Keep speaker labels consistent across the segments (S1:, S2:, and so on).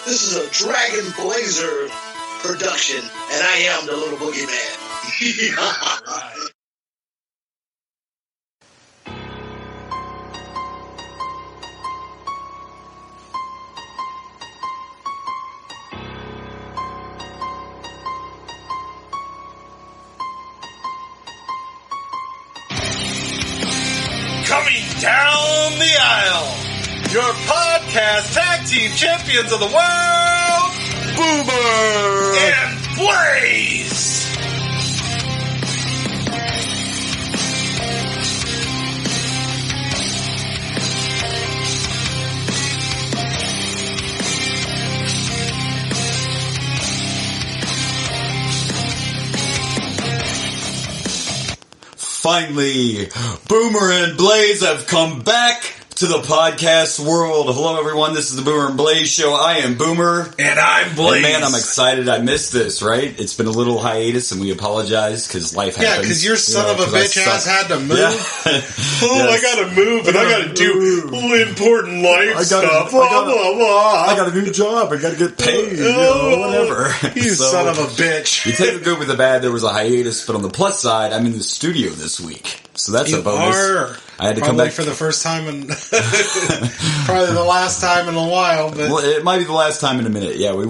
S1: This is a Dragon Blazer production, and I am the little boogeyman.
S2: Coming down the aisle, your podcast tag team champions of the world, Boomer and Blaze.
S3: Finally, Boomer and Blaze have come back to the podcast world. Hello, everyone. This is the Boomer and Blaze show. I am Boomer.
S2: And I'm Blaze.
S3: And man, I'm excited. I missed this, right? It's been a little hiatus, and we apologize because life happens.
S4: Yeah, because your son of a bitch ass had to move.
S3: Yeah.
S4: Yes. I gotta move, and I gotta do important life stuff. Blah, blah, blah.
S3: I got a new job. I gotta get paid. Whatever.
S4: You son of a bitch.
S3: You take the good with the bad. There was a hiatus, but on the plus side, I'm in the studio this week. So that's a bonus. I had to come back
S4: for the first time and probably the last time in a while. But
S3: well, it might be the last time in a minute. Yeah, we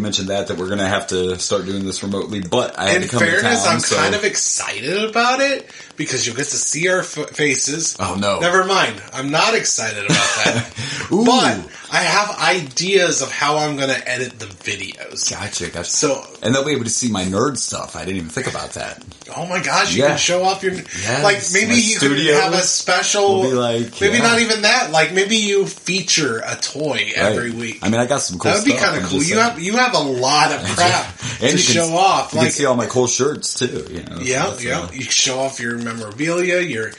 S3: mentioned that we're going to have to start doing this remotely. But I had to come to town.
S4: In fairness, I'm kind of excited about it because you'll get to see our faces.
S3: Oh no!
S4: Never mind. I'm not excited about that. But I have ideas of how I'm going to edit the videos.
S3: Gotcha.
S4: So,
S3: and they'll be able to see my nerd stuff. I didn't even think about that.
S4: Oh my gosh! You can show off your maybe you could have a special. Maybe not even that. Like maybe you feature a toy every week.
S3: I mean, I got some cool stuff.
S4: That would be kind of cool. You have a lot of crap to show off.
S3: You can see all my cool shirts too.
S4: Yeah. You can show off your memorabilia, your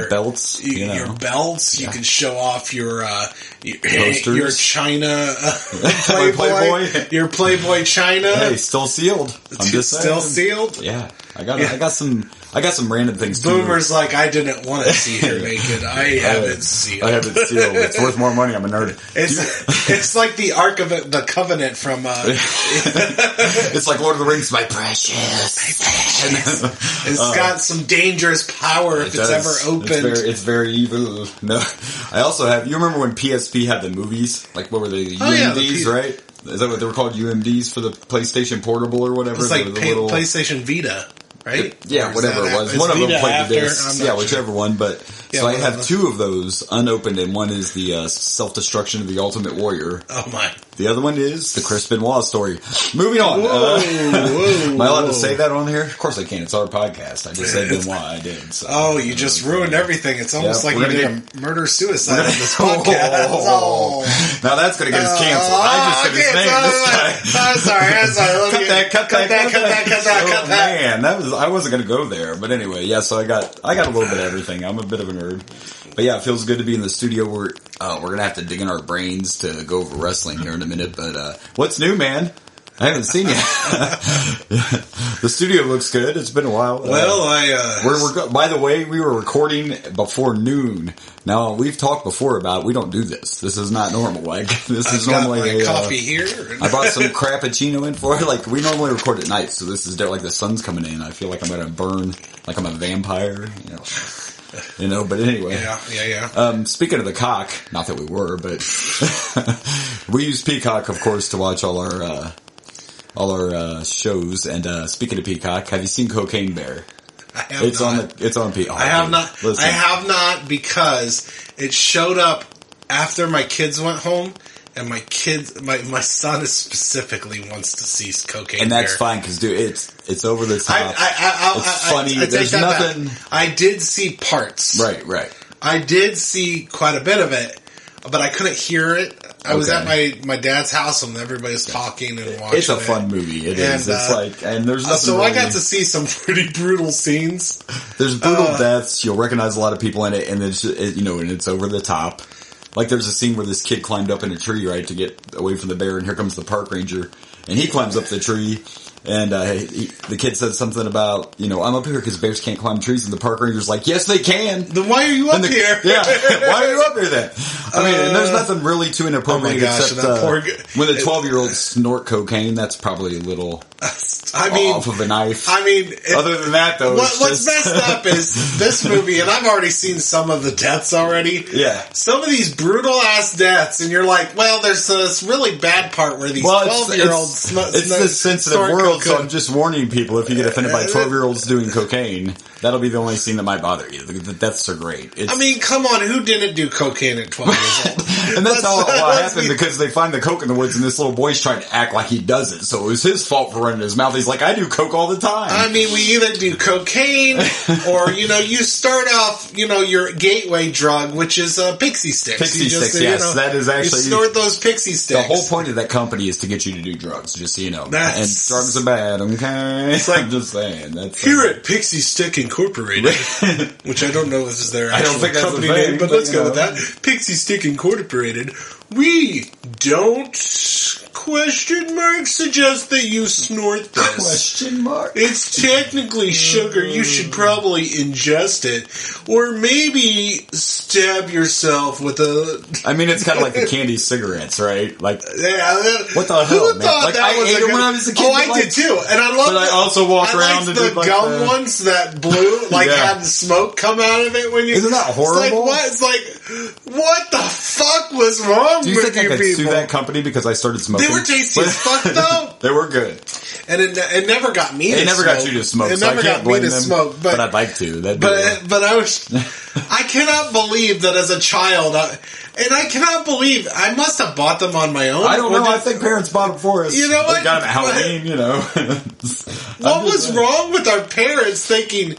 S3: belts,
S4: your belts. You can show off your China
S3: Playboy,
S4: your Playboy China.
S3: Hey, still sealed. I'm just saying.
S4: Still sealed.
S3: Yeah, I got some random things too.
S4: Boomer's like, I didn't want to see her naked. I haven't sealed.
S3: I haven't sealed. It's worth more money. I'm a nerd.
S4: It's like the Ark of the Covenant from.
S3: It's like Lord of the Rings. My precious.
S4: It's got some dangerous power if it's ever opened.
S3: It's very evil. No, I also have. You remember when PSP had the movies? Like what were they? UMDs, right? Is that what they were called? UMDs for the PlayStation Portable or whatever?
S4: It's like PlayStation Vita. Right?
S3: Yeah, whatever it was. One of them played the discs. Yeah, whichever one. But so I have two of those unopened, and one is the Self-Destruction of the Ultimate Warrior.
S4: Oh my!
S3: The other one is the Chris Benoit story. Moving on. Am I allowed to say that on here? Of course I can. It's our podcast. I just said Benoit. I did. So.
S4: You just ruined everything. It's almost like you did a murder-suicide on this podcast.
S3: Now that's going to get us canceled. I just said his name this time.
S4: I'm sorry.
S3: Cut that. Man, I wasn't going to go there. But anyway, yeah, so I got a little bit of everything. I'm a bit of a nerd. But yeah, it feels good to be in the studio. We're going to have to dig in our brains to go over wrestling here in a minute. But what's new, man? I haven't seen you. The studio looks good. It's been a while.
S4: Well,
S3: by the way, we were recording before noon. Now, we've talked before about we don't do this. This is not normal. Like this is normally
S4: coffee here.
S3: I brought some Crappuccino in for it. Like we normally record at night, so this is like the sun's coming in. I feel like I'm going to burn like I'm a vampire. But anyway.
S4: Yeah.
S3: Speaking of the cock, not that we were, but we use Peacock, of course, to watch all our shows. And speaking of Peacock, have you seen Cocaine Bear? It's on Peacock.
S4: I have not. Listen. I have not because it showed up after my kids went home. And my son specifically wants to see Cocaine
S3: and that's
S4: Bear.
S3: Fine because dude, it's over the top. It's funny. There's nothing.
S4: Back. I did see parts.
S3: Right.
S4: I did see quite a bit of it, but I couldn't hear it. I was at my dad's house and everybody's talking and watching.
S3: It's a fun movie. It is. It's and there's nothing.
S4: So I got to see some pretty brutal scenes.
S3: There's brutal deaths. You'll recognize a lot of people in it, and it's and it's over the top. Like there's a scene where this kid climbed up in a tree, right, to get away from the bear, and here comes the park ranger, and he climbs up the tree, And the kid said something about, I'm up here because bears can't climb trees, and the park ranger's like, yes, they can.
S4: Then why are you up here?
S3: Yeah, why are you up here then? I mean, and there's nothing really too inappropriate except when the 12-year-olds snort cocaine, that's probably a little off of a knife.
S4: I mean,
S3: other than that, though,
S4: what's messed up is this movie, and I've already seen some of the deaths already.
S3: Yeah.
S4: Some of these brutal-ass deaths, and you're like, well, there's this really bad part where these 12-year-olds
S3: It's this sensitive world, so I'm just warning people, if you get offended by 12-year-olds doing cocaine, that'll be the only scene that might bother you. The deaths are great.
S4: I mean, come on, who didn't do cocaine at 12 years old?
S3: And that's what happened, because they find the coke in the woods, and this little boy's trying to act like he doesn't, so it was his fault for running his mouth. He's like, I do coke all the time.
S4: I mean, we either do cocaine, or, you start off, your gateway drug, which is pixie sticks.
S3: Pixie sticks, yes. That is actually...
S4: You snort those pixie sticks.
S3: The whole point of that company is to get you to do drugs, just so you know. And drugs are bad, okay?
S4: It's like,
S3: I'm just saying.
S4: Here at Pixie Stick Incorporated, which I don't know if is their actual company name, but let's go with that. Pixie Stick Incorporated, we don't suggest that you snort this. It's technically sugar. You should probably ingest it. Or maybe stab yourself with a...
S3: I mean, it's kind of like the candy cigarettes, right? Like, what the hell,
S4: who
S3: man?
S4: thought
S3: Like,
S4: that
S3: I
S4: was
S3: ate it when I was a kid.
S4: Oh, I did too. And I love
S3: But I also walk around and
S4: the
S3: do like
S4: gum ones that blew, had the smoke come out of it when you...
S3: Isn't that horrible?
S4: It's like, what the fuck was wrong with you people?
S3: Do you think I could sue that company because I started smoking?
S4: They were tasty as fuck, though.
S3: They were good.
S4: And it never got me to smoke.
S3: It never got you to smoke,
S4: It
S3: so
S4: never
S3: I can't
S4: got me
S3: blame
S4: to
S3: them,
S4: smoke.
S3: but I'd like to.
S4: But I cannot believe that as a child, and I cannot believe, I must have bought them on my own.
S3: I don't know, I think parents bought them for us.
S4: You know what?
S3: We got them at Halloween,
S4: What was wrong with our parents thinking,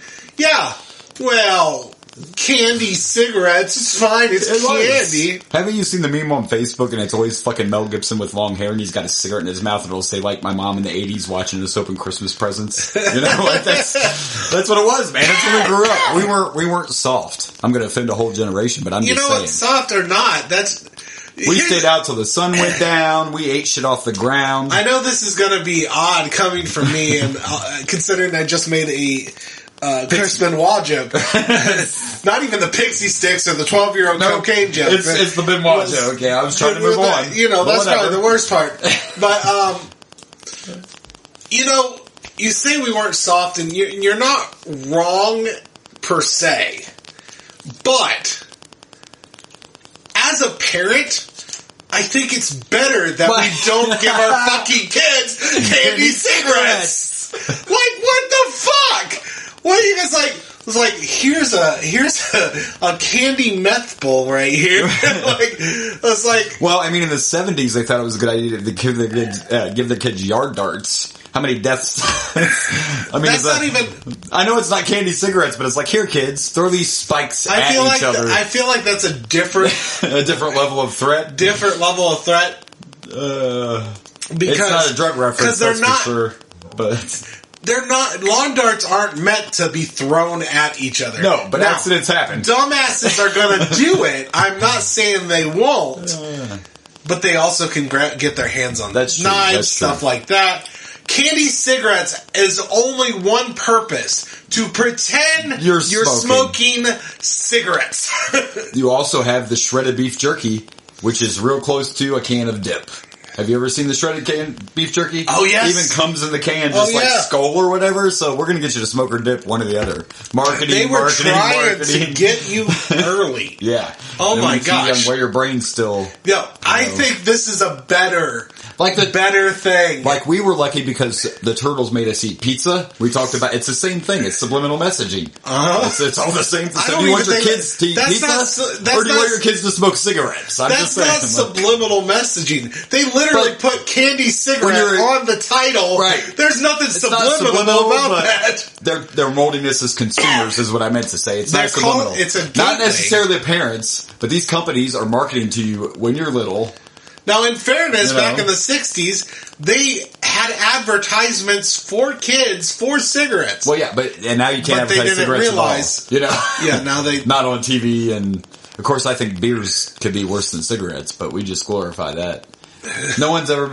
S4: candy cigarettes, it's fine, it's candy.
S3: Haven't you seen the meme on Facebook, and it's always fucking Mel Gibson with long hair, and he's got a cigarette in his mouth, and it'll say, like, my mom in the 80s watching us open Christmas presents? Like, that's what it was, man. That's when we grew up. We weren't soft. I'm going to offend a whole generation, but I'm just saying.
S4: You know what, soft or not,
S3: we stayed out till the sun went down. We ate shit off the ground.
S4: I know this is going to be odd coming from me, and considering I just made a Chris Benoit joke. Not even the pixie sticks or the 12-year-old cocaine joke.
S3: It's the Benoit joke. Yeah, I was trying to move on.
S4: That's probably the worst part. But, you say we weren't soft, and you're not wrong per se. But, as a parent, I think it's better that we don't give our fucking kids candy cigarettes. Like, what the fuck? What are you guys like? It's like, here's a candy meth bowl right here. It's like.
S3: Well, I mean, in the 70s, they thought it was a good idea to give the kids yard darts. How many deaths? I mean,
S4: that's not even.
S3: I know it's not candy cigarettes, but it's like, here, kids, throw these spikes at each other.
S4: I feel like that's a different
S3: level of threat.
S4: Different level of threat.
S3: Because it's not a drug reference, that's for sure. But.
S4: They're not. Lawn darts aren't meant to be thrown at each other.
S3: No, but accidents happen.
S4: Dumbasses are going to do it. I'm not saying they won't, but they also can get their hands on knives, stuff like that. Candy cigarettes is only one purpose: to pretend you're smoking cigarettes.
S3: You also have the shredded beef jerky, which is real close to a can of dip. Have you ever seen the shredded beef jerky?
S4: Oh, yes.
S3: Even comes in the can, just like Skull or whatever. So we're going to get you to smoke or dip, one or the other.
S4: They were trying to get you early.
S3: Yeah.
S4: Oh, my gosh.
S3: Where your brain's still...
S4: Yeah, I think this is a better thing.
S3: Like, we were lucky because the Turtles made us eat pizza. We talked about... It's the same thing. It's subliminal messaging. It's all the same thing. So do you want your kids to eat pizza? Or do you want your kids to smoke cigarettes?
S4: That's not subliminal messaging. They literally put candy cigarette on the title.
S3: Right.
S4: There's nothing subliminal about that.
S3: They're molding us as consumers is what I meant to say. It's not subliminal.
S4: It's a gateway.
S3: Not necessarily the parents, but these companies are marketing to you when you're little.
S4: Now, in fairness, back in the 60s, they had advertisements for kids for cigarettes.
S3: Well, yeah, and now you can't advertise cigarettes at all.
S4: Yeah, now they...
S3: Not on TV, and of course I think beers could be worse than cigarettes, but we just glorify that. No one's ever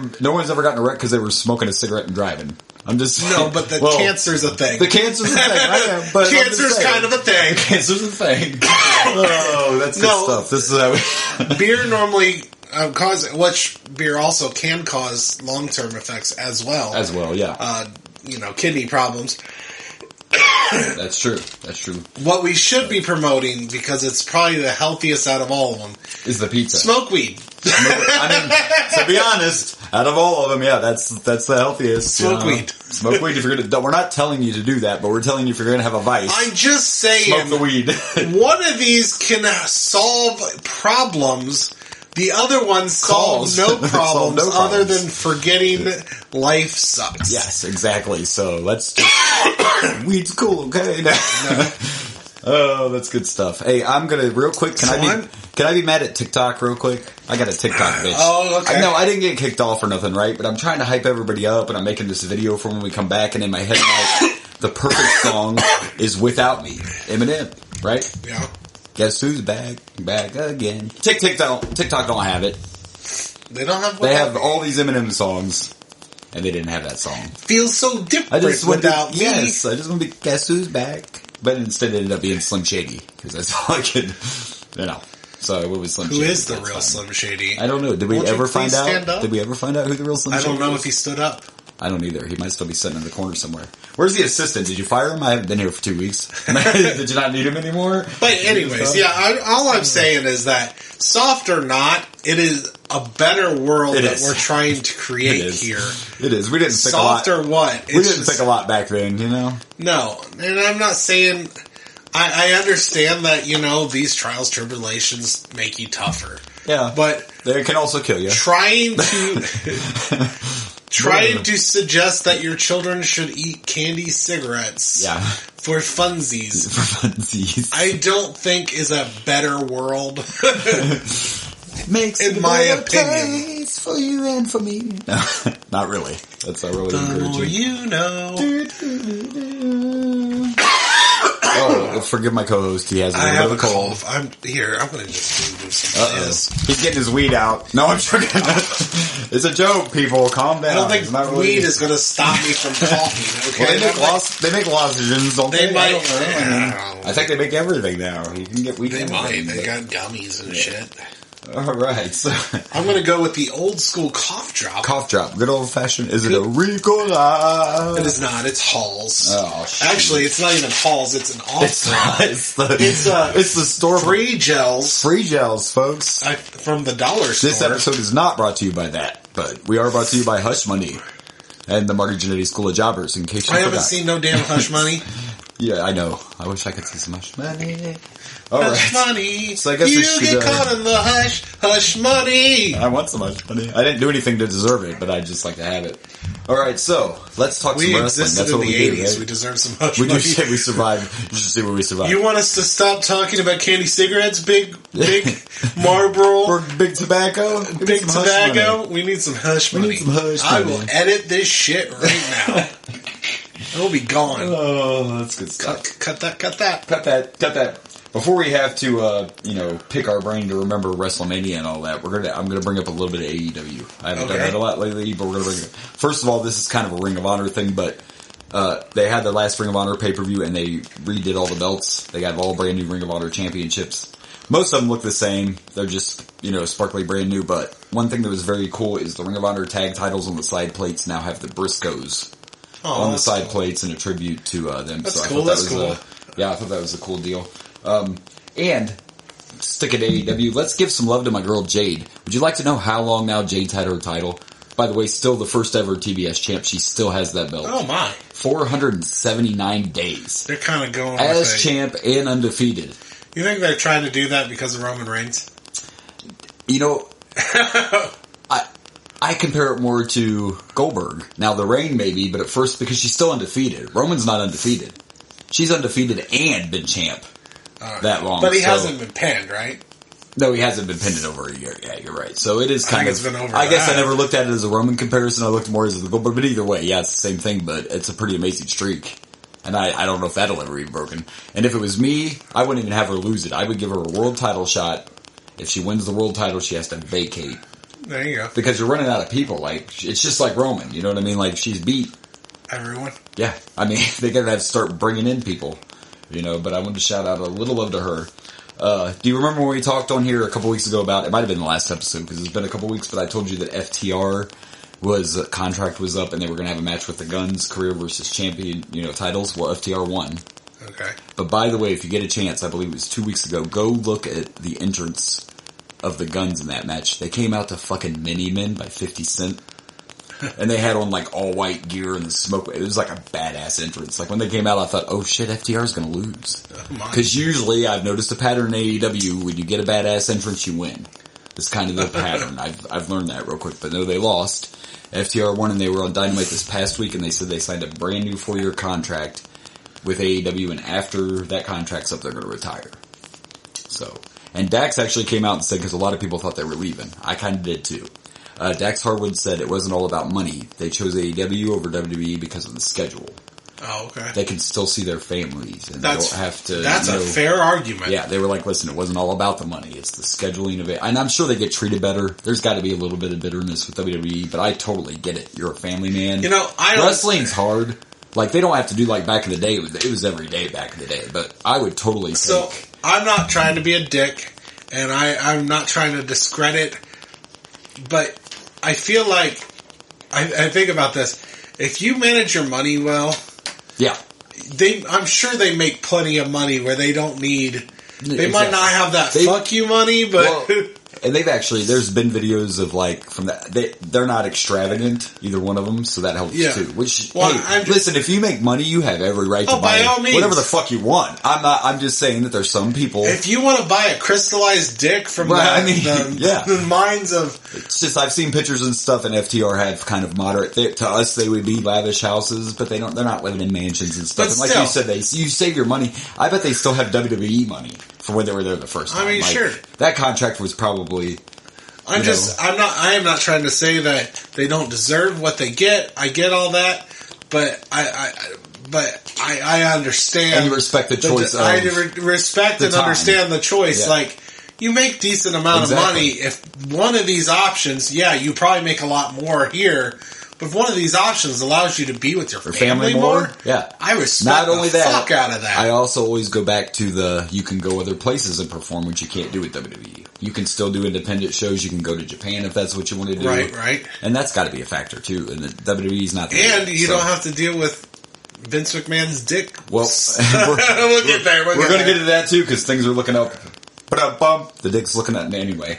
S3: gotten a wreck because they were smoking a cigarette and driving. I'm just
S4: No, but the cancer's a thing.
S3: The cancer's a thing. I am, but
S4: cancer's kind of a thing.
S3: Cancer's a thing. Oh, that's good stuff. This is how
S4: beer normally which beer also can cause long-term effects as well.
S3: As well, yeah.
S4: Kidney problems.
S3: That's true.
S4: What we should be promoting, because it's probably the healthiest out of all of them,
S3: is the pizza.
S4: Smoke weed.
S3: To be honest, out of all of them, yeah, that's the healthiest.
S4: Smoke weed.
S3: Smoke weed. If you're gonna, we're not telling you to do that, but we're telling you if you're going to have a vice.
S4: I'm just saying.
S3: Smoke the weed.
S4: One of these can solve problems. The other one solves no problems other than forgetting life sucks.
S3: Yes, exactly. So let's just... Weed's cool, okay? No. Oh, that's good stuff. Hey, I'm going to, real quick, can I be mad at TikTok real quick? I got a TikTok bitch.
S4: Oh, okay.
S3: I didn't get kicked off or nothing, right? But I'm trying to hype everybody up, and I'm making this video for when we come back, and in my head, the perfect song is Without Me. Eminem, right?
S4: Yeah.
S3: Guess who's back again? TikTok don't have it.
S4: They don't have.
S3: They have all these Eminem songs, and they didn't have that song.
S4: Feels so different without me.
S3: Yes, I just want to be Guess Who's Back, but instead it ended up being Slim Shady because that's all I could, So it was Slim Shady.
S4: Who is the real Slim Shady?
S3: I don't know. Did we ever find out? Did we ever find out who the real Slim Shady?
S4: I don't know if he stood up.
S3: I don't either. He might still be sitting in the corner somewhere. Where's the assistant? Did you fire him? I haven't been here for 2 weeks. Did you not need him anymore?
S4: But anyways, all I'm saying is that, soft or not, it is a better world that we're trying to create here.
S3: It is. We didn't think a lot.
S4: Soft or what?
S3: We didn't think a lot back then,
S4: No. And I'm not saying... I understand that, these trials, tribulations make you tougher.
S3: Yeah.
S4: But...
S3: they can also kill you.
S4: Trying to suggest that your children should eat candy cigarettes for funsies. I don't think is a better world.
S3: Makes
S4: in my opinion.
S3: For you and for me. No, not really. That's not really encouraging.
S4: The more you know.
S3: Oh, forgive my co-host. He has a little bit of a cold.
S4: I'm going to just do some of this.
S3: He's getting his weed out. No, I'm joking. It's a joke, people. Calm down.
S4: I don't think weed is going to stop me from talking. Okay,
S3: well, they make lozenges, don't they?
S4: They might.
S3: I think they make everything now. You can get weed.
S4: They might. They got gummies and shit.
S3: All right, so
S4: I'm going to go with the old school cough drop.
S3: Cough drop, good old fashioned. Is it a Ricola?
S4: It is not. It's Halls.
S3: Oh, shit.
S4: Actually, it's not even Halls. It's an off-brand.
S3: It's the store
S4: free gels.
S3: Free gels, folks,
S4: from the dollar store.
S3: This episode is not brought to you by that, but we are brought to you by Hush Money and the Marty Jannetty School of Jobbers. In case you forgot.
S4: Haven't seen no damn Hush Money.
S3: Yeah, I know. I wish I could see some Hush Money.
S4: Hush money.
S3: So I guess
S4: you get caught in the hush money.
S3: I want some hush money. I didn't do anything to deserve it, but I just like to have it. All right, so let's talk some wrestling. That's what we do. Right?
S4: We deserve some hush money.
S3: We just say we survived. You should see where we survived.
S4: You want us to stop talking about candy cigarettes, big Marlboro,
S3: or big tobacco?
S4: Big tobacco. We need some hush money.
S3: We need some hush money.
S4: I will edit this shit right now. It'll be gone.
S3: Oh, that's good stuff.
S4: Cut that.
S3: Before we have to, pick our brain to remember WrestleMania and all that, I'm gonna bring up a little bit of AEW. I haven't done that a lot lately, but we're gonna bring it up. First of all, this is kind of a Ring of Honor thing, but they had their last Ring of Honor pay-per-view and they redid all the belts. They got all brand new Ring of Honor championships. Most of them look the same. They're just, sparkly brand new, but one thing that was very cool is the Ring of Honor tag titles on the side plates now have the Briscoes on the side plates in a tribute to them.
S4: That's
S3: so
S4: cool. That's cool.
S3: I thought that was a cool deal. And sticking to AEW, let's give some love to my girl Jade. Would you like to know how long now Jade's had her title? By the way, still the first ever TBS champ. She still has that belt.
S4: Oh my.
S3: 479 days.
S4: They're kind of going
S3: as champ and undefeated.
S4: You think they're trying to do that because of Roman Reigns?
S3: I compare it more to Goldberg. Now the reign maybe, but at first because she's still undefeated. Roman's not undefeated. She's undefeated and been champ. That long.
S4: But he hasn't been pinned, right?
S3: No, he hasn't been pinned in over a year. Yeah, you're right. So it is kind of...
S4: It's been over
S3: I guess I never looked at it as a Roman comparison. I looked more as the Goldberg. But either way, yeah, it's the same thing, but it's a pretty amazing streak. And I don't know if that'll ever be broken. And if it was me, I wouldn't even have her lose it. I would give her a world title shot. If she wins the world title, she has to vacate.
S4: There you go.
S3: Because you're running out of people. Like, it's just like Roman. You know what I mean? Like, she's beat
S4: Everyone.
S3: Yeah, I mean, they gotta have to start bringing in people, but I wanted to shout out a little love to her. Do you remember when we talked on here a couple weeks ago about, it might have been the last episode because it's been a couple weeks, but I told you that FTR contract was up and they were going to have a match with the Guns, career versus champion, titles. Well, FTR won.
S4: Okay.
S3: But by the way, if you get a chance, I believe it was 2 weeks ago, go look at the entrance of the Guns in that match. They came out to fucking Mini-Men by 50 Cent. And they had on like all white gear and the smoke. It was like a badass entrance. Like when they came out, I thought, oh shit, FTR's gonna lose. Because usually I've noticed a pattern in AEW, when you get a badass entrance, you win. It's kind of the pattern. I've learned that real quick. But no, they lost. FTR won and they were on Dynamite this past week and they said they signed a brand new 4-year contract with AEW, and after that contract's up, they're gonna retire. So, and Dax actually came out and said, because a lot of people thought they were leaving. I kind of did too. Dax Harwood said it wasn't all about money. They chose AEW over WWE because of the schedule.
S4: Oh, okay.
S3: They can still see their families and they don't have to...
S4: That's a fair argument.
S3: Yeah, they were like, listen, it wasn't all about the money. It's the scheduling of it. And I'm sure they get treated better. There's got to be a little bit of bitterness with WWE, but I totally get it. You're a family man. Wrestling's hard. Like, they don't have to do like back in the day. It was every day back in the day. But I would totally take...
S4: So, I'm not trying to be a dick, and I'm not trying to discredit, but... I feel like, I think about this, if you manage your money well,
S3: yeah,
S4: I'm sure they make plenty of money where they don't need, they might not have that fuck you money, but...
S3: Well, and there's been videos of like, from that, they're not extravagant, either one of them, so that helps too. Which, listen, if you make money, you have every right to buy whatever the fuck you want. I'm just saying that there's some people...
S4: If you want to buy a crystallized dick from the minds of...
S3: It's just, I've seen pictures and stuff, and FTR have kind of moderate, to us they would be lavish houses, but they're not living in mansions and stuff.
S4: But
S3: and like you said, you save your money. I bet they still have WWE money for when they were there the first time.
S4: I mean, sure.
S3: That contract was probably... I
S4: am not trying to say that they don't deserve what they get. I get all that, but I understand.
S3: And you respect the choice
S4: I respect and understand the choice.
S3: Yeah.
S4: Like, you make decent amount of money. If one of these options, you probably make a lot more here. But if one of these options allows you to be with your family more, I respect the fuck out of that.
S3: I also always go back to you can go other places and perform, which you can't do with WWE. You can still do independent shows. You can go to Japan if that's what you want to do.
S4: Right.
S3: And that's got to be a factor too. And the WWE's not
S4: there. And you don't have to deal with Vince McMahon's dick.
S3: Well,
S4: we'll get there.
S3: We're going to get to that too because things are looking up. The dick's looking at me anyway.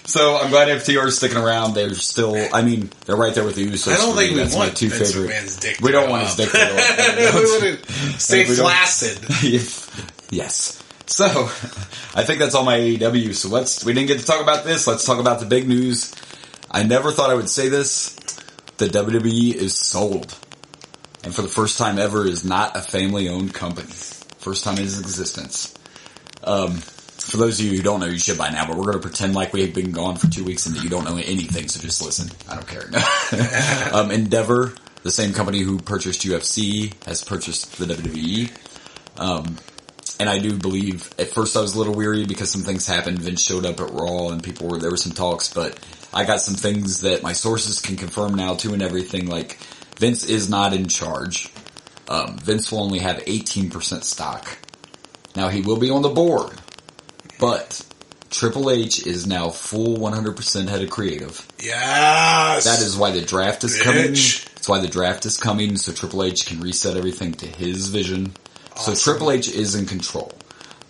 S3: So I'm glad FTR's sticking around. They're still, they're right there with the Usos.
S4: I don't think we
S3: That's
S4: want
S3: my two
S4: Vince
S3: favorite.
S4: McMahon's dick.
S3: We don't want his dick to go up.
S4: We want to stay flaccid.
S3: Yes. So, I think that's all my AEW. So we didn't get to talk about this. Let's talk about the big news. I never thought I would say this. The WWE is sold. And for the first time ever is not a family-owned company. First time in its existence. For those of you who don't know, you should by now, but we're going to pretend like we've been gone for 2 weeks and that you don't know anything, so just listen. I don't care. Endeavor, the same company who purchased UFC, has purchased the WWE. And I do believe, at first I was a little weary because some things happened. Vince showed up at Raw and there were some talks, but I got some things that my sources can confirm now too and everything. Like, Vince is not in charge. Vince will only have 18% stock. Now, he will be on the board, but Triple H is now full 100% head of creative.
S4: Yes!
S3: That is why the draft is coming. That's why the draft is coming, so Triple H can reset everything to his vision. Awesome. So Triple H is in control.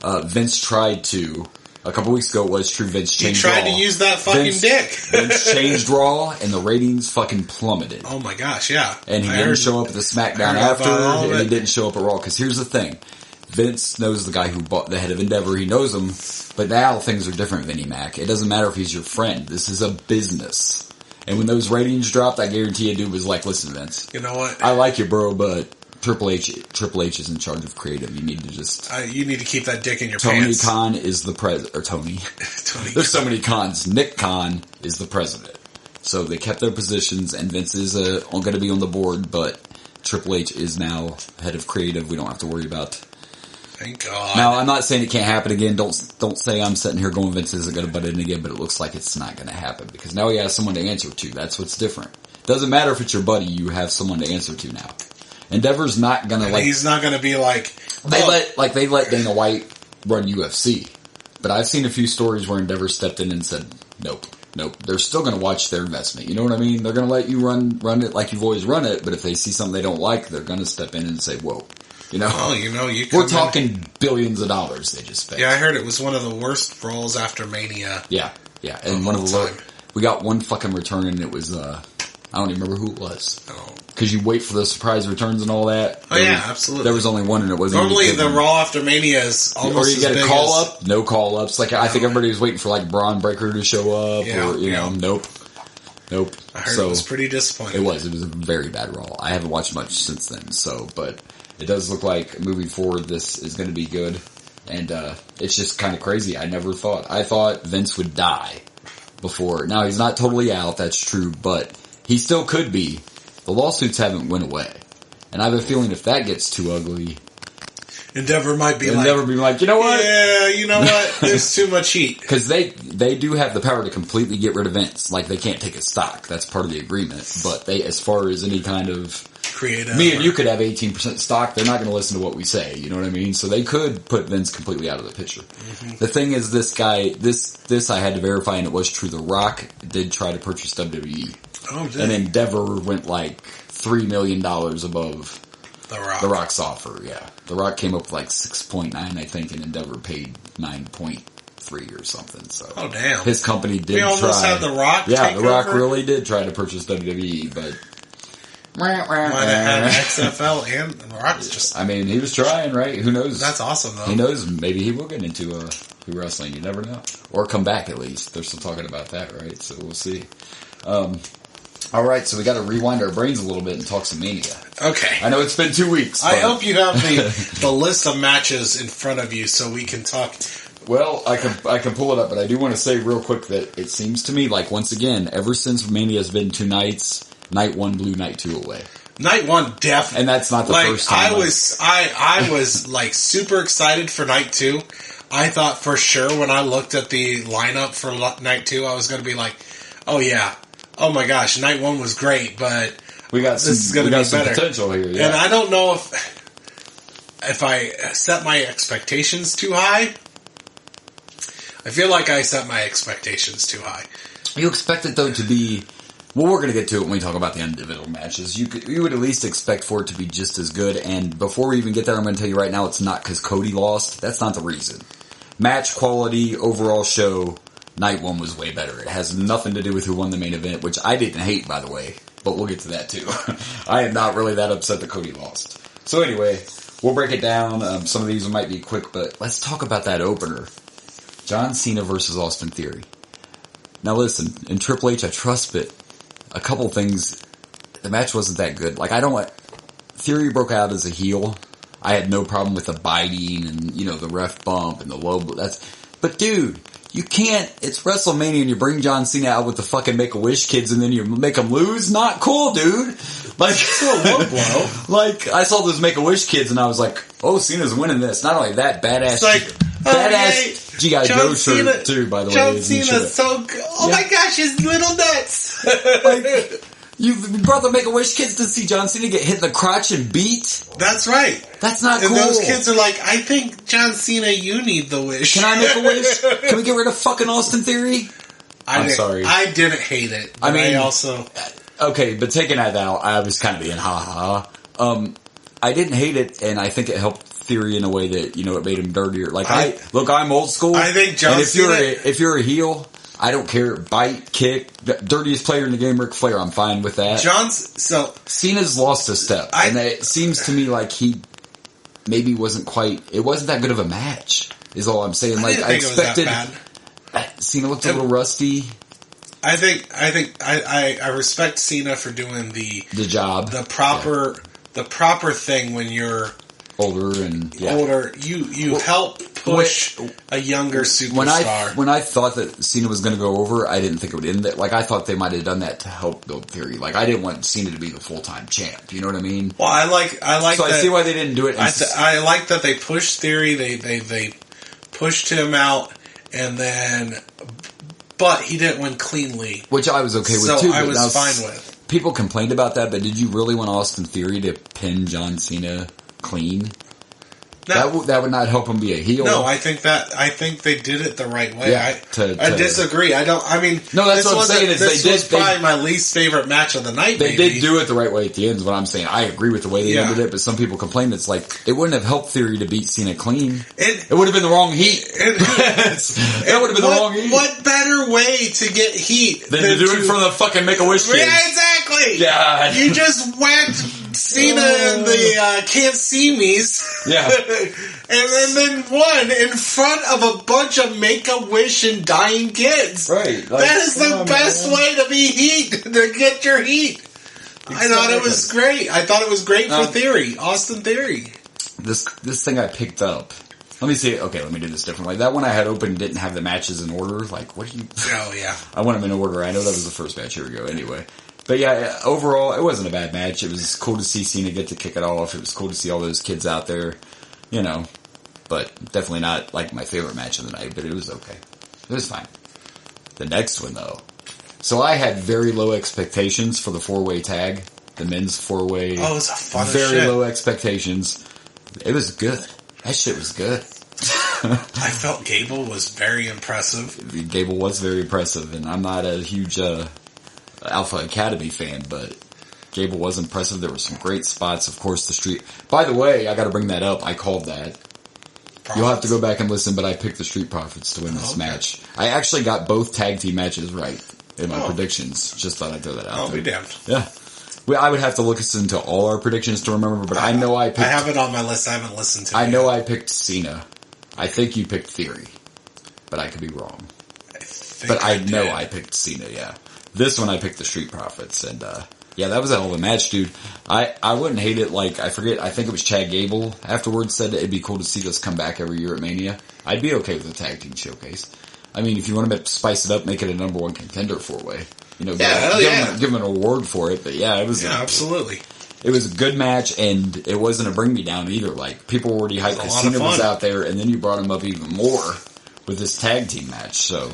S3: Vince tried to, a couple weeks ago it was true, Vince changed Raw.
S4: He tried to use that fucking dick.
S3: Vince changed Raw, and the ratings fucking plummeted.
S4: Oh my gosh, yeah.
S3: And he didn't show up at the SmackDown after, and he didn't show up at Raw, because here's the thing. Vince knows the guy who bought the head of Endeavor. He knows him. But now things are different, Vinnie Mac. It doesn't matter if he's your friend. This is a business. And when those ratings dropped, I guarantee a dude was like, listen, Vince.
S4: You know what?
S3: I like you, bro, but Triple H is in charge of creative. You need to just...
S4: you need to keep that dick in your
S3: Tony
S4: pants.
S3: Khan is the president. Or Tony. There's so many Khans. Nick Khan is the president. So they kept their positions, and Vince is going to be on the board, but Triple H is now head of creative. We don't have to worry about...
S4: Thank God.
S3: Now, I'm not saying it can't happen again. Don't say I'm sitting here going Vince isn't going to butt in again, but it looks like it's not going to happen because now he has someone to answer to. That's what's different. Doesn't matter if it's your buddy, you have someone to answer to now. Endeavor's not gonna
S4: he's not gonna be like
S3: they let Dana White run UFC, but I've seen a few stories where Endeavor stepped in and said, nope. They're still gonna watch their investment. You know what I mean? They're gonna let you run it like you've always run it, but if they see something they don't like, they're gonna step in and say, whoa. You know?
S4: Oh,
S3: we're talking billions of dollars they just spent.
S4: Yeah, I heard it was one of the worst Raws after Mania.
S3: Yeah, and one of the we got one fucking return and it was I don't even remember who it was. Because you wait for the surprise returns and all that.
S4: Absolutely.
S3: There was only one and it wasn't
S4: normally the Raw after Mania is almost
S3: or you get a call up, no call ups. Like I think everybody was waiting for like Braun Breaker to show up or you know, nope.
S4: I heard it was pretty disappointing.
S3: It was a very bad Raw. I haven't watched much since then, but it does look like moving forward this is going to be good. And it's just kind of crazy. I thought Vince would die before. Now he's not totally out, that's true, but he still could be. The lawsuits haven't went away. And I have a feeling if that gets too ugly,
S4: Endeavor might be
S3: you know what?
S4: Yeah, you know what? There's too much heat.
S3: Because they do have the power to completely get rid of Vince. Like, they can't take a stock. That's part of the agreement. But they, as far as any kind of
S4: creative,
S3: me and you could have 18% stock. They're not going to listen to what we say. You know what I mean? So they could put Vince completely out of the picture. Mm-hmm. The thing is, this guy, this I had to verify, and it was true. The Rock did try to purchase WWE.
S4: Oh, did
S3: and Endeavor went like $3 million above The Rock's offer, yeah. The Rock came up with like 6.9, I think, and Endeavor paid 9.3 or something. So,
S4: oh damn!
S3: His company did try.
S4: We almost had The Rock.
S3: Yeah,
S4: take
S3: The Rock
S4: over?
S3: really did try to purchase WWE, but
S4: might have had XFL and The Rock's just.
S3: I mean, he was trying, right? Who knows?
S4: That's awesome, though.
S3: Who knows? Maybe he will get into wrestling. You never know, or come back at least. They're still talking about that, right? So we'll see. All right, so we got to rewind our brains a little bit and talk some Mania.
S4: Okay.
S3: I know it's been 2 weeks.
S4: I hope you have the list of matches in front of you so we can talk.
S3: Well, I can pull it up, but I do want to say real quick that it seems to me like, once again, ever since Mania has been 2 nights, night 1 blew night 2 away.
S4: Night 1 definitely.
S3: And that's not the first time.
S4: I was like super excited for night 2. I thought for sure when I looked at the lineup for night 2, I was going to be like, oh yeah. Oh my gosh, night 1 was great, but this is going to be better.
S3: Potential here, yeah.
S4: And I don't know if I set my expectations too high. I feel like I set my expectations too high.
S3: You expect it though to be. Well, we're going to get to it when we talk about the individual matches. You would at least expect for it to be just as good. And before we even get there, I'm going to tell you right now, it's not because Cody lost. That's not the reason. Match quality, overall show. Night 1 was way better. It has nothing to do with who won the main event, which I didn't hate, by the way. But we'll get to that, too. I am not really that upset that Cody lost. So anyway, we'll break it down. Some of these might be quick, but let's talk about that opener. John Cena versus Austin Theory. Now listen, in Triple H, I trust, but a couple things, the match wasn't that good. Like, Theory broke out as a heel. I had no problem with the biting and, the ref bump and the low, but dude, you can't, it's WrestleMania and you bring John Cena out with the fucking Make-A-Wish kids and then you make them lose? Not cool, dude. Like, low blow. Like, I saw those Make-A-Wish kids and I was like, oh, Cena's winning this. Not only that, badass G.I. Joe shirt too, by the way.
S4: John Cena's so good. Oh my gosh, his little nuts.
S3: Like, you brought the Make-A-Wish kids to see John Cena get hit in the crotch and beat?
S4: That's right.
S3: That's not cool.
S4: And those kids are like, I think, John Cena, you need the wish.
S3: Can I make a wish? Can we get rid of fucking Austin Theory?
S4: I'm sorry. I didn't hate it. I mean, I also...
S3: Okay, but taking that out, I was kind of being ha-ha. I didn't hate it, and I think it helped Theory in a way that, it made him dirtier. Like, I'm old school.
S4: I think John Cena...
S3: if you're a heel... I don't care. Bite, kick, dirtiest player in the game, Ric Flair. I'm fine with that. Cena's lost a step, and it seems to me like he maybe wasn't quite. It wasn't that good of a match. Is all I'm saying. Like I expected. Cena looked a little rusty.
S4: I think I respect Cena for doing the
S3: job,
S4: the proper thing when you're
S3: older and
S4: older. You help push a younger superstar.
S3: When I thought that Cena was going to go over, I didn't think it would end that. Like, I thought they might have done that to help build Theory. Like, I didn't want Cena to be the full-time champ. You know what I mean?
S4: Well, I like. So
S3: I see why they didn't do it.
S4: I like that they pushed Theory. They pushed him out, and then, but he didn't win cleanly,
S3: which I was okay with too.
S4: So I was fine with.
S3: people complained about that, but did you really want Austin Theory to pin John Cena clean?
S4: No.
S3: That would not help him be a heel.
S4: No, I think they did it the right way.
S3: Yeah,
S4: I disagree. No, that's
S3: what I'm saying.
S4: This was probably my least favorite match of the night.
S3: They did do it the right way at the end. Is what I'm saying. I agree with the way they ended it, but some people complained it's like it wouldn't have helped Theory to beat Cena clean. It would have been the wrong heat. That would have been the wrong heat.
S4: What better way to get heat
S3: than to do it for the fucking Make-A-Wish kids?
S4: Yeah, exactly.
S3: God.
S4: You just whacked Cena and the Can't See Me's.
S3: Yeah.
S4: And then won in front of a bunch of Make-A-Wish and dying kids.
S3: Right.
S4: That is the best way to be heat, to get your heat. Exactly. I thought it was great. I thought it was great for Theory. Austin Theory.
S3: This thing I picked up. Let me see. Okay, let me do this differently. That one I had open didn't have the matches in order. Like, what do you...
S4: Oh, yeah.
S3: I want them in order. I know that was the first match. Here we go. Anyway. But yeah, overall, it wasn't a bad match. It was cool to see Cena get to kick it off. It was cool to see all those kids out there, you know. But definitely not like my favorite match of the night, but it was okay. It was fine. The next one, though. So I had very low expectations for the 4-way tag, the men's 4-way.
S4: Oh, it was a fun
S3: Very
S4: shit.
S3: low expectations. It was good. That shit was good.
S4: I felt Gable was very impressive.
S3: Gable was very impressive, and I'm not a huge Alpha Academy fan, but Gable was impressive. There were some great spots. Of course, the Street... By the way, I got to bring that up. I called that. Profits. You'll have to go back and listen, but I picked the Street Profits to win this match. I actually got both tag team matches right in my predictions. Just thought I'd throw that out
S4: I'll
S3: there.
S4: be damned.
S3: Yeah. Well, I would have to listen to all our predictions to remember, but I know I picked...
S4: I have it on my list. I haven't listened to it.
S3: I know I picked Cena. I think you picked Theory, but I could be wrong. But I know I picked Cena, yeah. This one I picked the Street Profits, and yeah, that was a hell of a match, dude. I wouldn't hate it, like, I think it was Chad Gable afterwards said that it'd be cool to see this come back every year at Mania. I'd be okay with a tag team showcase. I mean, if you want to spice it up, make it a number one contender 4-way. You know, give them an award for it, but yeah, it was...
S4: Yeah, absolutely.
S3: It was a good match, and it wasn't a bring me down either. Like, people were already hyped because Cena was out there, and then you brought him up even more with this tag team match, so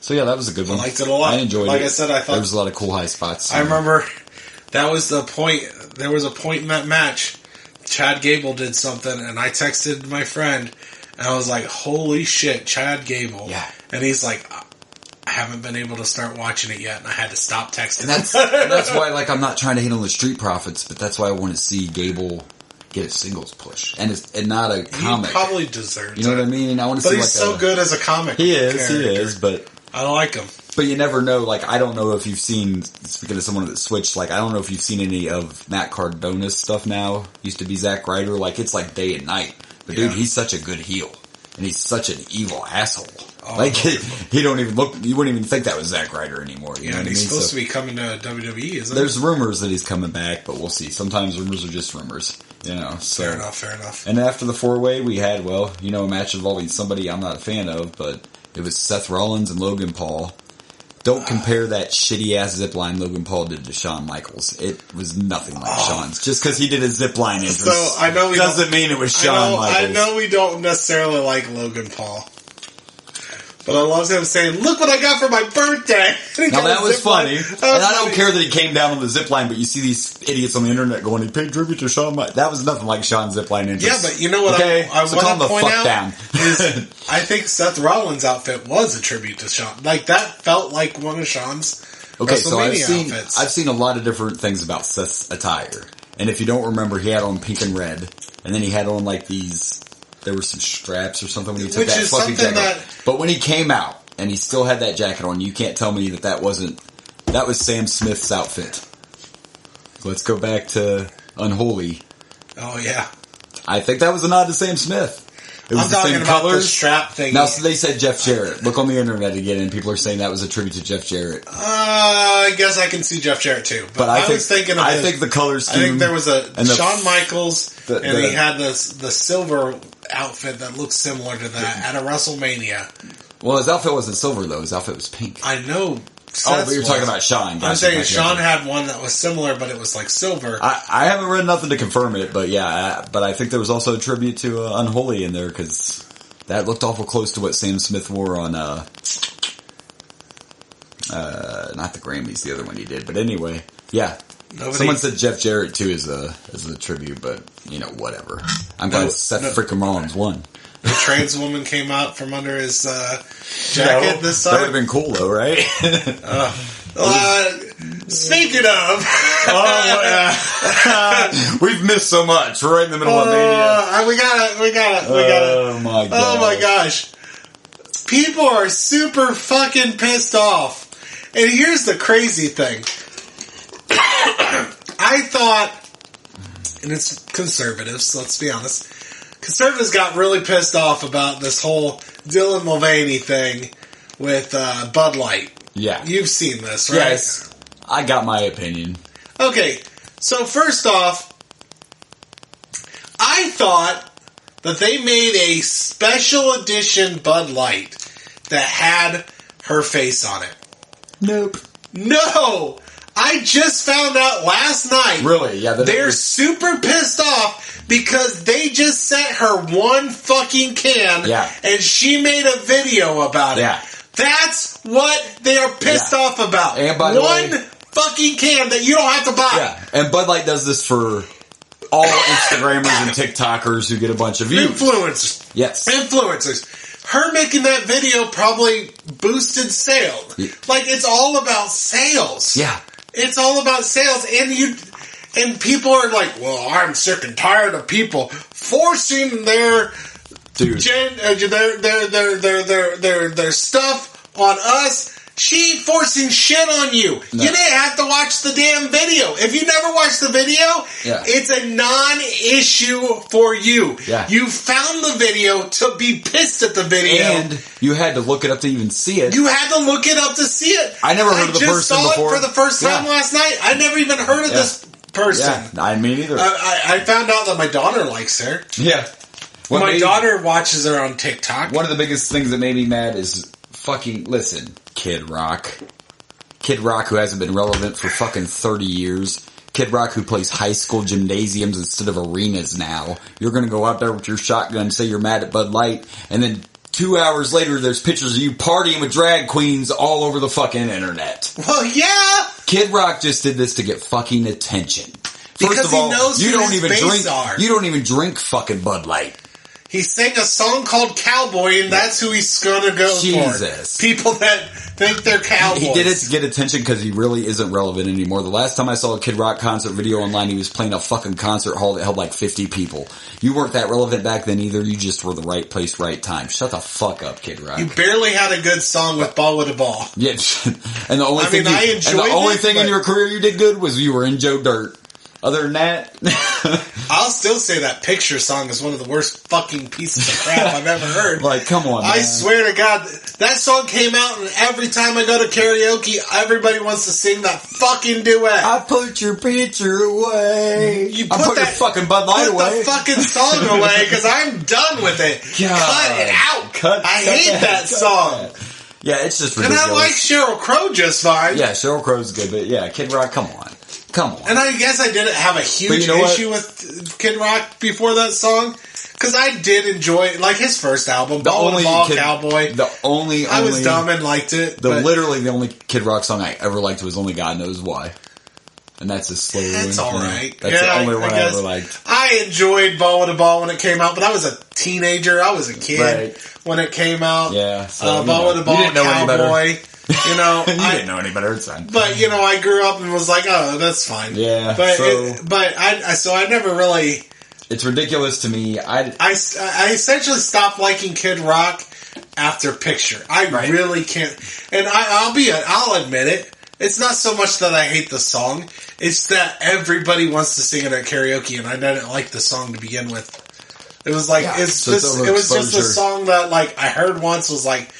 S3: yeah, that was a good one.
S4: I liked it a lot.
S3: I enjoyed it.
S4: Like I said, I thought...
S3: There was a lot of cool high spots.
S4: I remember that was the point. There was a point in that match. Chad Gable did something, and I texted my friend, and I was like, holy shit, Chad Gable.
S3: Yeah.
S4: And he's like, I haven't been able to start watching it yet, and I had to stop texting.
S3: And that's why, like, I'm not trying to hate on the Street Profits, but that's why I want to see Gable get a singles push, and not a comic.
S4: He probably deserves it.
S3: You know what I mean? I want to see.
S4: But he's so good as a comic.
S3: He is, but
S4: I don't like him.
S3: But you never know. Like, I don't know if you've seen. Speaking of someone that switched, like, I don't know if you've seen any of Matt Cardona's stuff now. Used to be Zack Ryder. Like, it's like day and night. But dude, he's such a good heel, and he's such an evil asshole. Oh, like, he don't even look, you wouldn't even think that was Zack Ryder anymore. You know what I mean?
S4: He's supposed to be coming to WWE, isn't he?
S3: There's rumors that he's coming back, but we'll see. Sometimes rumors are just rumors, you know. So.
S4: Fair enough.
S3: And after the 4-way, we had, well, you know, a match involving somebody I'm not a fan of, but it was Seth Rollins and Logan Paul. Don't compare that shitty-ass zipline Logan Paul did to Shawn Michaels. It was nothing like Shawn's. Just because he did a zipline entrance
S4: so I know
S3: doesn't mean it was Shawn Michaels.
S4: I know we don't necessarily like Logan Paul. But I love him saying, look what I got for my birthday.
S3: Now that was funny. And I don't care that he came down on the zipline, but you see these idiots on the internet going, he paid tribute to Shawn Michaels. That was nothing like Shawn's zipline entrance.
S4: Yeah, but you know what I want to point out is I think Seth Rollins' outfit was a tribute to Shawn. Like, that felt like one of Shawn's WrestleMania outfits.
S3: I've seen a lot of different things about Seth's attire. And if you don't remember, he had on pink and red. And then he had on like these... There were some straps or something when he took that fluffy jacket off. But when he came out, and he still had that jacket on, you can't tell me that was Sam Smith's outfit. Let's go back to Unholy.
S4: Oh, yeah.
S3: I think that was a nod to Sam Smith. It was the same colors.
S4: The strap thing.
S3: Now, so they said Jeff Jarrett. Look on the internet again, and people are saying that was a tribute to Jeff Jarrett.
S4: I guess I can see Jeff Jarrett too. But I think
S3: the color scheme.
S4: I think there was a Shawn Michaels, and he had the silver outfit that looked similar to that at a WrestleMania.
S3: Well, his outfit wasn't silver though. His outfit was pink.
S4: I know.
S3: But you're talking about Shawn.
S4: I'm saying Shawn had one that was similar, but it was like silver.
S3: I haven't read nothing to confirm it, but yeah. But I think there was also a tribute to Unholy in there because that looked awful close to what Sam Smith wore on Not the Grammys, the other one he did. But anyway, yeah.
S4: Nobody.
S3: Someone said Jeff Jarrett too as a tribute, but whatever. I'm glad Seth freaking Rollins won.
S4: The trans woman came out from under his jacket this time.
S3: That would have been cool though, right?
S4: Speaking of,
S3: we've missed so much. We're right in the middle of Mania.
S4: We got it.
S3: Oh my god!
S4: Oh my gosh! People are super fucking pissed off. And here's the crazy thing. I thought, and it's conservatives, let's be honest. Conservatives got really pissed off about this whole Dylan Mulvaney thing with Bud Light.
S3: Yeah.
S4: You've seen this, right?
S3: Yes. I got my opinion.
S4: Okay, so first off, I thought that they made a special edition Bud Light that had her face on it.
S3: Nope.
S4: No! I just found out last night.
S3: Really? Yeah.
S4: They're super pissed off because they just sent her one fucking can.
S3: Yeah.
S4: And she made a video about it.
S3: Yeah.
S4: That's what they are pissed off about.
S3: And by the
S4: one
S3: way,
S4: fucking can that you don't have to buy.
S3: Yeah. And Bud Light does this for all Instagrammers and TikTokers who get a bunch of views.
S4: Influencers.
S3: Yes.
S4: Influencers. Her making that video probably boosted sales.
S3: Yeah.
S4: Like, it's all about sales.
S3: Yeah.
S4: It's all about sales, and people are like, "Well, I'm sick and tired of people forcing their their stuff on us." She forcing shit on you. No. You didn't have to watch the damn video. If you never watched the video, it's a non-issue for you.
S3: Yeah.
S4: You found the video to be pissed at the video.
S3: And you had to look it up to even see it.
S4: You had to look it up to see it.
S3: I never heard of the person before.
S4: I just saw it for the first time last night. I never even heard of this person.
S3: Yeah, I mean either.
S4: I found out that my daughter likes her.
S3: Yeah.
S4: My daughter watches her on TikTok.
S3: One of the biggest things that made me mad is listen, Kid Rock. Kid Rock, who hasn't been relevant for fucking 30 years. Kid Rock, who plays high school gymnasiums instead of arenas now. You're gonna go out there with your shotgun and say you're mad at Bud Light, and then 2 hours later there's pictures of you partying with drag queens all over the fucking internet.
S4: Well, yeah!
S3: Kid Rock just did this to get fucking attention.
S4: Because
S3: First of all,
S4: he knows
S3: you
S4: who
S3: don't
S4: his
S3: even
S4: base
S3: drink.
S4: are.
S3: You don't even drink fucking Bud Light.
S4: He sang a song called Cowboy, and that's who he's gonna go
S3: Jesus.
S4: for. People that think they're cowboys.
S3: He did it to get attention because he really isn't relevant anymore. The last time I saw a Kid Rock concert video online, he was playing a fucking concert hall that held like 50 people. You weren't that relevant back then either. You just were the right place, right time. Shut the fuck up, Kid Rock.
S4: You barely had a good song with Ball with a Ball.
S3: Yeah, and the only thing in your career you did good was you were in Joe Dirt. Other than that,
S4: I'll still say that Picture song is one of the worst fucking pieces of crap I've ever heard.
S3: Like, come on, man.
S4: I swear to God, that song came out, and every time I go to karaoke, everybody wants to sing that fucking duet.
S3: I put your picture away.
S4: You
S3: I put your fucking Bud Light away.
S4: Put the fucking song away, because I'm done with it.
S3: God.
S4: Cut it out. I hate that song.
S3: Yeah, it's just ridiculous.
S4: And I like Sheryl Crow just fine.
S3: Yeah, Sheryl Crow's good, but yeah, Kid Rock, come on. Come on.
S4: And I guess I didn't have a huge issue with Kid Rock before that song. Because I did enjoy, like, his first album, Ball with a Ball, Cowboy. I was dumb and liked it.
S3: Literally the only Kid Rock song I ever liked was Only God Knows Why. And that's his slow one.
S4: That's alright.
S3: That's the only one I ever liked.
S4: I enjoyed Ball with a Ball when it came out, but I was a teenager. I was a kid when it came out.
S3: Yeah. So,
S4: Ball with a Ball, Cowboy. You know,
S3: you didn't know any better, son.
S4: But you know, I grew up and was like, "Oh, that's fine."
S3: Yeah,
S4: but I never really.
S3: It's ridiculous to me. I
S4: essentially stopped liking Kid Rock after Picture. I really can't, and I'll admit it. It's not so much that I hate the song; it's that everybody wants to sing it at karaoke, and I didn't like the song to begin with. It was like it was just a song that like I heard once, was like,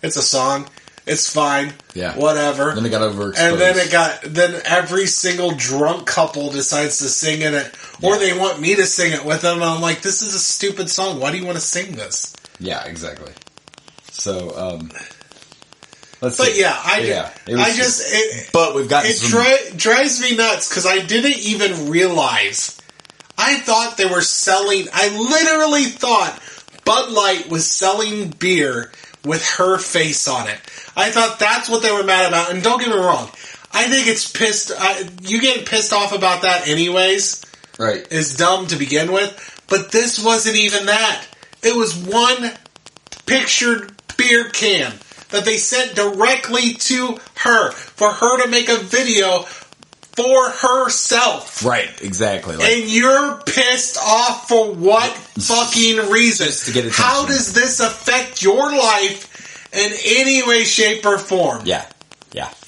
S4: it's a song. It's fine.
S3: Yeah.
S4: Whatever.
S3: Then it got overexposed.
S4: And then every single drunk couple decides to sing in it. Or they want me to sing it with them. And I'm like, this is a stupid song. Why do you want to sing this?
S3: Yeah, exactly. So, let's
S4: but
S3: see.
S4: But
S3: we've gotten
S4: it drives me nuts because I didn't even realize. I thought they were selling, I literally thought Bud Light was selling beer with her face on it. I thought that's what they were mad about. And don't get me wrong, I think it's you getting pissed off about that anyways.
S3: Right.
S4: Is dumb to begin with. But this wasn't even that. It was one pictured beer can that they sent directly to her for her to make a video for herself.
S3: Right, exactly.
S4: And you're pissed off for what fucking reason?
S3: Just to get attention.
S4: How does this affect your life in any way, shape, or form?
S3: Yeah,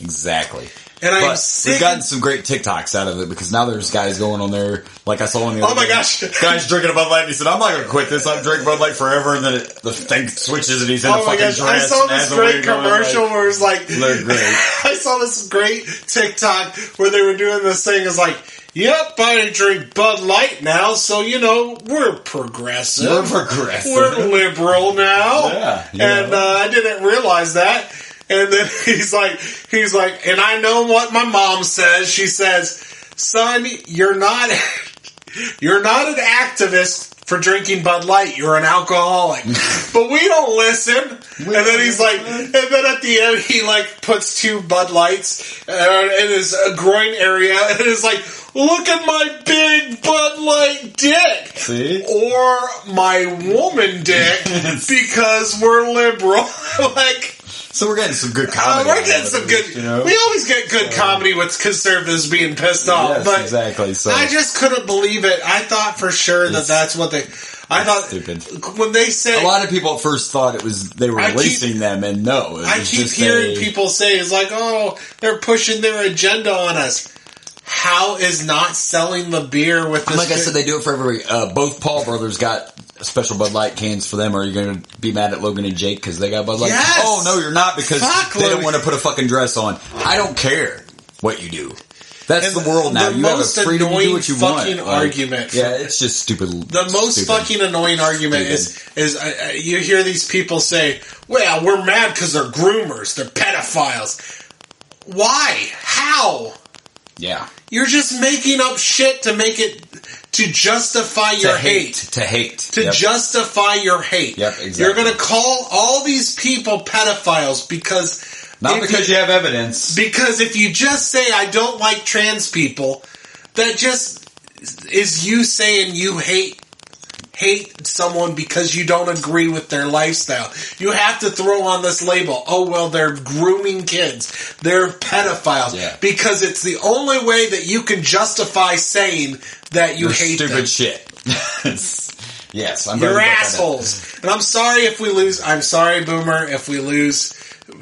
S3: exactly.
S4: And
S3: we've gotten some great TikToks out of it because now there's guys going on there, like I saw one the other day.
S4: Gosh.
S3: Guy's drinking a Bud Light and he said, I'm not going to quit this. I'm drinking Bud Light forever. And then the thing switches and he's in a fucking dress.
S4: I saw this great commercial where it's like,
S3: they're great.
S4: I saw this great TikTok where they were doing this thing. It's like, yep, I drink Bud Light now, so, we're progressive. We're liberal now.
S3: Yeah.
S4: And I didn't realize that. And then he's like, and I know what my mom says. She says, son, you're not an activist for drinking Bud Light. You're an alcoholic. But we don't listen. And then he's like, and then at the end, he puts 2 Bud Lights in his groin area and is like, look at my big Bud Light dick.
S3: See?
S4: Or my woman dick because we're liberal.
S3: So we're getting some good comedy.
S4: We're getting some good. We always get good comedy with conservatives being pissed off.
S3: Yes,
S4: but
S3: exactly. So
S4: I just couldn't believe it. I thought for sure that's what they. I thought
S3: stupid.
S4: When they said,
S3: a lot of people at first thought they were releasing them, and no.
S4: I keep hearing people say it's like, oh, they're pushing their agenda on us. How is not selling the beer with this?
S3: Like I said, they do it for every. Both Paul brothers got special Bud Light cans for them. Are you going to be mad at Logan and Jake because they got Bud Light?
S4: Yes!
S3: Oh, no, you're not, because they don't want to put a fucking dress on. I don't care what you do. That's the world now. You have a freedom to do what you want.
S4: Fucking argument.
S3: Yeah, it's just stupid.
S4: The most fucking annoying argument is you hear these people say, well, we're mad because they're groomers. They're pedophiles. Why? How?
S3: Yeah.
S4: You're just making up shit to make it, to justify your hate.
S3: To hate.
S4: To justify your hate.
S3: Yep, exactly.
S4: You're going to call all these people pedophiles because...
S3: Not because you have evidence.
S4: Because if you just say, I don't like trans people, that just is you saying you hate someone because you don't agree with their lifestyle. You have to throw on this label, oh, well, they're grooming kids. They're pedophiles.
S3: Yeah.
S4: Because it's the only way that you can justify saying that you hate
S3: stupid
S4: them.
S3: Shit. Yes,
S4: You're assholes. And I'm sorry if we lose, I'm sorry, Boomer, if we lose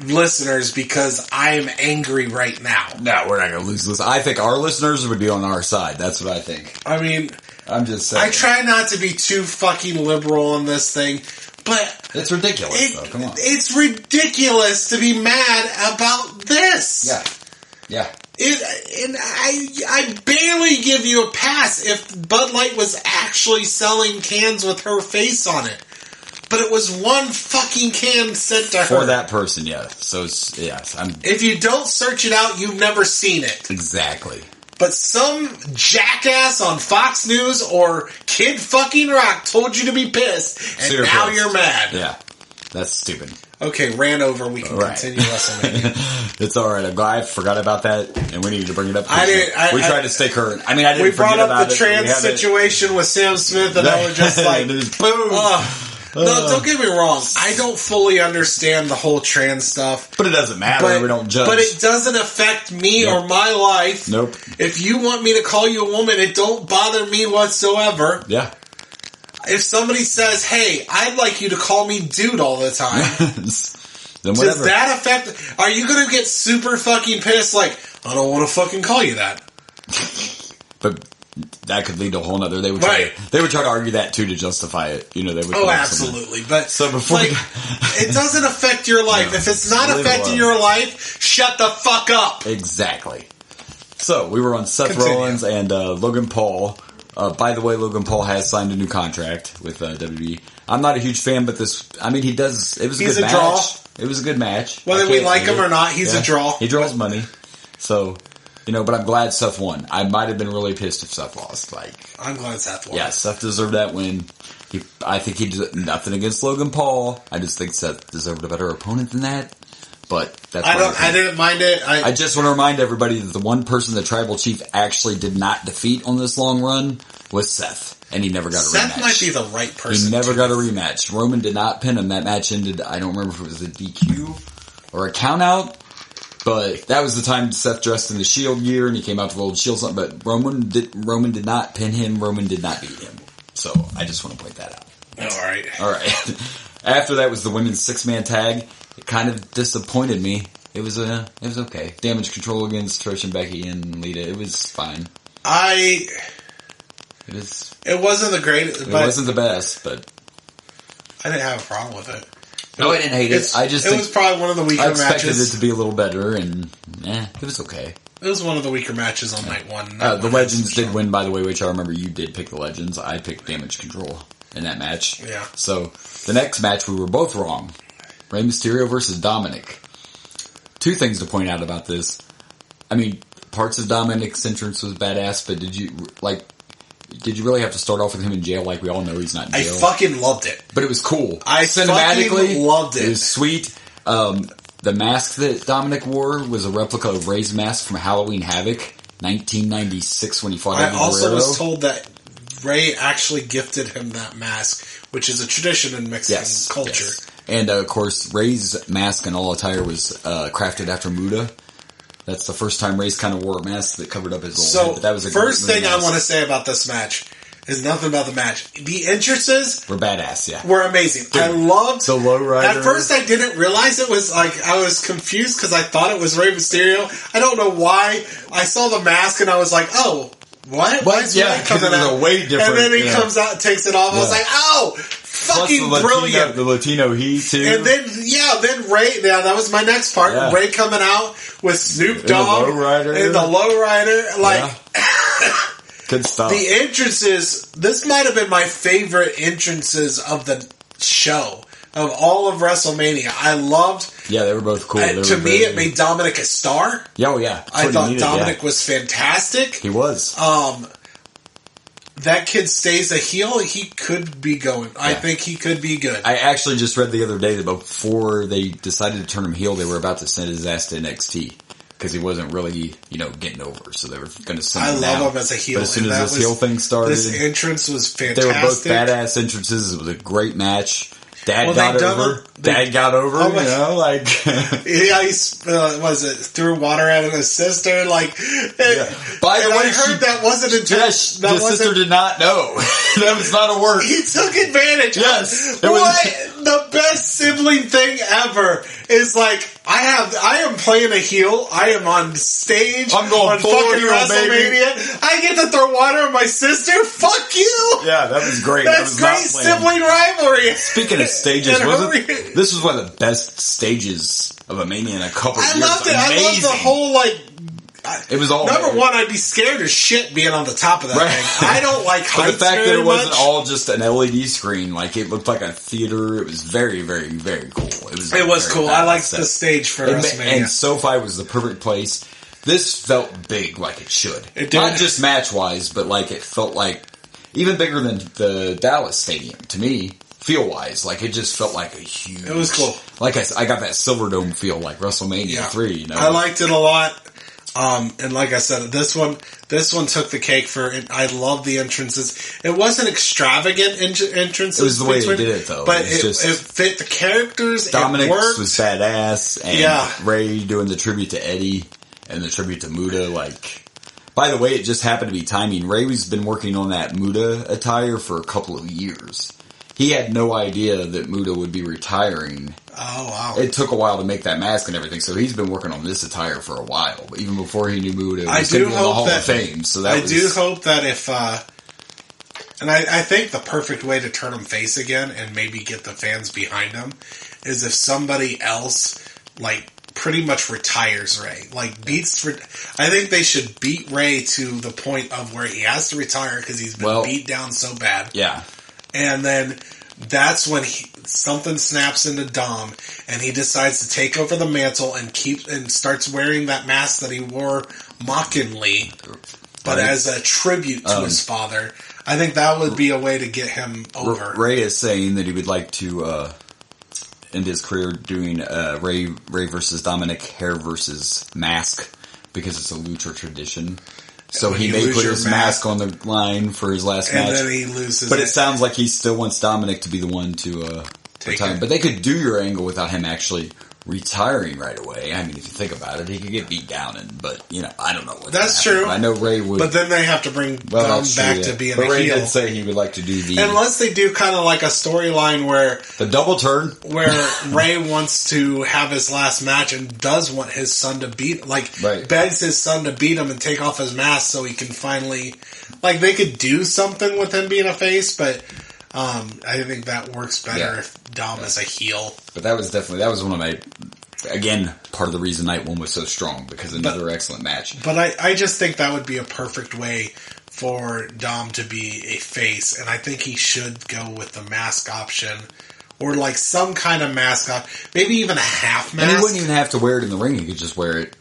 S4: listeners because I am angry right now.
S3: No, we're not going to lose this. I think our listeners would be on our side. That's what I think.
S4: I mean...
S3: I'm just saying.
S4: I try not to be too fucking liberal on this thing, but...
S3: It's ridiculous, though. Come on.
S4: It's ridiculous to be mad about this.
S3: Yeah.
S4: And I barely give you a pass if Bud Light was actually selling cans with her face on it. But it was one fucking can sent to her.
S3: For that person, yeah. So, yes.
S4: If you don't search it out, you've never seen it.
S3: Exactly.
S4: But some jackass on Fox News or Kid fucking Rock told you to be pissed, and so now you're mad.
S3: Yeah. That's stupid.
S4: Okay, ran over. We can continue WrestleMania.
S3: It's alright. I'm glad I forgot about that, and we needed to bring it up.
S4: We
S3: tried to stay current. I mean, I didn't
S4: we brought
S3: forget
S4: up the trans situation with Sam Smith, and I was just like, boom. No, don't get me wrong. I don't fully understand the whole trans stuff.
S3: But it doesn't matter. We don't judge.
S4: But it doesn't affect me or my life.
S3: Nope.
S4: If you want me to call you a woman, it don't bother me whatsoever.
S3: Yeah.
S4: If somebody says, hey, I'd like you to call me dude all the time.
S3: Then whatever.
S4: Does that affect... Are you going to get super fucking pissed like, I don't want to fucking call you that?
S3: But... that could lead to a whole nother. They would try to argue that too to justify it. They would.
S4: Oh, absolutely. But
S3: so before
S4: it doesn't affect your life. No, if it's not affecting your life, shut the fuck up.
S3: Exactly. So we were on Seth Rollins and Logan Paul. By the way, Logan Paul has signed a new contract with WWE. I'm not a huge fan, but he does. It was a good match. Draw. It was a good match.
S4: Whether we like him or not, he's a draw.
S3: He draws money. So. but I'm glad Seth won. I might have been really pissed if Seth lost.
S4: I'm glad Seth won.
S3: Yeah, Seth deserved that win. I think he did nothing against Logan Paul. I just think Seth deserved a better opponent than that. But that's
S4: I didn't mind it. I
S3: just want to remind everybody that the one person the Tribal Chief actually did not defeat on this long run was Seth. And he never got a rematch.
S4: Seth might be the right person.
S3: He never got a rematch. Roman did not pin him. That match ended, I don't remember if it was a DQ or a count out. But that was the time Seth dressed in the Shield gear and he came out to the old Shield. But Roman did not pin him. Roman did not beat him. So I just want to point that out.
S4: All right.
S3: After that was the women's 6-man tag. It kind of disappointed me. It was okay. Damage Control against Trish and Becky and Lita. It was fine. It
S4: wasn't the greatest.
S3: It wasn't the best, but
S4: I didn't have a problem with it.
S3: No, I didn't hate it. It
S4: was probably one of the weaker matches.
S3: I expected it to be a little better, and it was okay.
S4: It was one of the weaker matches on night one.
S3: The Legends did win, by the way, which I remember you did pick the Legends. I picked Damage Control in that match.
S4: Yeah.
S3: So the next match, we were both wrong. Rey Mysterio versus Dominic. 2 things to point out about this. I mean, parts of Dominic's entrance was badass, but did you really have to start off with him in jail? Like we all know he's not in jail.
S4: I fucking loved it.
S3: But it was cool.
S4: I fucking loved it.
S3: It was sweet. The mask that Dominic wore was a replica of Rey's mask from Halloween Havoc, 1996 when he fought Eddie Guerrero.
S4: I also was told that Rey actually gifted him that mask, which is a tradition in Mexican culture.
S3: Yes. And, of course, Rey's mask and all attire was crafted after Muda. That's the first time Rey's kind of wore a mask that covered up his old head. But that was
S4: first thing I want to say about this match is nothing about the match. The entrances
S3: were badass, yeah.
S4: Were amazing. Dude, I loved
S3: the lowrider.
S4: At first I didn't realize it was I was confused because I thought it was Rey Mysterio. I don't know why. I saw the mask and I was like, oh, what? Why is Rey coming out?
S3: Way different.
S4: And then he comes out and takes it off. Yeah. I was like, oh, fucking brilliant.
S3: The Latino heat too.
S4: And then Rey, that was my next part. Yeah. Rey coming out with Snoop Dogg and the lowrider.
S3: Good stuff.
S4: The entrances, this might have been my favorite entrances of the show, of all of WrestleMania. I loved.
S3: Yeah, they were both cool.
S4: To me, it made Dominic a star.
S3: Oh, yeah.
S4: I thought Dominic was fantastic.
S3: He was.
S4: That kid stays a heel, he could be going. Yeah. I think he could be good.
S3: I actually just read the other day that before they decided to turn him heel, they were about to send his ass to NXT. Because he wasn't really, getting over. So they were going to send him
S4: I love him as a heel.
S3: But as soon as this heel thing started...
S4: This entrance was fantastic.
S3: They were both badass entrances. It was a great match. Dad got over. Yeah, he
S4: threw water at his sister,
S3: By the way,
S4: I heard that wasn't intentional.
S3: The sister did not know. That was not a word.
S4: He took advantage.
S3: Yes.
S4: The best sibling thing ever is I am playing a heel. I am on stage.
S3: I'm going
S4: on fucking WrestleMania. Baby. I get to throw water on my sister. Fuck you.
S3: Yeah, that was great.
S4: That's great sibling rivalry.
S3: Speaking of stages, this was one of the best stages of a Mania in a couple of years.
S4: I loved it. I loved the whole
S3: it was all
S4: number one. I'd be scared as shit being on the top of that thing. I don't like heights.
S3: But the fact that it wasn't
S4: much.
S3: all just an LED screen, it looked like a theater. It was very, very, very cool. It was
S4: cool. I liked the stage for WrestleMania.
S3: And SoFi was the perfect place. This felt big, like it should.
S4: It did.
S3: Not just match wise, but it felt even bigger than the Dallas Stadium to me. Feel wise, it just felt like a huge.
S4: It was cool.
S3: I got that Silverdome feel, like WrestleMania 3.
S4: I liked it a lot. And like I said, this one took the cake for it. I love the entrances. It wasn't extravagant entrances.
S3: It was the way they did it, though.
S4: But it fit the characters.
S3: Dominic was badass, and Rey doing the tribute to Eddie and the tribute to Muda. By the way, it just happened to be timing. Rey's been working on that Muda attire for a couple of years. He had no idea that Muda would be retiring.
S4: Oh, wow.
S3: It took a while to make that mask and everything, so he's been working on this attire for a while. But even before he knew Muda, he was going to be in the Hall of Fame. So I
S4: do hope that if... and I think the perfect way to turn him face again and maybe get the fans behind him is if somebody else, pretty much retires Rey. I think they should beat Rey to the point of where he has to retire because he's been beat down so bad.
S3: Yeah.
S4: And then that's when something snaps into Dom, and he decides to take over the mantle and starts wearing that mask that he wore mockingly, but as a tribute to his father. I think that would be a way to get him over.
S3: Ray is saying that he would like to end his career doing Ray versus Dominic, hair versus mask, because it's a lucha tradition. So he may put his mask on the line for his last match.
S4: And then he loses
S3: But it sounds like he still wants Dominic to be the one to retire. But they could do your angle without him actually retiring right away. I mean, if you think about it, he could get beat down, but I don't know.
S4: That's true.
S3: I know Ray would.
S4: But then they have to bring Dom back to being a heel.
S3: Ray did say he would like to do the...
S4: Unless they do kind of like a storyline where...
S3: The double turn.
S4: Where Ray wants to have his last match and does want his son to beat... begs his son to beat him and take off his mask so he can finally... Like, they could do something with him being a face, but... I think that works better if Dom is a heel.
S3: But that was one of my, again, part of the reason Night 1 was so strong, because another excellent match.
S4: But I just think that would be a perfect way for Dom to be a face, and I think he should go with the mask option, or like some kind of mask option, maybe even a half mask.
S3: And he wouldn't even have to wear it in the ring, he could just wear it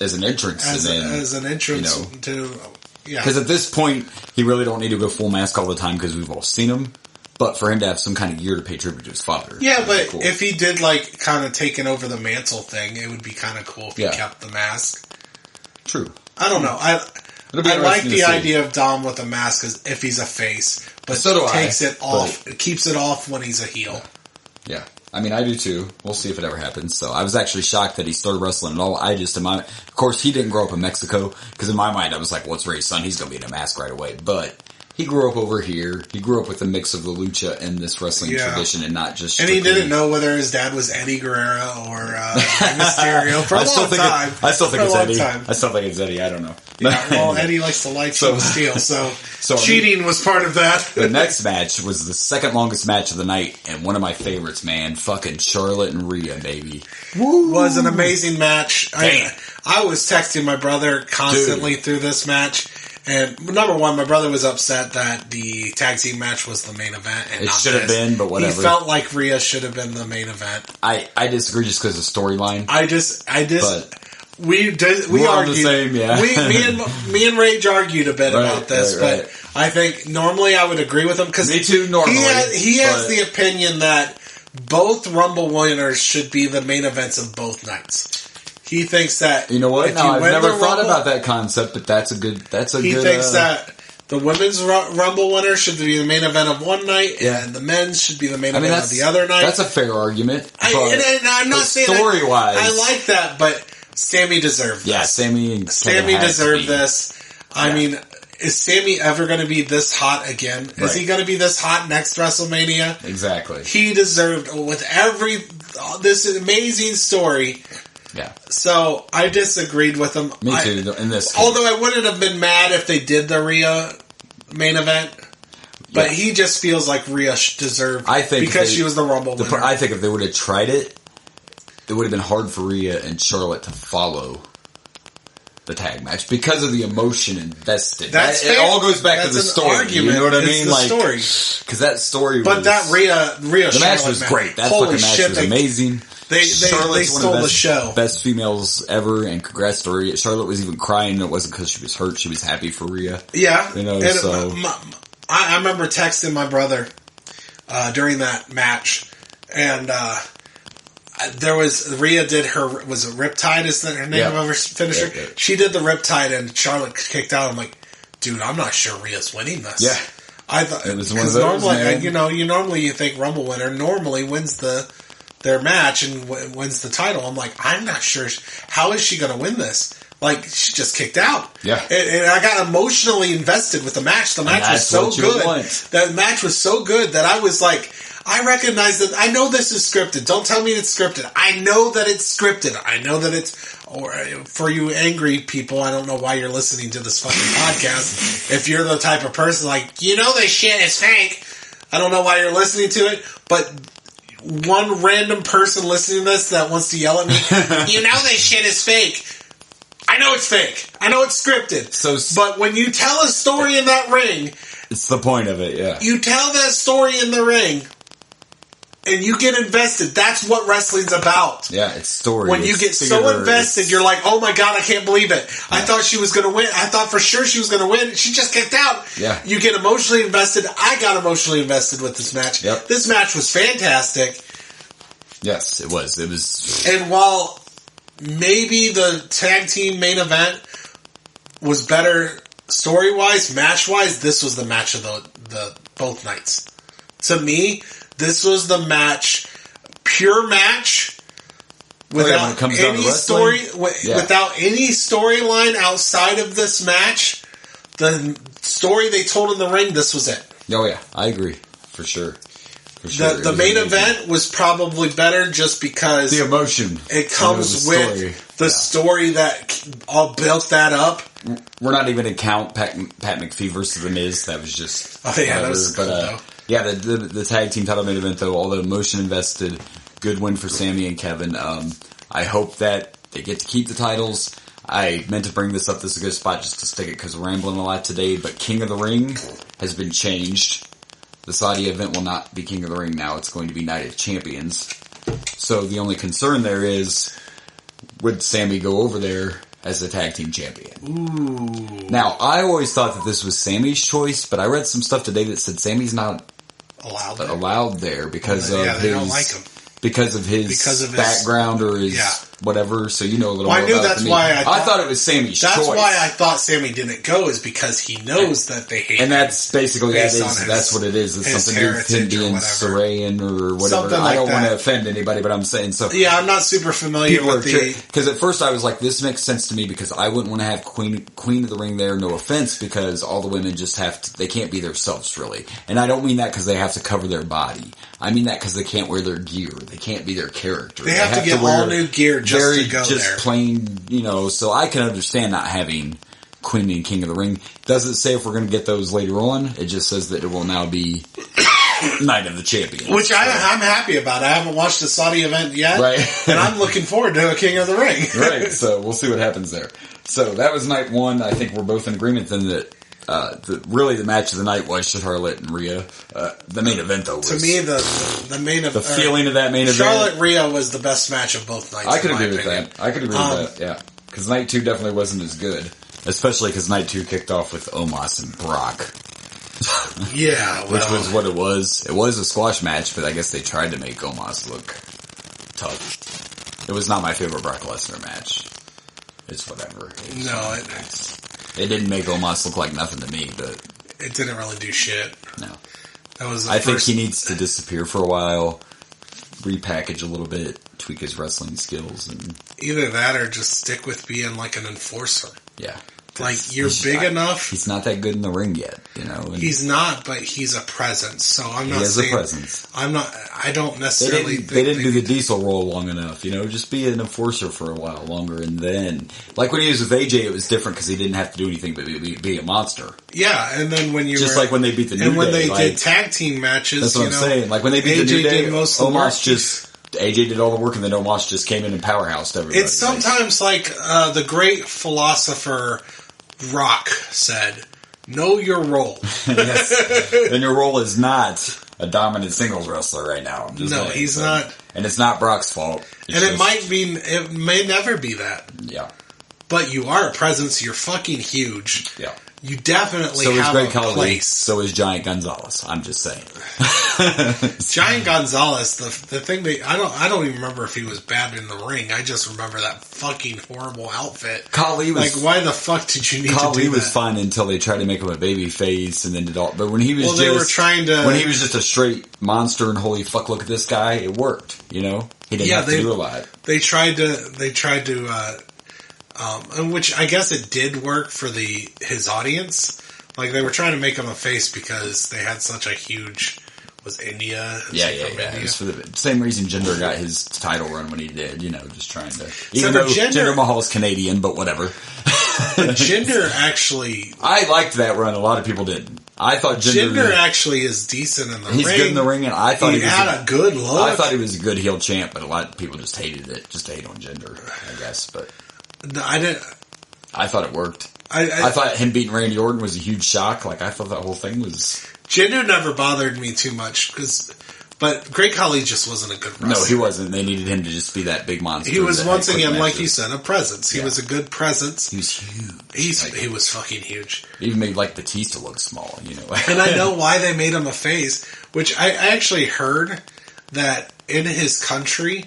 S3: as an entrance.
S4: As an entrance to... Yeah.
S3: Because at this point, he really don't need to go full mask all the time because we've all seen him. But for him to have some kind of gear to pay tribute to his father.
S4: Yeah, but cool. If he did like kind of taking over the mantle thing, it would be kind of cool if he kept the mask.
S3: True.
S4: I don't know. I like the idea of Dom with a mask if he's a face, but takes it off, keeps it off when he's a heel.
S3: Yeah. I mean, I do too. We'll see if it ever happens. So I was actually shocked that he started wrestling at all. Of course, he didn't grow up in Mexico, because in my mind I was like, well, it's Ray's son, he's going to be in a mask right away. But he grew up over here. He grew up with a mix of the lucha and this wrestling tradition, and not just strictly...
S4: And he didn't know whether his dad was Eddie Guerrero or Mysterio for a long time.
S3: I still think it's Eddie. I still think it's Eddie. I don't know.
S4: Yeah, well, Eddie likes to light some steel, so cheating was part of that.
S3: The next match was the second longest match of the night, and one of my favorites, man. Fucking Charlotte and Rhea, baby.
S4: Woo! Was an amazing match. I was texting my brother constantly through this match. And number one, my brother was upset that the tag team match was the main event. And
S3: it should have been, but whatever.
S4: He felt like Rhea should have been the main event.
S3: I disagree just because of storyline.
S4: We argued. The same, yeah. me and Rage argued a bit about this, but I think normally I would agree with him because
S3: me too. Normally,
S4: he has the opinion that both Rumble winners should be the main events of both nights. He thinks that
S3: what? No, I've never thought about that concept, but that's a good. He
S4: thinks that the women's Rumble winner should be the main event of one night, and the men's should be the main event of the other night.
S3: That's a fair argument.
S4: I'm not saying
S3: story wise,
S4: I like that, but Sammy deserved this.
S3: Yeah, Sammy
S4: deserved this. I mean, is Sammy ever going to be this hot again? Is he going to be this hot next WrestleMania?
S3: Exactly.
S4: He deserved with this amazing story.
S3: Yeah.
S4: So I disagreed with him.
S3: Me too. In this case.
S4: Although I wouldn't have been mad if they did the Rhea main event, but he just feels like Rhea deserved. Because she was the Rumble winner.
S3: I think if they would have tried it, it would have been hard for Rhea and Charlotte to follow the tag match because of the emotion invested. It all goes back to the story.
S4: Argument.
S3: You know what I mean?
S4: The story.
S3: Because that story
S4: was... But that Rhea
S3: the match was great. That fucking match was amazing.
S4: They stole the show.
S3: Best females ever, and congrats to Rhea. Charlotte was even crying. It wasn't because she was hurt. She was happy for Rhea.
S4: Yeah.
S3: I
S4: remember texting my brother during that match, and Rhea did was it Riptide is her name of her finisher? Yeah. She did the Riptide, and Charlotte kicked out. I'm like, dude, I'm not sure Rhea's winning this.
S3: Yeah.
S4: I thought
S3: it was one of those,
S4: normally you think Rumble winner normally wins their match and wins the title. I'm like, I'm not sure. How is she going to win this? Like, she just kicked out.
S3: Yeah.
S4: And I got emotionally invested with the match. The match was so good. That match was so good that I was like, I recognize that. I know this is scripted. Don't tell me it's scripted. I know that it's scripted. I know that it's... Or for you angry people, I don't know why you're listening to this fucking podcast. If you're the type of person like, this shit is fake. I don't know why you're listening to it, but one random person listening to this that wants to yell at me, this shit is fake. I know it's fake. I know it's scripted. But when you tell a story in that ring...
S3: It's the point of it, yeah.
S4: You tell that story in the ring, And you get invested. That's what wrestling's about.
S3: Yeah, it's story.
S4: When you get so invested, you're like, oh my God, I can't believe it. I thought she was going to win. I thought for sure she was going to win. She just kicked out.
S3: Yeah.
S4: You get emotionally invested. I got emotionally invested with this match.
S3: Yep.
S4: This match was fantastic.
S3: Yes, it was. It was.
S4: And while maybe the tag team main event was better story-wise, match-wise, this was the match of the both nights. To me, this was the match, pure match, without any story, without any storyline outside of this match. The story they told in the ring, this was it.
S3: Oh yeah, I agree for sure. For sure.
S4: The main event was probably better just because
S3: the emotion
S4: it comes with the story that all built that up.
S3: We're not even to count Pat McAfee versus The Miz. That was just
S4: that was cool, though.
S3: Yeah, the tag team title main event, though, all the emotion invested, good win for Sammy and Kevin. I hope that they get to keep the titles. I meant to bring this up. This is a good spot just to stick it because we're rambling a lot today. But King of the Ring has been changed. The Saudi event will not be King of the Ring now. It's going to be Night of Champions. So the only concern there is, would Sammy go over there as the tag team champion?
S4: Ooh.
S3: Now, I always thought that this was Sammy's choice, but I read some stuff today that said Sammy's not allowed there because of his,
S4: they don't like him.
S3: Because of his background or his whatever. So you know a little more
S4: I knew
S3: about
S4: that's
S3: it than
S4: why
S3: me. I thought it was Sammy's choice.
S4: That's why I thought Sammy didn't go, is because he knows that they hate him.
S3: And that's basically that's what it is. It's something to do with him being Syrian or whatever. I don't want to offend anybody, but I'm saying so.
S4: Yeah, I'm not super familiar with
S3: because at first I was like, this makes sense to me because I wouldn't want to have Queen of the Ring there. No offense, because all the women just they can't be themselves really, and I don't mean that because they have to cover their body. I mean that because they can't wear their gear. They can't be their character.
S4: They have to get all new gear just to go there.
S3: Plain, so I can understand not having Queen and King of the Ring. Doesn't say if we're going to get those later on. It just says that it will now be Night of the Champions.
S4: Which I'm happy about. I haven't watched the Saudi event yet.
S3: Right.
S4: And I'm looking forward to a King of the Ring.
S3: Right. So we'll see what happens there. So that was night one. I think we're both in agreement then that really the match of the night was Charlotte and Rhea. The main event, though, was...
S4: To me, the main event...
S3: The feeling of that main event...
S4: Charlotte-Rhea was the best match of both nights,
S3: I could agree with that. I could agree with that, yeah. Because night two definitely wasn't as good. Especially because night two kicked off with Omos and Brock.
S4: Yeah, well...
S3: Which was what it was. It was a squash match, but I guess they tried to make Omos look tough. It was not my favorite Brock Lesnar match. It's whatever. It didn't make Omos look like nothing to me, but...
S4: It didn't really do shit.
S3: No.
S4: I
S3: think he needs to disappear for a while, repackage a little bit, tweak his wrestling skills, and...
S4: Either that or just stick with being like an enforcer.
S3: Yeah.
S4: Like, you're big enough...
S3: He's not that good in the ring yet,
S4: He's not, but he's a presence, so I'm not saying...
S3: He has a presence.
S4: I don't necessarily
S3: They didn't do the diesel roll long enough, just be an enforcer for a while longer, and then... Like when he was with AJ, it was different because he didn't have to do anything but be a monster.
S4: Yeah, and then when you
S3: like when they beat the New Day.
S4: And when they did tag team matches,
S3: that's what I'm saying. Like when they beat the New Day, Omos AJ did all the work, and then Omos just came in and powerhoused everybody.
S4: It's sometimes like the great philosopher Rock said, know your role.
S3: Yes. And your role is not a dominant singles wrestler right now.
S4: He's not.
S3: And it's not Brock's fault.
S4: It may never be that.
S3: Yeah.
S4: But you are a presence, you're fucking huge.
S3: Yeah.
S4: You definitely have a place.
S3: So is Giant Gonzalez. I'm just saying.
S4: Giant Gonzalez, the thing I don't even remember if he was bad in the ring. I just remember that fucking horrible outfit.
S3: Khali was
S4: why the fuck did you need to do that?
S3: Khali was fine until they tried to make him a baby face and then did all. But when he was when he was just a straight monster and holy fuck, look at this guy, it worked. He didn't have to do a lot.
S4: They tried to. Which I guess it did work for his audience. Like they were trying to make him a face because they had such a huge India.
S3: Yeah. It was for the same reason Jinder got his title run when he did. Just trying to. Even though Jinder Mahal's Canadian, but whatever.
S4: But Jinder actually,
S3: I liked that run. A lot of people didn't. I thought
S4: Jinder actually is decent in the ring.
S3: He's good in the ring, and I thought he
S4: had a good look.
S3: I thought he was a good heel champ, but a lot of people just hated it, just to hate on Jinder, I guess. But.
S4: No, I didn't.
S3: I thought it worked. I thought him beating Randy Orton was a huge shock. Like, I thought that whole thing was...
S4: Jinder never bothered me too much, because But Great Khali just wasn't a good wrestler.
S3: No, he wasn't. They needed him to just be that big monster.
S4: He was, once again, like
S3: matches.
S4: you said, a presence. He was a good presence.
S3: He was huge.
S4: He was fucking huge.
S3: Even made, like, Batista look small, you know.
S4: And I know why they made him a face, which I actually heard that in his country,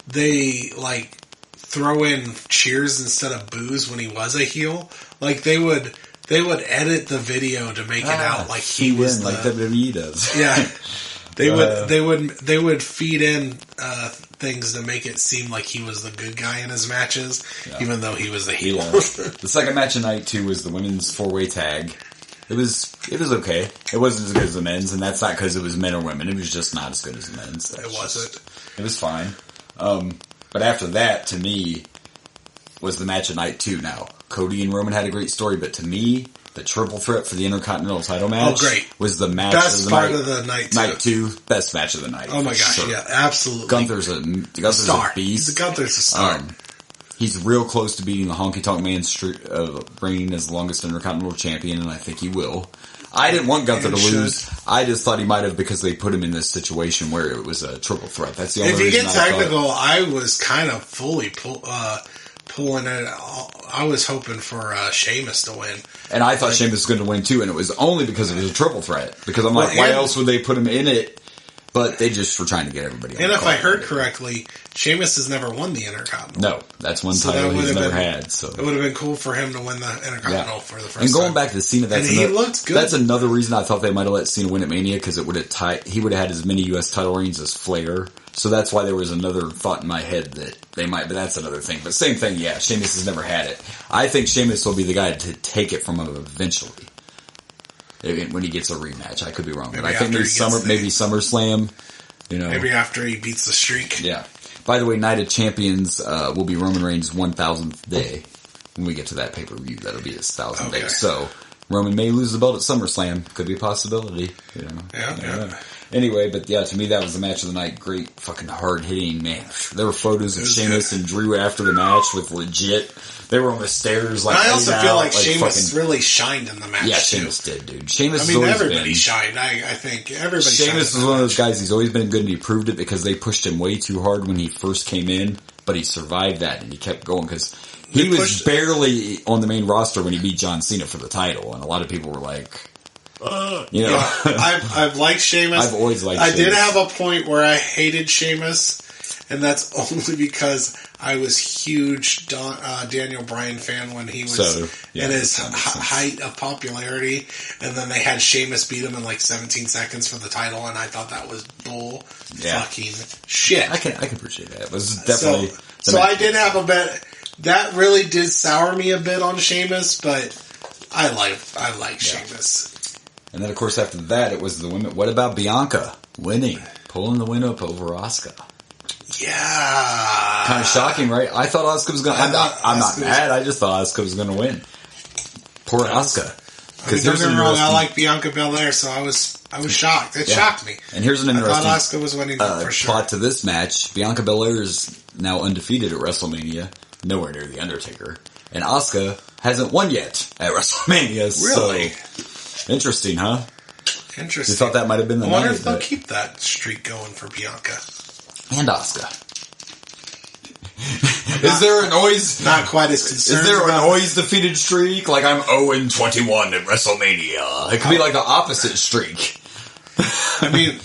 S4: they, like, throw in cheers instead of boos when he was a heel. Like, they would edit the video to make it out like he was
S3: like WWE does.
S4: Yeah. They would feed in things to make it seem like he was the good guy in his matches, even though he was the heel.
S3: The second match of night 2 was the women's 4-way tag. It was okay. It wasn't as good as the men's, and that's not because it was men or women. It was just not as good as the men's. It
S4: wasn't.
S3: It was fine. But after that, to me, was the match of night 2. Now, Cody and Roman had a great story, but to me, the triple threat for the Intercontinental title match was the match
S4: best
S3: of the
S4: part
S3: night.
S4: of the night 2.
S3: Night 2, best match of the night.
S4: Oh my gosh,
S3: sure.
S4: yeah, absolutely.
S3: Gunther's a beast.
S4: Gunther's a star.
S3: He's real close to beating the Honky Tonk Man's reign as the longest Intercontinental Champion, and I think he will. I didn't want Gunther to lose. I just thought he might have because they put him in this situation where it was a triple threat. That's the only reason.
S4: If you get technical, I was kind of fully pulling it. I was hoping for Sheamus to win.
S3: And I thought Sheamus was going to win too, and it was only because it was a triple threat. Because I'm like, why else would they put him in it? But they just were trying to get everybody on.
S4: And if I heard correctly, Sheamus has never won the Intercontinental.
S3: No, that's one title he's never had. So
S4: it would have been cool for him to win the Intercontinental for the first time.
S3: And going back to Cena,
S4: he looked good.
S3: That's another reason I thought they might have let Cena win at Mania, because it would have he would have had as many U.S. title reigns as Flair. So that's why there was another thought in my head that they might, but that's another thing. But same thing, yeah, Sheamus has never had it. I think Sheamus will be the guy to take it from him eventually. When he gets a rematch. I could be wrong. But I think maybe SummerSlam. You know,
S4: maybe after he beats the streak.
S3: Yeah. By the way, Night of Champions will be Roman Reigns' 1,000th day. When we get to that pay-per-view, that'll be his 1,000th day. So, Roman may lose the belt at SummerSlam. Could be a possibility. You know.
S4: Yeah.
S3: Anyway, but yeah, to me that was the match of the night. Great fucking hard-hitting, man. There were photos of Sheamus and Drew after the match with legit... They were on the stairs like.
S4: I also feel like Sheamus really shined in the match.
S3: Yeah, Sheamus did, dude. Sheamus.
S4: Everybody shined. I think everybody.
S3: Sheamus was one of those guys. He's always been good, and he proved it because they pushed him way too hard when he first came in, but he survived that and he kept going because he was barely on the main roster when he beat John Cena for the title, and a lot of people were like, you know,
S4: I've liked Sheamus.
S3: I've always liked. Sheamus.
S4: I did have a point where I hated Sheamus. And that's only because I was huge Daniel Bryan fan when he was in his height of popularity. And then they had Sheamus beat him in like 17 seconds for the title, and I thought that was bull fucking shit.
S3: I can appreciate that. It was definitely...
S4: So I did have a bit... That really did sour me a bit on Sheamus, but I like Sheamus.
S3: And then, of course, after that, it was the women. What about Bianca winning? Pulling the win up over Asuka.
S4: Yeah.
S3: Kind of shocking, right? I thought Asuka was going to... I'm not mad. I just thought Asuka was going to win. Poor Asuka.
S4: Don't get me wrong, I like Bianca Belair, so I was shocked. It shocked me.
S3: And here's an interesting...
S4: I thought Asuka was winning for sure.
S3: Plot to this match. Bianca Belair is now undefeated at WrestleMania. Nowhere near The Undertaker. And Asuka hasn't won yet at WrestleMania.
S4: Really?
S3: So, interesting, huh?
S4: Interesting.
S3: You thought that might have been the night.
S4: I wonder if they'll keep that streak going for Bianca.
S3: And Asuka. Is there an always...
S4: Not quite as concerned.
S3: Is there an always defeated streak? Like I'm 0-21 at WrestleMania. It could be like the opposite streak.
S4: I mean...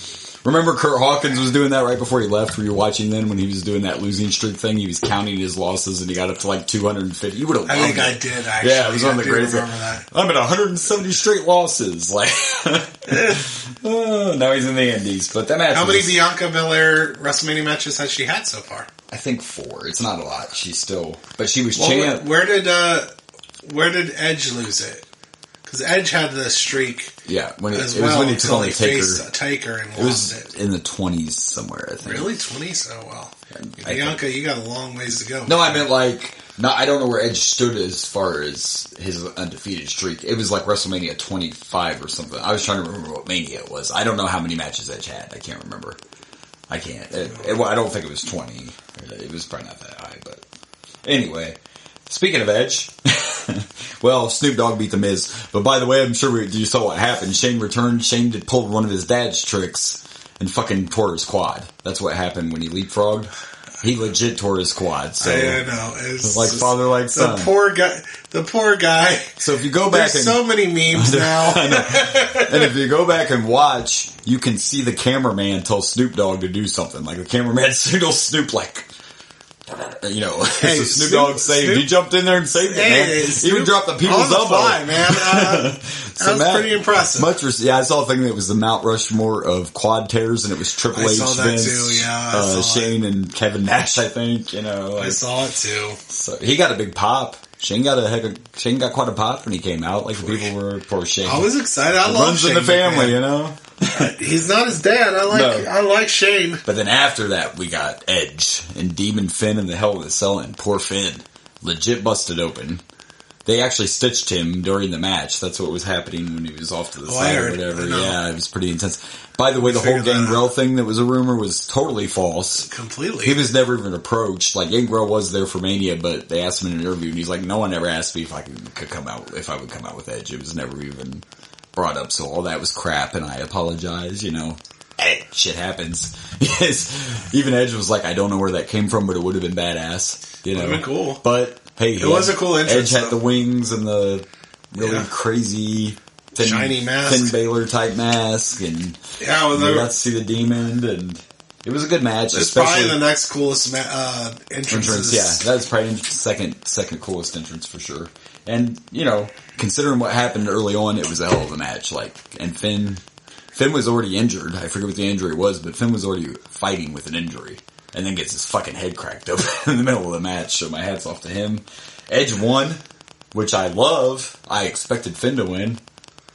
S3: Remember Kurt Hawkins was doing that right before he left? Were you watching then when he was doing that losing streak thing? He was counting his losses and he got up to like 250. You would have loved it.
S4: I think I did, actually.
S3: Yeah, it was one of the greatest. I'm at 170 straight losses. Like, now he's in the Indies. But that match.
S4: How many Bianca Belair WrestleMania matches has she had so far?
S3: I think 4. It's not a lot. She's still, but she was champ.
S4: Where did Edge lose it? Because Edge had the streak.
S3: Yeah, it was when he took on the
S4: Taker and
S3: it was in the 20s somewhere, I think.
S4: Really? 20s? Oh, well. Bianca, you got a long ways to go.
S3: No, I meant like, I don't know where Edge stood as far as his undefeated streak. It was like WrestleMania 25 or something. I was trying to remember what Mania it was. I don't know how many matches Edge had. I can't remember. I can't. I don't think it was 20. It was probably not that high, but anyway. Speaking of Edge, well, Snoop Dogg beat The Miz. But by the way, I'm sure you saw what happened. Shane returned. Shane pulled one of his dad's tricks and fucking tore his quad. That's what happened when he leapfrogged. He legit tore his quad. So
S4: I know. It's
S3: like father, like son.
S4: The poor guy.
S3: So if you go back,
S4: there's so many memes now.
S3: And if you go back and watch, you can see the cameraman tell Snoop Dogg to do something. Like the cameraman signals Snoop, like, you know,
S4: hey,
S3: so Snoop Dogg saved. He jumped in there and saved it, man.
S4: Snoop,
S3: even dropped the people's elbow.
S4: Fly, man. That was pretty impressive.
S3: I saw a thing that was the Mount Rushmore of quad tears, and it was Triple H, Vince, Shane, and Kevin Nash. I think, you know.
S4: I saw it too.
S3: So he got a big pop. Shane got quite a pop when he came out. Like the people were poor Shane.
S4: I was excited. I love
S3: runs
S4: Shane
S3: in the family,
S4: McMahon.
S3: you know.
S4: He's not his dad. I like Shane.
S3: But then after that, we got Edge and Demon Finn in the Hell in the Cell, and poor Finn legit busted open. They actually stitched him during the match. That's what was happening when he was off to the side or whatever. Yeah, it was pretty intense. By the way, the whole Gangrel thing that was a rumor was totally false.
S4: Completely.
S3: He was never even approached. Like, Gangrel was there for Mania, but they asked him in an interview, and he's like, no one ever asked me if I would come out with Edge. It was never even brought up, so all that was crap, and I apologize, you know. Hey, shit happens. Yes. Even Edge was like, I don't know where that came from, but it would have been badass. You know?
S4: Would have been cool.
S3: But, hey,
S4: it was a cool entrance.
S3: Edge had the wings and the really crazy
S4: shiny mask.
S3: Finn Balor type mask, and we got to see the demon, and it was a good match.
S4: It's probably the next coolest entrance.
S3: Yeah, that's probably second coolest entrance for sure. And, you know, considering what happened early on, it was a hell of a match. Like, and Finn was already injured. I forget what the injury was, but Finn was already fighting with an injury. And then gets his fucking head cracked open in the middle of the match, so my hat's off to him. Edge won, which I love. I expected Finn to win,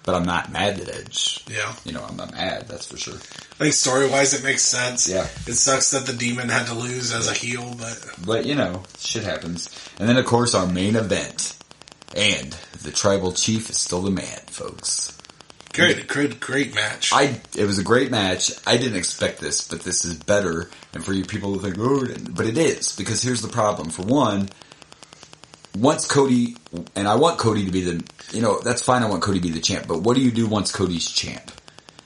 S3: but I'm not mad at Edge.
S4: Yeah.
S3: You know, I'm not mad, that's for sure.
S4: I think story-wise it makes sense.
S3: Yeah.
S4: It sucks that the demon had to lose as a heel,
S3: But, you know, shit happens. And then, of course, our main event. And the Tribal Chief is still the man, folks.
S4: Great match.
S3: It was a great match. I didn't expect this, but this is better. And for you people to think, oh, but it is. Because here's the problem. For one, once Cody, and I want Cody to be that's fine, I want Cody to be the champ, but what do you do once Cody's champ?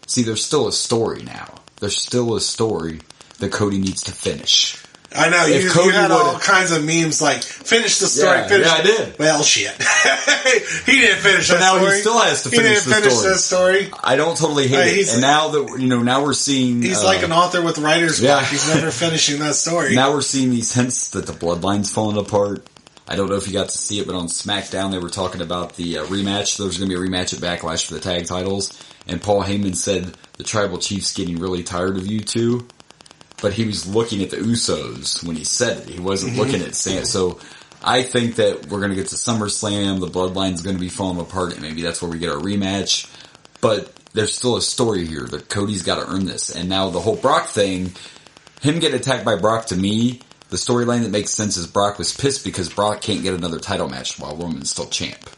S3: See, there's still a story now. There's still a story that Cody needs to finish.
S4: I know, you had all kinds of memes like, finish the story,
S3: Yeah, I did.
S4: Well, shit. He didn't finish that story.
S3: Now he still has to finish the story.
S4: He didn't finish that story.
S3: I don't totally hate it. And now that, now we're seeing...
S4: He's like an author with writer's block. He's never finishing that story.
S3: Now we're seeing these hints that the bloodline's falling apart. I don't know if you got to see it, but on SmackDown they were talking about the rematch. There was going to be a rematch at Backlash for the tag titles. And Paul Heyman said, the Tribal Chief's getting really tired of you two. But he was looking at the Usos when he said it. He wasn't looking at Sam. So I think that we're going to get to SummerSlam. The bloodline's going to be falling apart. And maybe that's where we get our rematch. But there's still a story here that Cody's got to earn this. And now the whole Brock thing, him getting attacked by Brock, to me, the storyline that makes sense is Brock was pissed because Brock can't get another title match while Roman's still champ.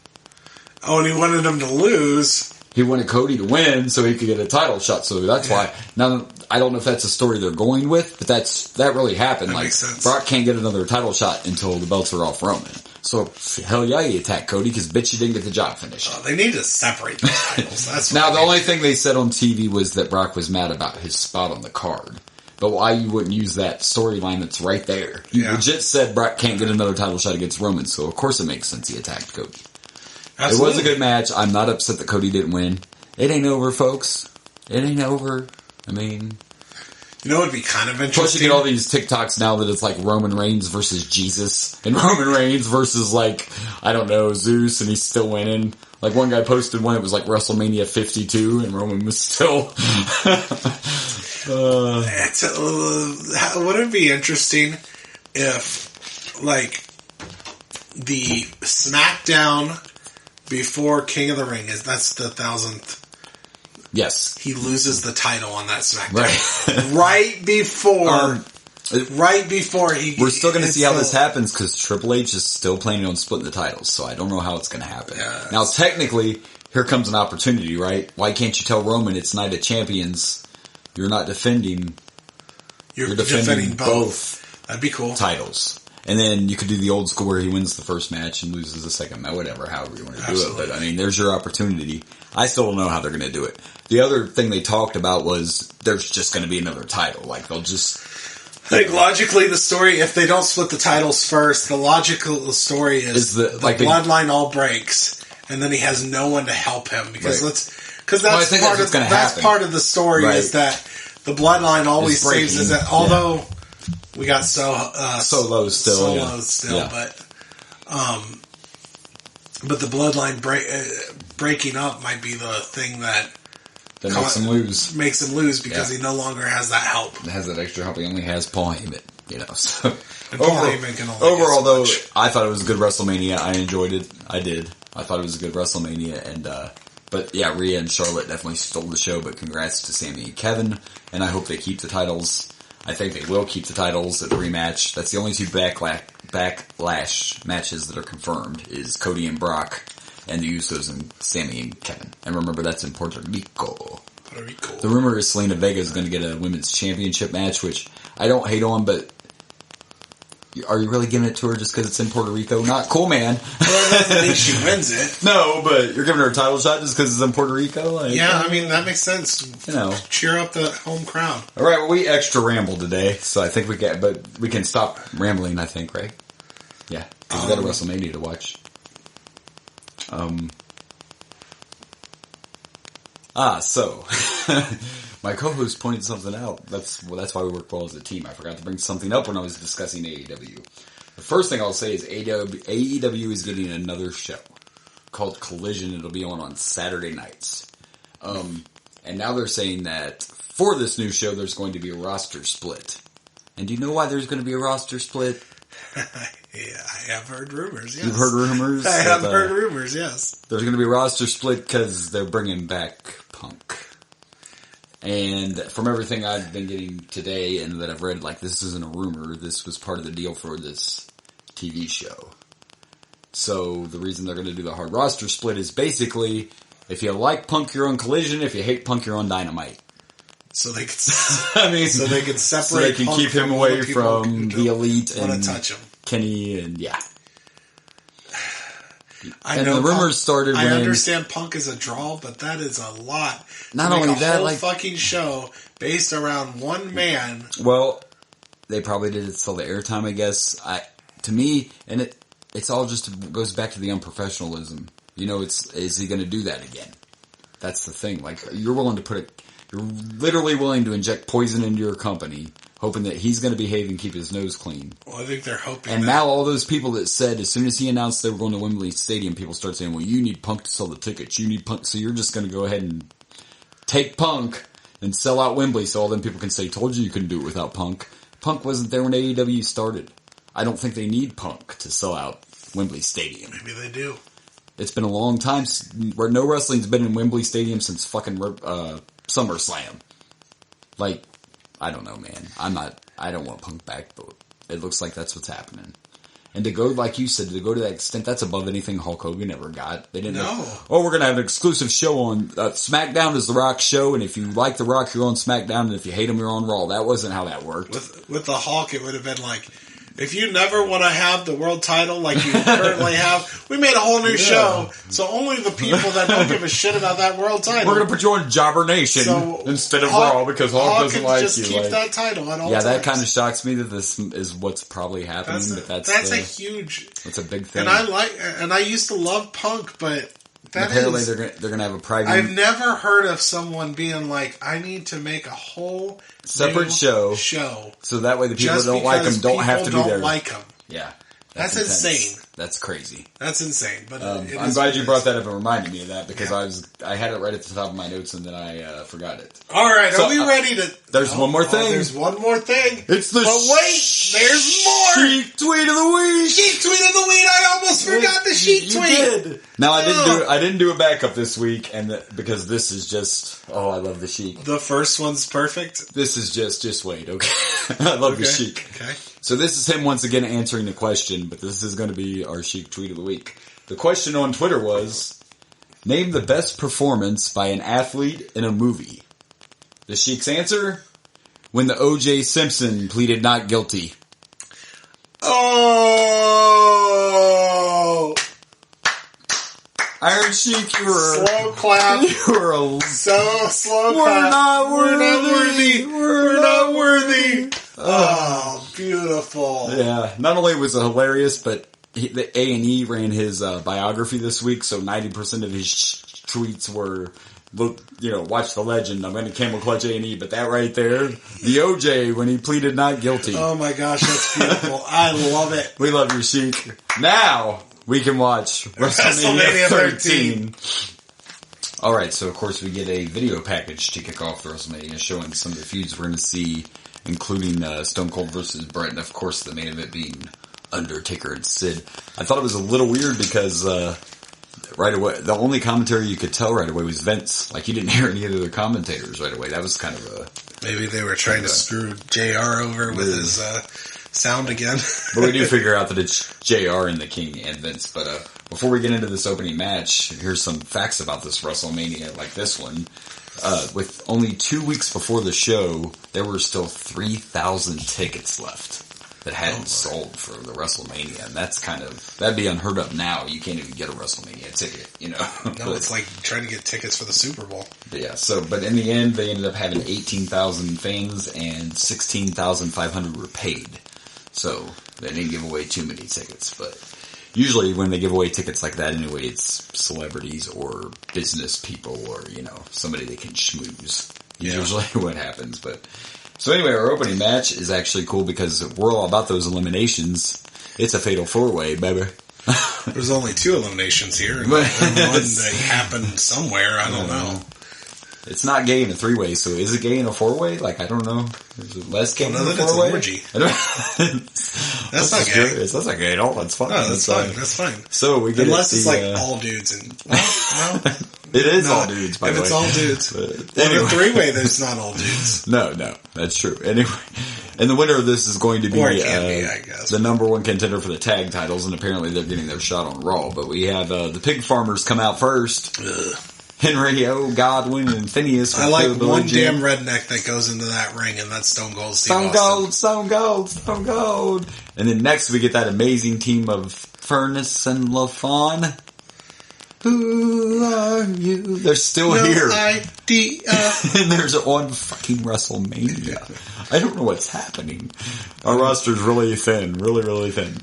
S4: Oh, and he wanted him to lose.
S3: He wanted Cody to win so he could get a title shot. So that's why. Now, I don't know if that's a story they're going with, but that really happened.
S4: That makes sense.
S3: Brock can't get another title shot until the belts are off Roman. So, hell yeah, you attack Cody because bitch, you didn't get the job finished.
S4: Oh, they need to separate the titles. That's
S3: now, the only thing they said on TV was that Brock was mad about his spot on the card. But why you wouldn't use that storyline that's right there? You legit said Brock can't get another title shot against Roman, so of course it makes sense he attacked Cody. Absolutely. It was a good match. I'm not upset that Cody didn't win. It ain't over, folks. It ain't over. I mean...
S4: You know what would be kind of interesting?
S3: Plus you get all these TikToks now that it's like Roman Reigns versus Jesus. And Roman Reigns versus like, I don't know, Zeus, and he's still winning. Like one guy posted one, it was like WrestleMania 52, and Roman was still...
S4: Would it be interesting if, like, the SmackDown before King of the Ring that's the 1000th.
S3: Yes.
S4: He loses the title on that SmackDown. Right before he...
S3: We're still going to see how this happens because Triple H is still planning on splitting the titles, so I don't know how it's going to happen. Yes. Now, technically, here comes an opportunity, right? Why can't you tell Roman it's Night of Champions? You're not defending... You're defending both.
S4: That'd be cool.
S3: Titles. And then you could do the old school where he wins the first match and loses the second match, whatever, however you want to do it. But, I mean, there's your opportunity. I still don't know how they're going to do it. The other thing they talked about was there's just going to be another title. Like, they'll just...
S4: I think logically the story, if they don't split the titles first, the logical story is the bloodline all breaks, and then he has no one to help him. Because that's part of the story is that the bloodline always saves us. Although... We got
S3: Solo still,
S4: but the bloodline breaking up might be the thing that
S3: makes him lose.
S4: Makes him lose because he no longer has that help.
S3: It has that extra help. He only has Paul Heyman, So
S4: and Paul Heyman can only
S3: overall, though, I thought it was a good WrestleMania. I enjoyed it. I did. I thought it was a good WrestleMania, and but yeah, Rhea and Charlotte definitely stole the show. But congrats to Sami and Kevin, and I hope they keep the titles. I think they will keep the titles at the rematch. That's the only two backlash matches that are confirmed is Cody and Brock and the Usos and Sami and Kevin. And remember, that's in Puerto Rico. The rumor is Selena Vega is going to get a women's championship match, which I don't hate on, but are you really giving it to her just because it's in Puerto Rico? Not cool, man.
S4: Well, that doesn't mean she wins it.
S3: No, but you're giving her a title shot just because it's in Puerto Rico?
S4: Like, I mean, that makes sense. Cheer up the home crowd.
S3: All right, well, we extra rambled today, so I think we can stop rambling, I think, right? Yeah, because we got a WrestleMania to watch. So... My co-host pointed something out. That's why we work well as a team. I forgot to bring something up when I was discussing AEW. The first thing I'll say is AEW is getting another show called Collision. It'll be on Saturday nights. And now they're saying that for this new show, there's going to be a roster split. And do you know why there's going to be a roster split?
S4: Yeah, I have heard rumors, yes.
S3: You've heard rumors?
S4: I have heard rumors, yes.
S3: There's going to be a roster split because they're bringing back Punk. And from everything I've been getting today and that I've read, like, this isn't a rumor. This was part of the deal for this TV show. So the reason they're going to do the hard roster split is basically, if you like Punk, you're on Collision. If you hate Punk, you're on Dynamite.
S4: So they could,
S3: so they can separate. So they can
S4: Punk
S3: keep him away from the Elite and
S4: touch him.
S3: Kenny and
S4: I know the rumors started. I understand Punk is a draw, but that is a lot.
S3: Not only that,
S4: like fucking show based around one man.
S3: Well, they probably did it to sell the airtime, I guess. To me, and it's all just goes back to the unprofessionalism. Is he going to do that again? That's the thing. Like, you're literally willing to inject poison into your company, hoping that he's going to behave and keep his nose clean.
S4: Well, I think they're hoping.
S3: And now all those people that said, as soon as he announced they were going to Wembley Stadium, people start saying, well, you need Punk to sell the tickets. You need Punk. So you're just going to go ahead and take Punk and sell out Wembley so all them people can say, told you couldn't do it without Punk. Punk wasn't there when AEW started. I don't think they need Punk to sell out Wembley Stadium.
S4: Maybe they do.
S3: It's been a long time where no wrestling's been in Wembley Stadium since fucking SummerSlam. Like, I don't know, man. I don't want Punk back, but it looks like that's what's happening. And to go, like you said, to go to that extent, that's above anything Hulk Hogan ever got. They didn't know, we're going to have an exclusive show on SmackDown is The Rock's show, and if you like The Rock, you're on SmackDown, and if you hate him, you're on Raw. That wasn't how that worked.
S4: With the Hulk, it would have been like, if you never want to have the world title like you currently have, we made a whole new show, so only the people that don't give a shit about that world title.
S3: We're going to put you on Jobber Nation instead of Raw because Hulk doesn't like you.
S4: Just keep that title at all times.
S3: That kind of shocks me that this is what's probably happening.
S4: That's a huge...
S3: That's a big thing.
S4: And I used to love Punk, but...
S3: Apparently they're going to have a private...
S4: I've never heard of someone being like, I need to make a whole
S3: separate show. So that way the people that don't like him don't have to be there.
S4: Like him.
S3: Yeah.
S4: That's insane.
S3: That's crazy.
S4: That's insane. But
S3: I'm glad you brought that up and reminded me of that because I had it right at the top of my notes and then I forgot it.
S4: All right, are we ready to?
S3: There's one more thing.
S4: There's one more thing.
S3: It's the.
S4: But wait, there's more.
S3: Sheik tweet of the week.
S4: Sheik tweet of the week. I almost forgot the Sheik tweet.
S3: Did. Now I didn't do a backup this week, and because this is just. Oh, I love the Sheik.
S4: The first one's perfect.
S3: This is just wait. Okay, I love the Sheik.
S4: Okay.
S3: So this is him once again answering the question, but this is going to be our Sheik tweet of the week. The question on Twitter was, name the best performance by an athlete in a movie. The Sheik's answer, when the O.J. Simpson pleaded not guilty.
S4: Oh, Oh!
S3: Iron Sheik, you were
S4: Slow clap.
S3: You were a
S4: So slow
S3: We're
S4: clap.
S3: not
S4: We're not
S3: worthy.
S4: worthy. We're not worthy. Oh, beautiful.
S3: Yeah, not only was it hilarious, but the A&E ran his biography this week, so 90% of his tweets were, watch the legend. I'm going to camel clutch A&E, but that right there, the OJ when he pleaded not guilty.
S4: Oh my gosh, that's beautiful. I love it.
S3: We love your Sheik. Now we can watch WrestleMania 13. All right, so of course we get a video package to kick off the WrestleMania, showing some of the feuds we're going to see, including Stone Cold versus Brett, and of course the main event being Undertaker and Sid. I thought it was a little weird because right away, the only commentary you could tell right away was Vince. Like, you didn't hear any of the other commentators right away. That was kind of a...
S4: Maybe they were trying to screw JR over with his sound again.
S3: But we do figure out that it's JR and the King and Vince. But before we get into this opening match, here's some facts about this WrestleMania, like this one. With only 2 weeks before the show, there were still 3,000 tickets left that hadn't sold for the WrestleMania, and that'd be unheard of now. You can't even get a WrestleMania ticket,
S4: No, it's like trying to get tickets for the Super Bowl.
S3: Yeah, but in the end, they ended up having 18,000 fans and 16,500 were paid. So they didn't give away too many tickets, but usually when they give away tickets like that anyway, it's celebrities or business people or, somebody they can schmooze.
S4: Yeah.
S3: Usually what happens, but... So anyway, our opening match is actually cool because we're all about those eliminations. It's a fatal 4-way, baby.
S4: There's only 2 eliminations here, and one that happened somewhere. I don't know.
S3: It's not gay in a 3-way, so is it gay in a 4-way? Like, I don't know. Is it less gay in a 4-way?
S4: It's an orgy. That's not gay.
S3: That's not gay at all. That's fine.
S4: No, that's fine. That's fine.
S3: So we get
S4: Unless it's like all dudes and no.
S3: It is all dudes, by the way.
S4: If it's all dudes. Anyway. In a 3-way, there's not all dudes.
S3: No, that's true. Anyway, and the winner of this is going to be,
S4: or it can be, I guess,
S3: the number 1 contender for the tag titles, and apparently they're getting their shot on Raw. But we have the Pig Farmers come out first. Ugh. Henry O. Godwin and Phineas.
S4: I like one damn redneck that goes into that ring, and that's Stone Cold Steve Austin.
S3: Stone Cold. And then next we get that amazing team of Furnace and LaFawn. Who are you? They're still here.
S4: No idea.
S3: And there's on fucking WrestleMania. I don't know what's happening. Our roster's really thin. Really, really thin.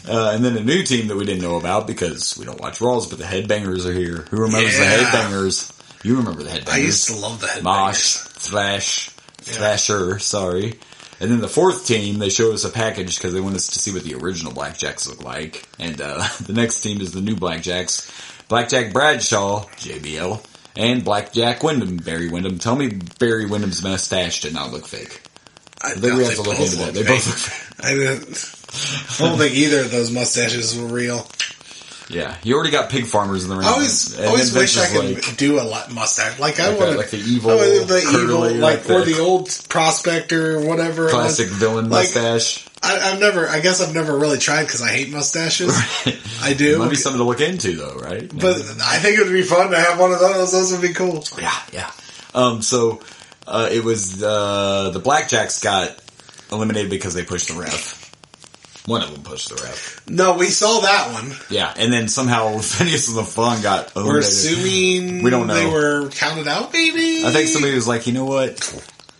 S3: And then a new team that we didn't know about because we don't watch Raws, but the Headbangers are here. Who remembers the Headbangers? You remember the Headbangers.
S4: I used to love the Headbangers.
S3: Mosh, Thrasher, sorry. And then the 4th team, they show us a package because they want us to see what the original Blackjacks look like. And the next team is the new Blackjacks. Blackjack Bradshaw, JBL, and Blackjack Wyndham, Barry Windham. Tell me Barry Windham's mustache did not look fake.
S4: I think we have to look into that. They both look fake. I don't think either of those mustaches were real.
S3: Yeah, you already got Pig Farmers in the ring.
S4: I always wish I could do a mustache. Like I want
S3: like the evil,
S4: or the old prospector or whatever.
S3: Classic villain mustache.
S4: I guess I've never really tried because I hate mustaches. Right. I do.
S3: It might be something to look into though, right?
S4: But I think it would be fun to have one of those. Those would be cool.
S3: Yeah. So it was the Blackjacks got eliminated because they pushed the ref. One of them pushed the ref.
S4: No, we saw that one.
S3: Yeah, and then somehow Phineas and LaFawn got eliminated.
S4: We're assuming
S3: we don't know.
S4: They were counted out, maybe?
S3: I think somebody was like, you know what?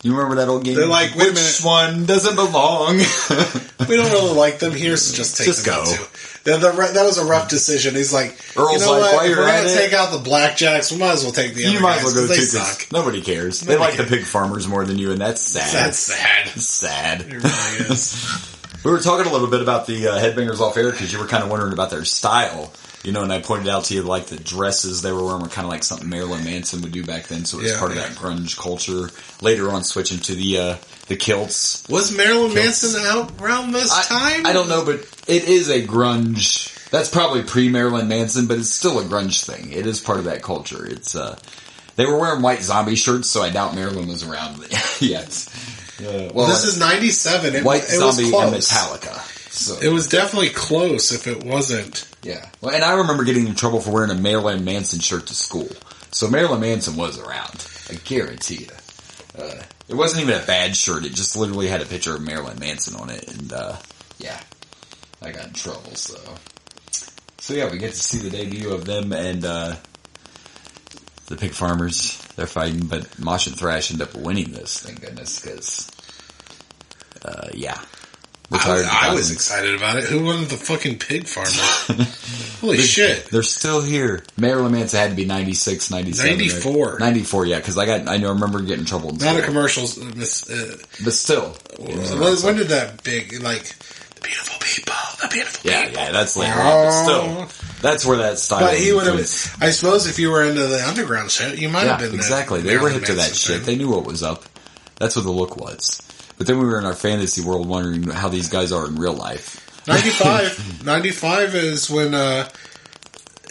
S3: You remember that old game?
S4: They're like, wait a minute.
S3: Which one doesn't belong?
S4: We don't really like them here, so just take them out too. That was a rough decision. He's like,
S3: Earl's
S4: you know
S3: like,
S4: what? If we're going to take out the Blackjacks, we might as well take the other guys. You might as well go
S3: they suck. Nobody cares. They like the Pig Farmers more than you, and that's sad.
S4: That's sad.
S3: It's sad.
S4: It really is.
S3: We were talking a little bit about the Headbangers off air because you were kind of wondering about their style. And I pointed out to you, like, the dresses they were wearing were kind of like something Marilyn Manson would do back then, so it was part of that grunge culture. Later on, switching to the kilts.
S4: Was Marilyn Manson out around this time?
S3: I don't know, but it is a grunge. That's probably pre-Marilyn Manson, but it's still a grunge thing. It is part of that culture. It's they were wearing white zombie shirts, so I doubt Marilyn was around yet.
S4: Well, this is 97.
S3: White Zombie
S4: was close.
S3: and Metallica. So.
S4: It was definitely close if it wasn't.
S3: Yeah. Well, and I remember getting in trouble for wearing a Marilyn Manson shirt to school. So Marilyn Manson was around. I guarantee you. It wasn't even a bad shirt. It just literally had a picture of Marilyn Manson on it. And, yeah. I got in trouble, so yeah, we get to see the debut of them and the pig farmers. They're fighting, but Mosh and Thrash end up winning this, thank goodness, because, yeah.
S4: I was excited about it. Who won the fucking pig farmer? Holy shit.
S3: They're still here. Marilyn Manson had to be 96, 97.
S4: 94.
S3: Right? 94, yeah, because I remember getting in trouble.
S4: Not a commercial.
S3: But still.
S4: When did that big, like, the beautiful people,
S3: Yeah, that's later on, but still. That's where that style.
S4: But he would have. I suppose if you were into the underground shit, you might have been.
S3: Exactly. They were hip to that shit. They knew what was up. That's what the look was. But then we were in our fantasy world wondering how these guys are in real life.
S4: 95 is when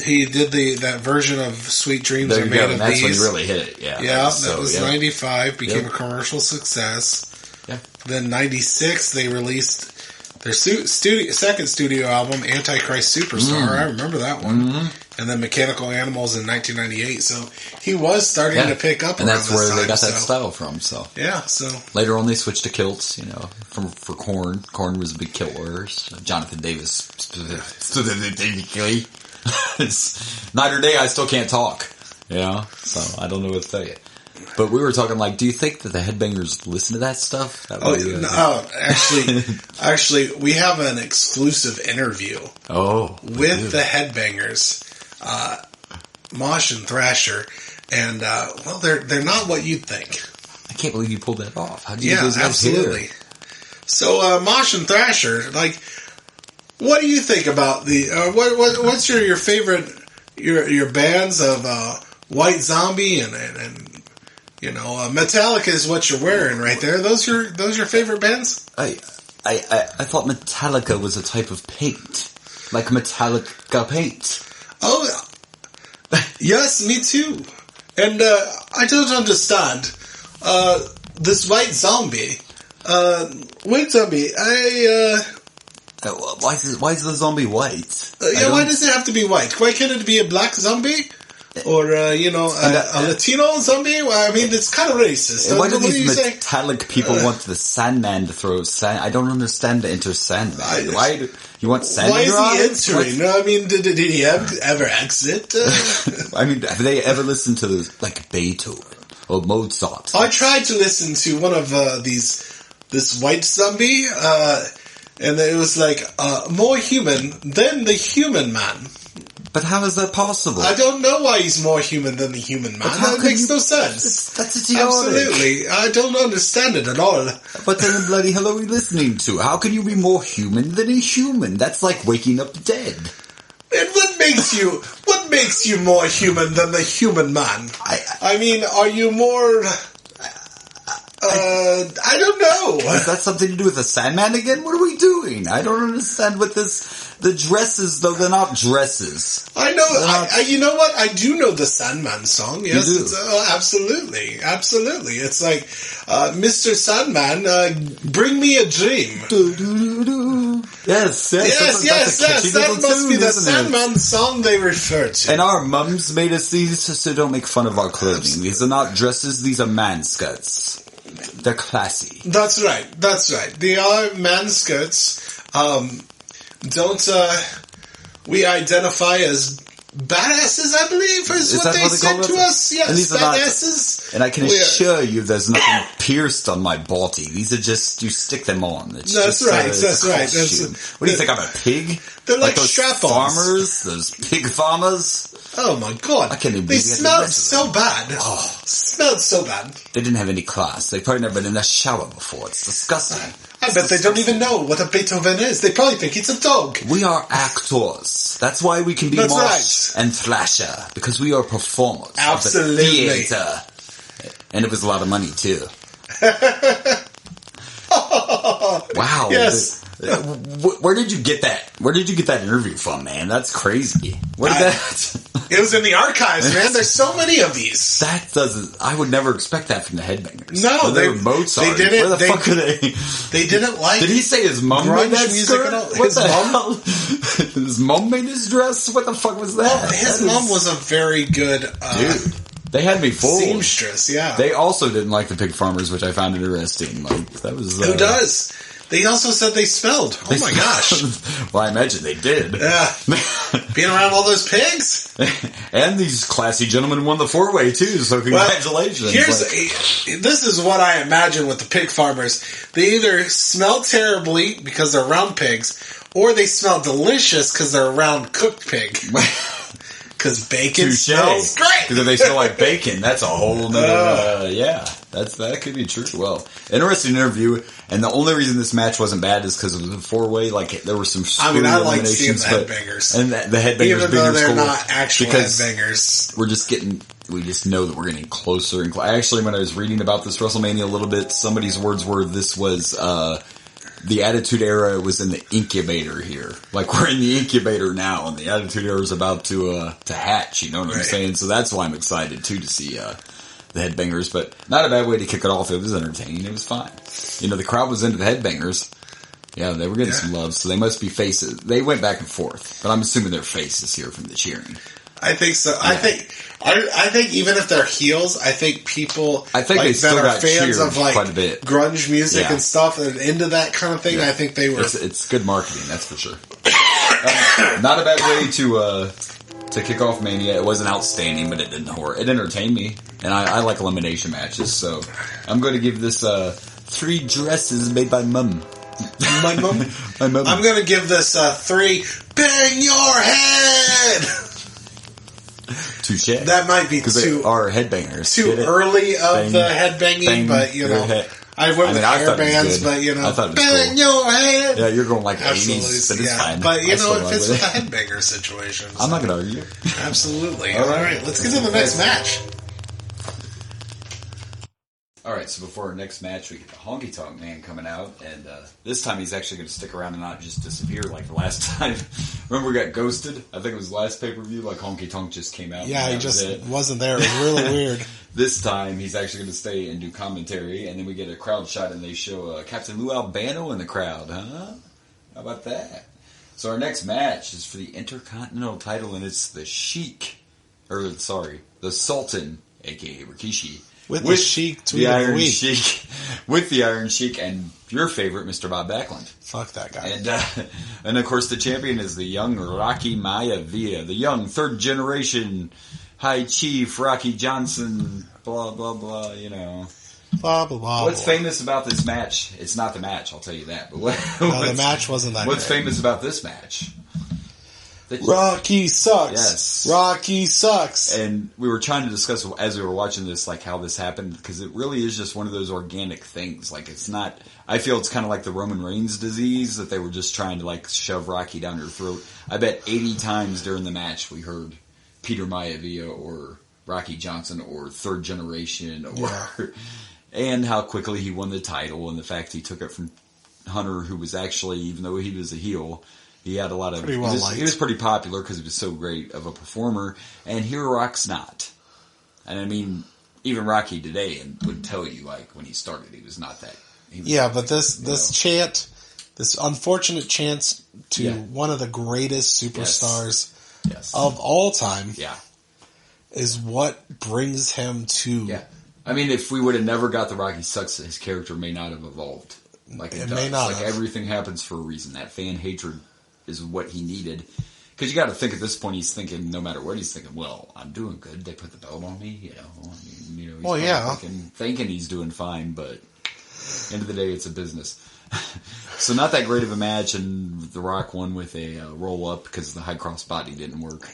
S4: he did that version of Sweet Dreams Are Made of These.
S3: That's when he really hit it. Yeah.
S4: Yeah, that was 95. Became a commercial success.
S3: Yeah.
S4: Then 96 they released their second studio album, Antichrist Superstar. I remember that one. Mm-hmm. And then Mechanical Animals in 1998. So he was starting to pick up,
S3: and that's where they got that style from. So
S4: yeah. So later
S3: on, they switched to kilts. For Korn. Korn was a big kilt wearers. Jonathan Davis specifically. Night or day, I still can't talk. So I don't know what to tell you. But we were talking do you think that the Headbangers listen to that stuff?
S4: Actually, we have an exclusive interview. With the Headbangers, Mosh and Thrasher, and they're not what you'd think.
S3: I can't believe you pulled that off. How did you guys
S4: absolutely.
S3: Hear?
S4: So Mosh and Thrasher, what do you think about the? What's your favorite your bands of White Zombie and Metallica is what you're wearing right there. Those your favorite bands?
S3: I thought Metallica was a type of paint, like Metallica paint.
S4: Oh, yes, me too. And I don't understand this White Zombie. White Zombie.
S3: Why is the zombie white?
S4: Why does it have to be white? Why can't it be a black zombie? Or, a Latino zombie? Well, I mean, it's kind of racist.
S3: Why do these metallic people want the Sandman to throw sand? I don't understand the Enter Sandman. Why do you want Sandman?
S4: Why is he entering? I mean, did he ever exit?
S3: I mean, have they ever listened to, Beethoven or Mozart?
S4: I tried to listen to one of this White Zombie, and it was more human than the human man.
S3: But how is that possible?
S4: I don't know why he's more human than the human man. That makes no sense.
S3: That's idiotic.
S4: Absolutely. I don't understand it at all.
S3: What the bloody hell are we listening to? How can you be more human than a human? That's like waking up dead.
S4: And what makes you more human than the human man? I mean, are you more... I don't know.
S3: Has that something to do with the Sandman again? What are we doing? I don't understand what the dresses, though, they're not dresses.
S4: I know. You know what? I do know the Sandman song. Yes,
S3: you do.
S4: It's, absolutely. Absolutely. It's like, Mr. Sandman, bring me a dream.
S3: Yes.
S4: That must be the Sandman song they refer to.
S3: And our mums made us these, so don't make fun of our clothing. These are not dresses, these are man skirts. They're classy.
S4: That's right. They are man skirts. We identify as badasses, I believe, is what they said to us. Yes, badasses.
S3: And I can assure you there's nothing pierced on my body. These are just, you stick them on. That's right. What do you think, I'm a pig?
S4: They're like strap-ons.
S3: Farmers, those pig farmers.
S4: Oh my god.
S3: I can't even
S4: They smelled so bad. Smelled so bad.
S3: They didn't have any class. They've probably never been in a shower before. It's disgusting.
S4: I bet they don't even know what a Beethoven is. They probably think it's a dog.
S3: We are actors. That's why we can be Mosh and Thrasher. Because we are performers.
S4: Absolutely.
S3: Of the theater. And it was a lot of money, too. Wow.
S4: Yes.
S3: Where did you get that? Where did you get that interview from, man? That's crazy. Where did that?
S4: It was in the archives, man. There's so many of these.
S3: That doesn't. I would never expect that from the Headbangers.
S4: No,
S3: they were Mozart.
S4: They didn't.
S3: Where the fuck are they?
S4: They didn't like.
S3: Did he say his mom made that skirt? What the hell? His mom made his dress. What the fuck was that?
S4: Well, his mom was a very good
S3: dude. They had me fooled.
S4: Seamstress, yeah.
S3: They also didn't like the pig farmers, which I found interesting. That was
S4: who does? They also said they smelled. Oh my gosh.
S3: Well, I imagine they did.
S4: Yeah. Being around all those pigs.
S3: And these classy gentlemen won the 4-way too, so congratulations.
S4: This is what I imagine with the pig farmers. They either smell terribly because they're around pigs, or they smell delicious because they're around cooked pig. Because bacon smells great.
S3: Because if they smell like bacon, that's a whole nother, that could be true. Well, interesting interview, and the only reason this match wasn't bad is because of the 4-way, like, there were some
S4: I like seeing the headbangers.
S3: And the headbangers
S4: even though they're not actual headbangers.
S3: We just know that we're getting closer and closer. Actually, when I was reading about this WrestleMania a little bit, somebody's words were this was, the Attitude Era was in the incubator here. Like, we're in the incubator now, and the Attitude Era is about to hatch, you know what I'm saying? So that's why I'm excited, too, to see the Headbangers. But not a bad way to kick it off. It was entertaining. It was fine. You know, the crowd was into the Headbangers. Yeah, they were getting some love, so they must be faces. They went back and forth, but I'm assuming they're faces here from the cheering.
S4: I think so. Yeah. I think even if they're heels, I think people
S3: they still
S4: that are
S3: got
S4: fans of like
S3: quite a bit.
S4: Grunge music and stuff and into that kind of thing. Yeah. I think they were.
S3: It's good marketing, that's for sure. Not a bad way to kick off Mania. It wasn't outstanding, but it didn't it entertained me, and I like elimination matches. So I'm going to give this 3 dresses made by Mum.
S4: My mum. I'm going to give this 3 bang your head.
S3: Touche.
S4: That might be
S3: too are headbangers.
S4: Too early of the headbanging, but you know, I went with hair bands, but you know, bang your head.
S3: Yeah, you're going like 80s, but it's fine.
S4: But you know, it fits with the headbanger situation.
S3: So. I'm not going to argue.
S4: Absolutely. All right, let's get to the next match.
S3: Alright, so before our next match, we get the Honky Tonk Man coming out, and this time he's actually going to stick around and not just disappear like the last time. Remember we got ghosted? I think it was the last pay-per-view, like Honky Tonk just came out.
S4: Yeah, he just wasn't there. It was really weird.
S3: This time, he's actually going to stay and do commentary, and then we get a crowd shot, and they show Captain Lou Albano in the crowd, huh? How about that? So our next match is for the Intercontinental title, and it's the Sultan, a.k.a. Rikishi, with the Sheik, the Iron Sheik, with the Iron Sheik, and your favorite, Mr. Bob Backlund.
S4: Fuck that guy.
S3: And of course, the champion is the young Rocky Maivia, the young 3rd generation High Chief Rocky Johnson. Blah blah blah. You know.
S4: Blah blah blah.
S3: What's famous about this match? It's not the match, I'll tell you that. But
S4: the match wasn't that.
S3: What's famous about this match?
S4: Rocky sucks.
S3: Yes.
S4: Rocky sucks.
S3: And we were trying to discuss as we were watching this, like how this happened, because it really is just one of those organic things. Like it's not, I feel it's kind of like the Roman Reigns disease that they were just trying to like shove Rocky down your throat. I bet 80 times during the match we heard Peter Maivia or Rocky Johnson or 3rd generation or, and how quickly he won the title and the fact he took it from Hunter, who was actually, even though he was a heel, he had a lot of. He was pretty popular because he was so great of a performer, and here Rock's not. And I mean, even Rocky today would tell you, like when he started, he was not that.
S4: But this chant, this unfortunate chance to one of the greatest superstars of all time, is what brings him to.
S3: Yeah, I mean, if we would have never got the Rocky sucks, his character may not have evolved like it does.
S4: May not.
S3: Like everything happens for a reason. That fan hatred is what he needed. Because you got to think at this point, he's thinking, no matter what, he's thinking, well, I'm doing good. They put the belt on me, you know. He's thinking he's doing fine, but end of the day, it's a business. So not that great of a match, and The Rock won with a roll-up because the high cross body didn't work.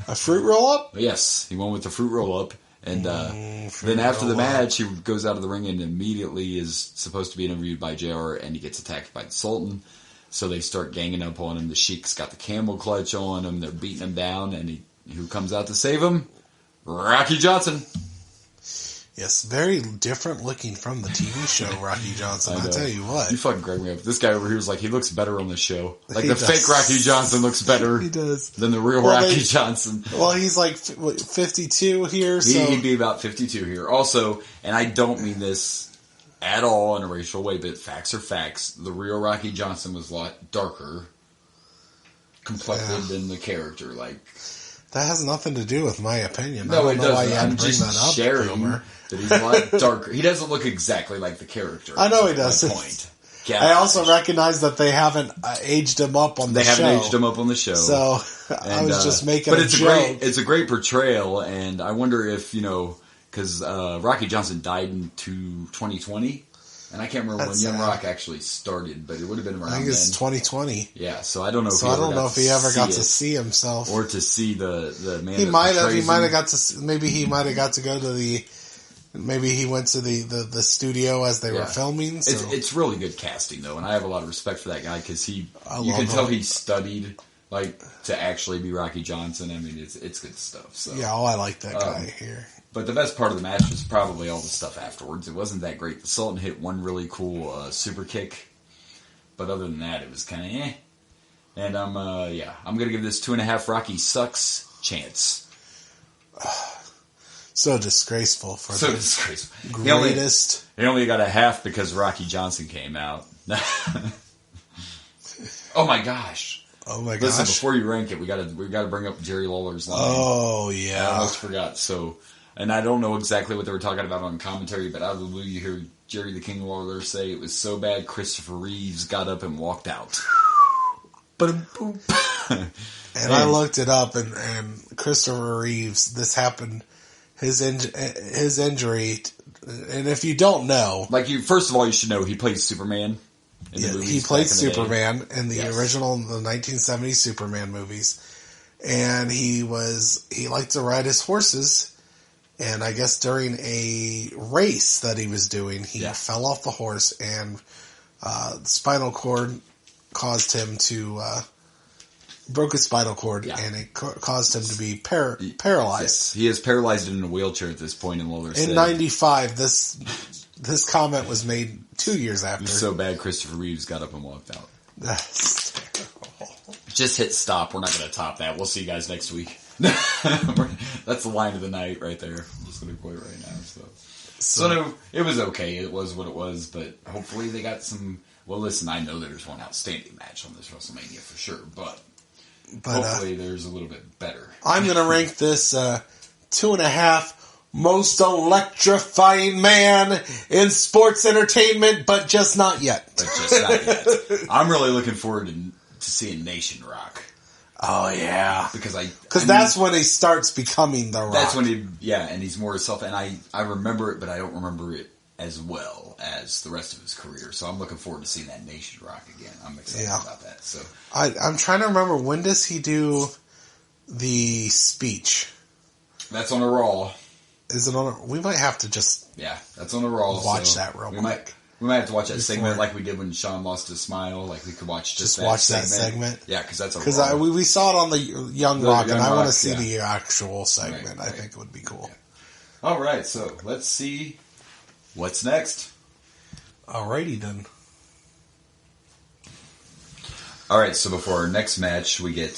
S4: A fruit roll-up?
S3: Yes, he won with the fruit roll-up. And then after the match, he goes out of the ring and immediately is supposed to be interviewed by JR, and he gets attacked by the Sultan. So they start ganging up on him. The Sheik's got the camel clutch on him. They're beating him down. And who comes out to save him? Rocky Johnson.
S4: Yes, very different looking from the TV show Rocky Johnson. I tell you what.
S3: You fucking crack me up. This guy over here is like, he looks better on the show. Like the fake Rocky Johnson looks better than the real Rocky Johnson.
S4: Well, he's like 52 here. So
S3: He'd be about 52 here. Also, and I don't mean this at all in a racial way, but facts are facts. The real Rocky Johnson was a lot darker complected than the character. Like
S4: that has nothing to do with my opinion.
S3: No,
S4: I don't know why you had
S3: I'm
S4: to bring that up,
S3: sharing that he's a lot darker. He doesn't look exactly like the character.
S4: I know he doesn't.
S3: Point. gosh.
S4: I also recognize that they haven't aged him up on the show.
S3: They haven't aged him up on the show.
S4: So I was just making
S3: but
S4: a joke.
S3: It's a great portrayal, and I wonder if, because Rocky Johnson died in 2020, and I can't remember when Young Rock actually started, but it would have been around then.
S4: I think it's 2020.
S3: Yeah, so I don't know
S4: if he ever got to see himself.
S3: Or to see the man
S4: He might have got to, maybe he might have got to go to maybe he went to the studio as they were filming. So.
S3: It's really good casting, though, and I have a lot of respect for that guy, because you can tell he studied, to actually be Rocky Johnson. I mean, it's good stuff. So.
S4: Yeah, I like that guy here.
S3: But the best part of the match was probably all the stuff afterwards. It wasn't that great. The Sultan hit one really cool super kick, but other than that, it was kind of eh. And I'm going to give this 2.5 Rocky Sucks chance.
S4: So disgraceful for
S3: disgraceful.
S4: Greatest.
S3: He only got a half because Rocky Johnson came out. Oh my gosh. Listen, before you rank it, we got to bring up Jerry Lawler's line.
S4: Oh yeah.
S3: I almost forgot. So, and I don't know exactly what they were talking about on commentary, but out of the blue, you hear Jerry the King Lawler say it was so bad Christopher Reeves got up and walked out.
S4: And I looked it up, and Christopher Reeves, this happened. His injury, and if you don't know,
S3: first of all, you should know he played Superman.
S4: He played Superman in the original, the 1970s Superman movies, and he liked to ride his horses. And I guess during a race that he was doing, he fell off the horse, and the spinal cord caused him to broke his spinal cord, and it caused him to be paralyzed.
S3: Yes. He is paralyzed in a wheelchair at this point, and Lawler said...
S4: In 95, this comment was made 2 years after.
S3: It was so bad Christopher Reeves got up and walked out.
S4: That's terrible.
S3: Just hit stop. We're not going to top that. We'll see you guys next week. That's the line of the night right there. I'm just going to quit right now. So no, it was okay. It was what it was, but hopefully they got some... Well, listen, I know there's one outstanding match on this WrestleMania for sure, but hopefully there's a little bit better.
S4: I'm going to rank this 2.5 most electrifying man in sports entertainment, but just not yet.
S3: I'm really looking forward to seeing Nation Rock.
S4: Oh yeah,
S3: because
S4: that's when he starts becoming the Rock.
S3: That's when and he's more self. And I remember it, but I don't remember it as well as the rest of his career. So I'm looking forward to seeing that Nation Rock again. I'm excited about that. So
S4: I'm trying to remember, when does he do the speech?
S3: That's on a Raw.
S4: Is it on? We might have to just
S3: that's on a Raw.
S4: Watch that real quick.
S3: We might have to watch that segment like we did when Sean lost his smile. Like we could watch that
S4: segment.
S3: Yeah, because that's
S4: because we saw it on the Young Rock, and I want to see the actual segment. Right. I think it would be cool.
S3: Yeah. All right, so let's see what's next.
S4: Alrighty then.
S3: All right, so before our next match, we get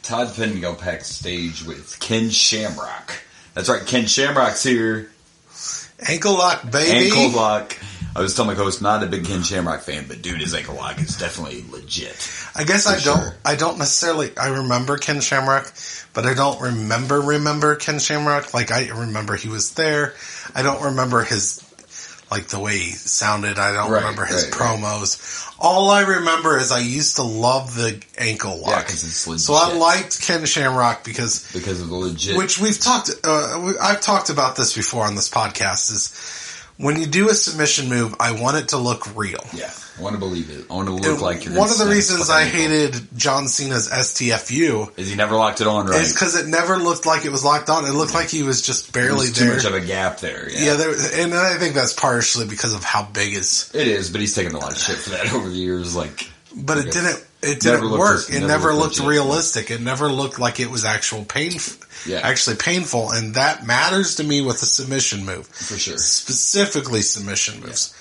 S3: Todd Penningham backstage with Ken Shamrock. That's right, Ken Shamrock's here.
S4: Ankle lock, baby.
S3: Ankle lock. I was telling my host, not a big Ken Shamrock fan, but dude, his ankle lock is definitely legit.
S4: I guess I don't necessarily, I remember Ken Shamrock, but I don't remember Ken Shamrock. Like, I remember he was there. I don't remember his, like, the way he sounded. I don't remember his promos. All I remember is I used to love the ankle lock.
S3: Yeah, because it's legit.
S4: So I liked Ken Shamrock because of
S3: the legit.
S4: Which we've talked, I've talked about this before on this podcast, is when you do a submission move, I want it to look real.
S3: Yeah, I want to believe it. I want to look like you're.
S4: One of the reasons I hated John Cena's STFU
S3: is he never locked it on right.
S4: It's because it never looked like it was locked on. It looked like he was just barely there.
S3: Too much of a gap there.
S4: Yeah, and I think that's partially because of how big his.
S3: It is, but he's taken a lot of shit for that over the years.
S4: But it didn't work. It never looked realistic. It never looked like it was actually painful, and that matters to me with a submission move.
S3: For sure.
S4: Specifically submission moves.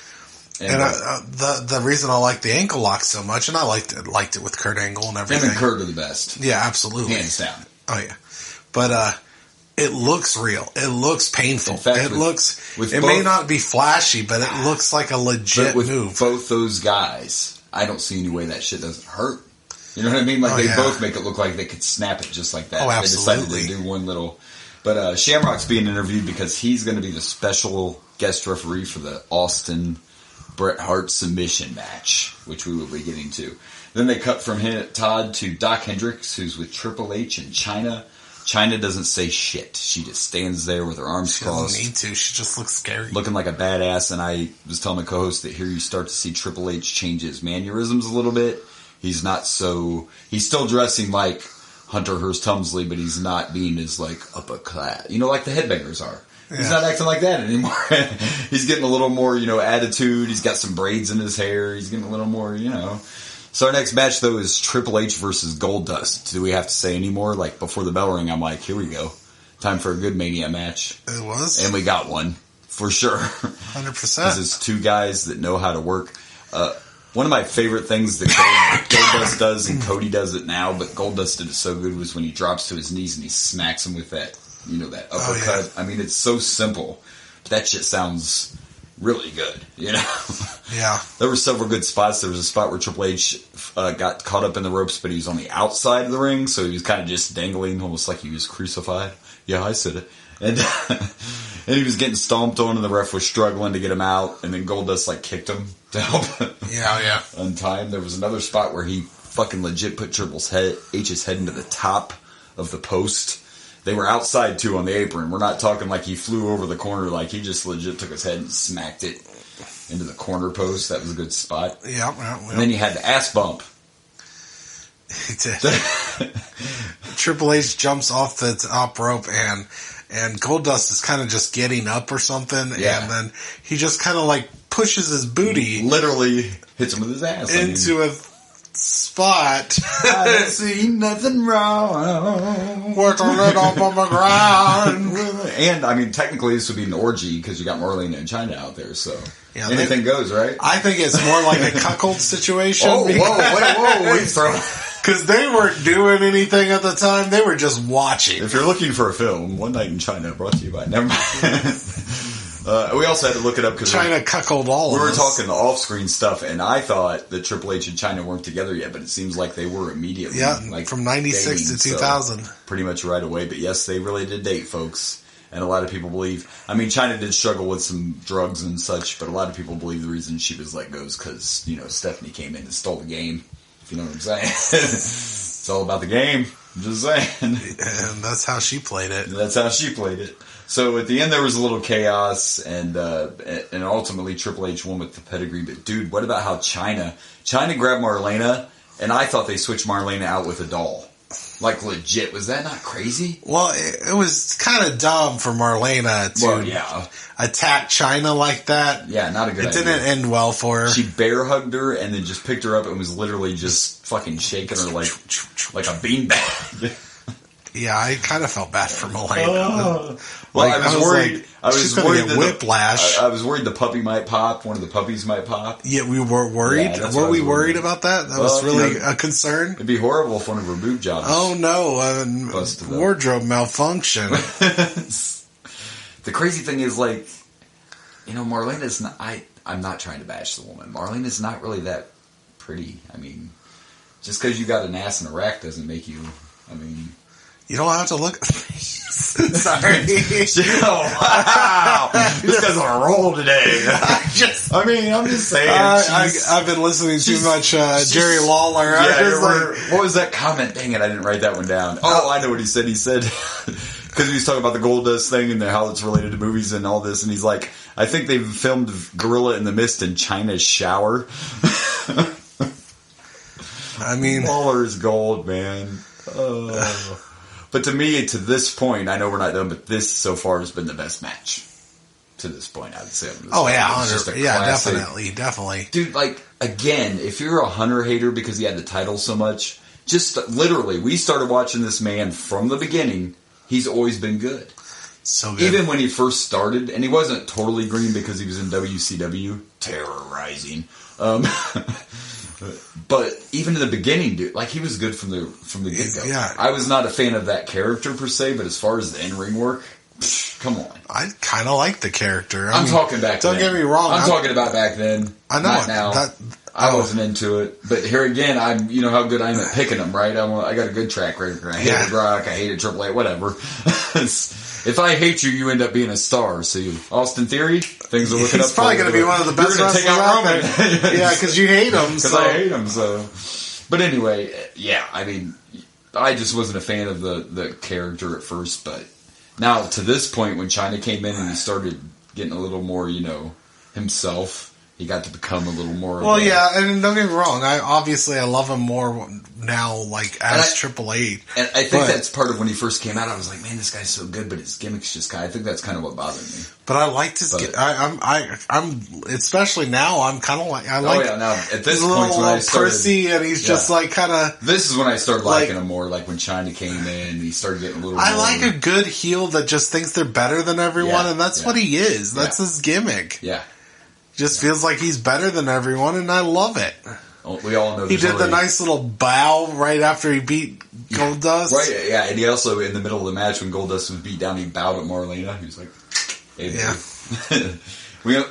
S4: Yeah. And the reason I like the ankle lock so much, and I liked it with Kurt Angle and everything.
S3: Him and Kurt are the best.
S4: Yeah, absolutely.
S3: Hands down.
S4: Oh yeah. But it looks real. It looks painful. In fact, it may not be flashy, but it looks like a legit move.
S3: Both those guys, I don't see any way that shit doesn't hurt. You know what I mean? They both make it look like they could snap it just like that.
S4: Oh, absolutely.
S3: They decided to do one little... But Shamrock's being interviewed because he's going to be the special guest referee for the Austin Bret Hart submission match, which we will be getting to. Then they cut from Todd to Doc Hendricks, who's with Triple H and Chyna. Chyna doesn't say shit. She just stands there with her arms crossed.
S4: She doesn't need to. She just looks scary.
S3: Looking like a badass, and I was telling my co-host that here you start to see Triple H change his mannerisms a little bit. He's still dressing like Hunter Hearst Helmsley, but he's not being as like upper class. Like the Headbangers are. Yeah. He's not acting like that anymore. He's getting a little more, attitude. He's got some braids in his hair. He's getting a little more, So our next match, though, is Triple H versus Goldust. Do we have to say any more? Like, before the bell ring, I'm like, here we go. Time for a good Mania match.
S4: It was.
S3: And we got one, for sure.
S4: 100%.
S3: Because it's two guys that know how to work. One of my favorite things that Goldust does, and Cody does it now, but Goldust did it so good, was when he drops to his knees and he smacks him with that, that uppercut.
S4: Yeah.
S3: I mean, it's so simple. But that shit sounds really good,
S4: Yeah.
S3: There were several good spots. There was a spot where Triple H got caught up in the ropes, but he was on the outside of the ring, so he was kind of just dangling, almost like he was crucified. Yeah, I said it. And and he was getting stomped on, and the ref was struggling to get him out, and then Goldust kicked him to help untie him. There was another spot where he fucking legit put Triple H's head into the top of the post. They were outside, too, on the apron. We're not talking like he flew over the corner. Like, he just legit took his head and smacked it into the corner post. That was a good spot.
S4: Yeah.
S3: And then you had the ass bump.
S4: He did. Triple H jumps off the top rope, and Goldust is kind of just getting up or something.
S3: Yeah.
S4: And then he just kind of pushes his booty.
S3: Literally hits him with his ass.
S4: Into a spot.
S3: I don't see nothing wrong.
S4: With a lid up on the ground.
S3: And, technically this would be an orgy because you got Marlena and Chyna out there, so
S4: yeah,
S3: anything goes, right?
S4: I think it's more like a cuckold situation.
S3: Whoa.
S4: Because they weren't doing anything at the time. They were just watching.
S3: If you're looking for a film, One Night in China, brought to you by... Never mind. We also had to look it up because
S4: China cuckolded all of us.
S3: We were talking the off-screen stuff, and I thought that Triple H and Chyna weren't together yet, but it seems like they were immediately.
S4: Yeah, from 96 to 2000.
S3: So pretty much right away. But yes, they really did date, folks. And a lot of people believe... Chyna did struggle with some drugs and such, but a lot of people believe the reason she was let go is because, Stephanie came in and stole the game. If you know what I'm saying. It's all about the game. I'm just saying.
S4: And that's how she played it.
S3: So at the end there was a little chaos, and ultimately Triple H won with the pedigree. But dude, what about how Chyna grabbed Marlena, and I thought they switched Marlena out with a doll. Legit. Was that not crazy?
S4: Well, it was kind of dumb for Marlena to attack Chyna like that.
S3: Yeah, not a good idea.
S4: It didn't end well for her.
S3: She bear hugged her and then just picked her up and was literally just fucking shaking her like a beanbag.
S4: Yeah, I kind of felt bad for Marlena.
S3: I was worried. I was worried that
S4: whiplash.
S3: I was worried the puppy might pop. One of the puppies might pop.
S4: Yeah, we were worried.
S3: Yeah,
S4: were we worried about that? That was really a concern.
S3: It'd be horrible if one of her boob jobs.
S4: Oh no! Wardrobe malfunction.
S3: The crazy thing is, Marlena's not. I'm not trying to bash the woman. Marlena's not really that pretty. Just because you got an ass and a rack doesn't make you.
S4: You don't have to look. Sorry.
S3: Oh, wow. This guy's on a roll today. I'm just saying.
S4: I've been listening too much Jerry Lawler.
S3: What was that comment? Dang it, I didn't write that one down. Oh, I know what he said. He said, because he was talking about the Goldust thing and how it's related to movies and all this, and he's like, I think they've filmed Gorilla in the Mist in China's shower. Lawler's gold, man. Oh. But to me, to this point, I know we're not done, but this so far has been the best match. To this point, I would say.
S4: Definitely.
S3: Dude, again, if you're a Hunter hater because he had the title so much, just literally, we started watching this man from the beginning. He's always been good.
S4: So good.
S3: Even when he first started, and he wasn't totally green because he was in WCW, terrorizing. But even in the beginning, dude, he was good from the get-go.
S4: Yeah.
S3: I was not a fan of that character per se, but as far as the in-ring work, come on.
S4: I kind of like the character.
S3: I'm talking back then.
S4: Don't get me wrong.
S3: I'm talking about back then.
S4: I know.
S3: Not now. I wasn't into it. But here again, how good I am at picking them, right? I got a good track record. I hated Rock. I hated Triple H, whatever. If I hate you, you end up being a star. So, Austin Theory, things are looking up.
S4: He's probably going to be one of the best wrestlers out there. Yeah, because you hate him.
S3: Because I hate him. So, but anyway, yeah. I mean, I just wasn't a fan of the character at first, but now to this point, when China came in and he started getting a little more, himself. He got to become a little more.
S4: Well, yeah, and don't get me wrong. I love him more now, like as Triple H.
S3: And I think that's part of when he first came out. I was like, man, this guy's so good, but his gimmick's just I think that's kind of what bothered me.
S4: But I liked his. I'm especially now. I'm kind of like
S3: now at this point when I started,
S4: Percy, and he's just like kind of.
S3: This is when I started liking him more. Like when China came in, he started getting a little.
S4: I like a good heel that just thinks they're better than everyone, and that's what he is. That's his gimmick.
S3: Yeah.
S4: Just feels like he's better than everyone, and I love it.
S3: We all know
S4: he did the nice little bow right after he beat Goldust.
S3: Right, yeah, and he also, in the middle of the match, when Goldust was beat down, he bowed at Marlena. He was like, hey, yeah.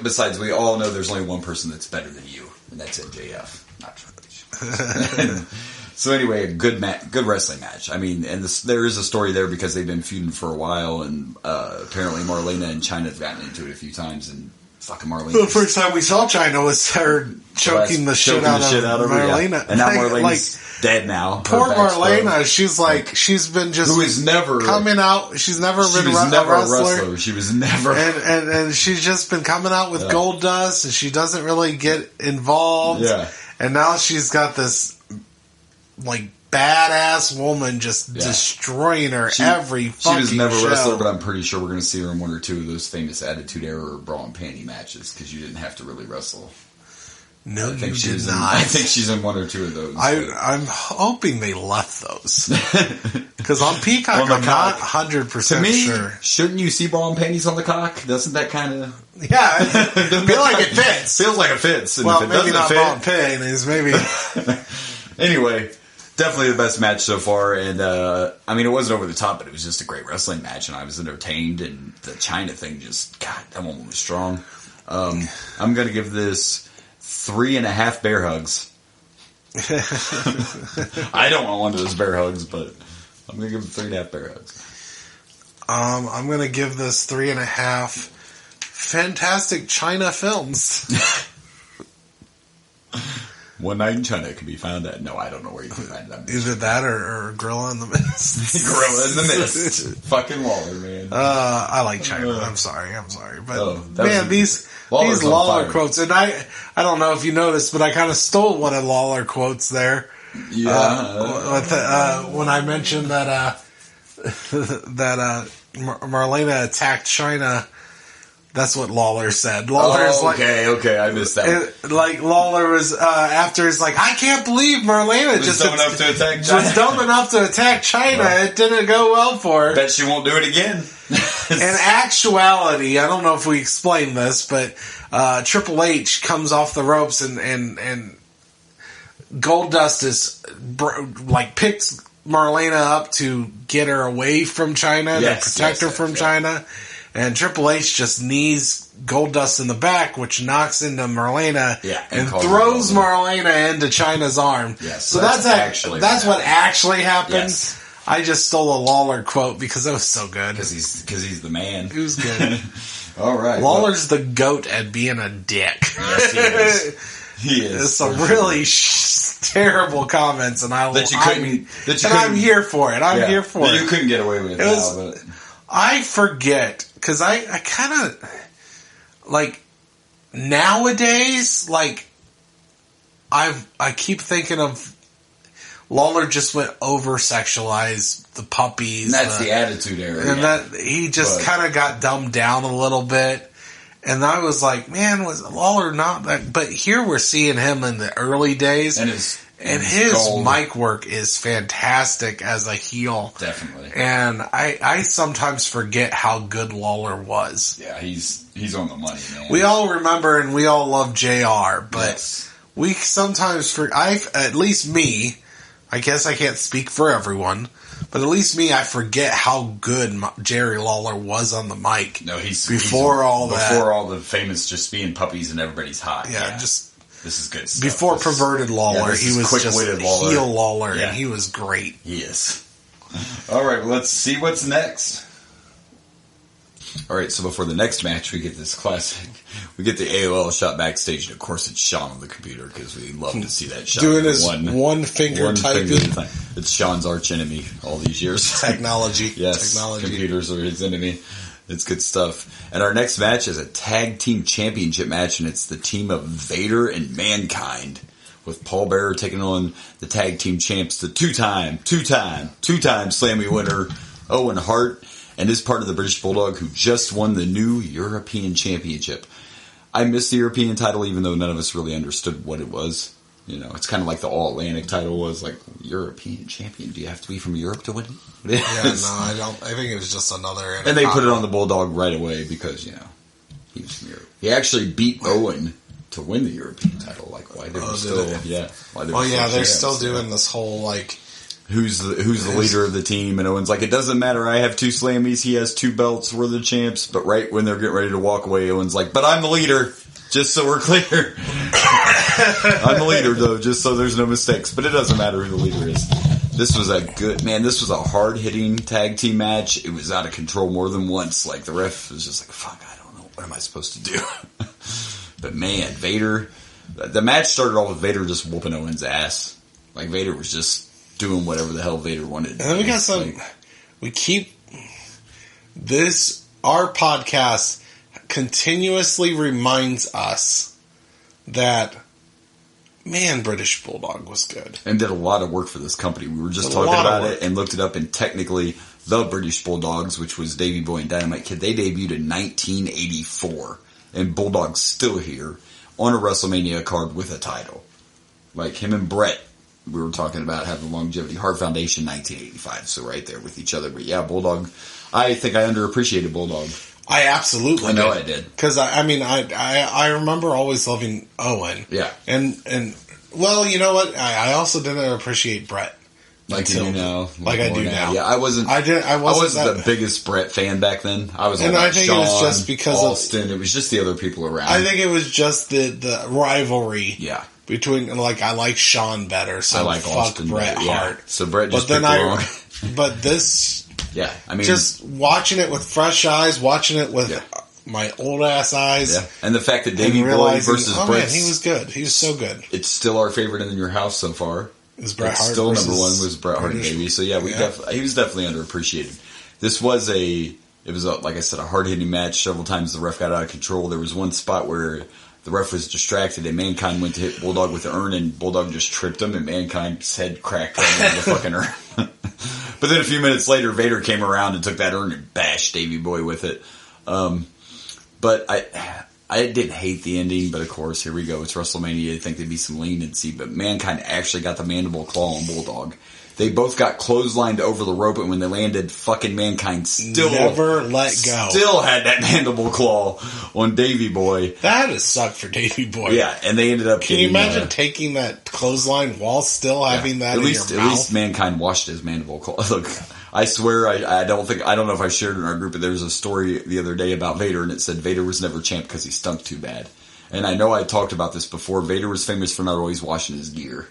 S3: Besides, we all know there's only one person that's better than you, and that's MJF, not Triple H. So anyway, a good wrestling match. I mean, and there is a story there because they've been feuding for a while, and apparently Marlena and China have gotten into it a few times, and fucking Marlena.
S4: The first time we saw China was her choking the shit out of Marlena.
S3: Yeah. And now Marlena's dead now.
S4: Poor Marlena, she's been just...
S3: Who is never...
S4: coming out. She's never been a wrestler.
S3: She was never...
S4: And she's just been coming out with Goldust, and she doesn't really get involved.
S3: Yeah.
S4: And now she's got this, like, badass woman just destroying her every fucking show.
S3: She was never a wrestler, but I'm pretty sure we're going to see her in one or two of those famous Attitude Era or Bra and Panty matches because you didn't have to really wrestle.
S4: No, you did not.
S3: I think she's in one or two of those.
S4: I'm hoping they left those. Because on Peacock, I'm not 100% sure.
S3: Shouldn't you see Bra and Panties on the cock? Doesn't that kind of...
S4: Yeah, I feel like it fits.
S3: Feels like it fits. And
S4: well,
S3: if it
S4: maybe not Bra and
S3: fit,
S4: Panties, maybe...
S3: Anyway... Definitely the best match so far, and I mean, it wasn't over the top, but it was just a great wrestling match, and I was entertained, and the China thing God, that one was strong. I'm going to give this 3.5 bear hugs. I don't want one of those bear hugs, but I'm going to give it 3.5 bear hugs.
S4: I'm going to give this 3.5 fantastic China films.
S3: One Night in China can be found at... No, I don't know where you can find that.
S4: Either that or Gorilla in the Mist.
S3: Gorilla in the Mist. Fucking Lawler, man.
S4: I like China. I'm sorry. But, man, these Lawler quotes... And I don't know if you noticed, but I kind of stole one of Lawler quotes there. Yeah. When I mentioned that Marlena attacked China... That's what Lawler said. Lawler's
S3: okay, I missed that.
S4: Like Lawler was after he's like, I can't believe Marlena was dumb enough to attack China. Was dumb enough to attack China. Well, it didn't go well for her.
S3: Bet she won't do it again.
S4: In actuality, I don't know if we explained this, but Triple H comes off the ropes and Goldust is picks Marlena up to get her away from China, to protect her from China. And Triple H just knees Goldust in the back, which knocks into Marlena and throws Marlena into China's arm.
S3: Yes,
S4: so that's what actually happened. Yes. I just stole a Lawler quote because it was so good.
S3: Because he's the man.
S4: It was good.
S3: All right.
S4: Lawler's the goat at being a dick.
S3: Yes, he is. He is.
S4: Some really terrible comments, and I'm here for it. I'm here for it.
S3: You couldn't get away with it now, but...
S4: I forget, because I kind of, nowadays, I keep thinking of Lawler just went over-sexualized the puppies.
S3: And that's the Attitude Era.
S4: And that he just kind of got dumbed down a little bit. And I was like, man, was Lawler not that... But here we're seeing him in the early days. And his mic work is fantastic as a heel.
S3: Definitely.
S4: And I sometimes forget how good Lawler was.
S3: Yeah, he's on the money, man.
S4: We all remember and we all love JR, but we sometimes at least me, I guess I can't speak for everyone, but at least me, I forget how good Jerry Lawler was on the mic.
S3: No,
S4: before all
S3: the famous just being puppies and everybody's hot.
S4: Yeah, just...
S3: This is good stuff.
S4: Before perverted Lawler, he was just heel Lawler,
S3: and
S4: he was great.
S3: He is. All right, well, let's see what's next. All right, so before the next match, we get this classic. We get the AOL shot backstage, and of course it's Sean on the computer because we love to see that shot.
S4: Doing his one finger typing.
S3: It's Sean's arch enemy all these years.
S4: Technology.
S3: Yes,
S4: technology.
S3: Computers are his enemy. It's good stuff. And our next match is a tag team championship match, and it's the team of Vader and Mankind, with Paul Bearer taking on the tag team champs, the two-time Slammy winner, Owen Hart, and is part of the British Bulldog, who just won the new European Championship. I missed the European title, even though none of us really understood what it was. You know, it's kind of like the All-Atlantic title was, like, European Champion. Do you have to be from Europe to win?
S4: Yeah, no, I don't. I think it was just another...
S3: And they put it on the Bulldog right away because, you know, he was from Europe. He actually beat Owen to win the European title. Like, why they were still... Yeah.
S4: They're still doing this whole, like...
S3: Who's the leader of the team? And Owen's like, it doesn't matter. I have 2 Slammies. He has 2 belts. We're the champs. But right when they're getting ready to walk away, Owen's like, but I'm the leader. Just so we're clear. I'm the leader, though, just so there's no mistakes. But it doesn't matter who the leader is. This was this was a hard-hitting tag team match. It was out of control more than once. Like, the ref was just like, fuck, I don't know. What am I supposed to do? But, man, Vader... The match started off with Vader just whooping Owen's ass. Like, Vader was just doing whatever the hell Vader wanted.
S4: And then we got some... we keep... Our podcast continuously reminds us that... Man, British Bulldog was good.
S3: And did a lot of work for this company. We were just talking about it and looked it up, and technically the British Bulldogs, which was Davey Boy and Dynamite Kid, they debuted in 1984. And Bulldog's still here on a WrestleMania card with a title. Like him and Brett, we were talking about having longevity. Heart Foundation, 1985. So right there with each other. But yeah, Bulldog, I think I underappreciated Bulldog.
S4: I absolutely
S3: did. I know I did.
S4: Because, I remember always loving Owen.
S3: Yeah.
S4: And well, you know what? I also didn't appreciate Brett.
S3: Like I do now.
S4: Yeah,
S3: I wasn't the biggest Brett fan back then. I was
S4: and I think Sean, it was just because
S3: Austin. It was just the other people around.
S4: I think it was just the rivalry.
S3: Yeah.
S4: Between, I like Sean better, so
S3: I like
S4: fuck
S3: Austin
S4: Bret Hart.
S3: Yeah. So Brett just picked wrong.
S4: But this...
S3: Yeah, I mean...
S4: Just watching it with fresh eyes, watching it with my old-ass eyes.
S3: Yeah, and the fact that Davey Boy versus Brett...
S4: man, he was good. He was so good.
S3: It's still our favorite in your house so far.
S4: Is Bret Hart
S3: still number one was Bret Hart and Davey. So yeah, he was definitely underappreciated. This was like I said, a hard-hitting match. Several times the ref got out of control. There was one spot where... The ref was distracted, and Mankind went to hit Bulldog with the urn, and Bulldog just tripped him, and Mankind's head cracked on the fucking urn. But then a few minutes later, Vader came around and took that urn and bashed Davey Boy with it. But I didn't hate the ending, but of course, here we go. It's WrestleMania. I think there'd be some leniency, but Mankind actually got the mandible claw on Bulldog. They both got clotheslined over the rope, and when they landed, fucking Mankind still
S4: never let go.
S3: Still had that mandible claw on Davey Boy.
S4: That would suck for Davey Boy.
S3: Yeah, and they ended up.
S4: Can you imagine taking that clothesline while still having that in your mouth?
S3: At least Mankind washed his mandible claw. Look, I swear, I don't know if I shared it in our group, but there was a story the other day about Vader, and it said Vader was never champ because he stunk too bad. And I know I talked about this before. Vader was famous for not always washing his gear.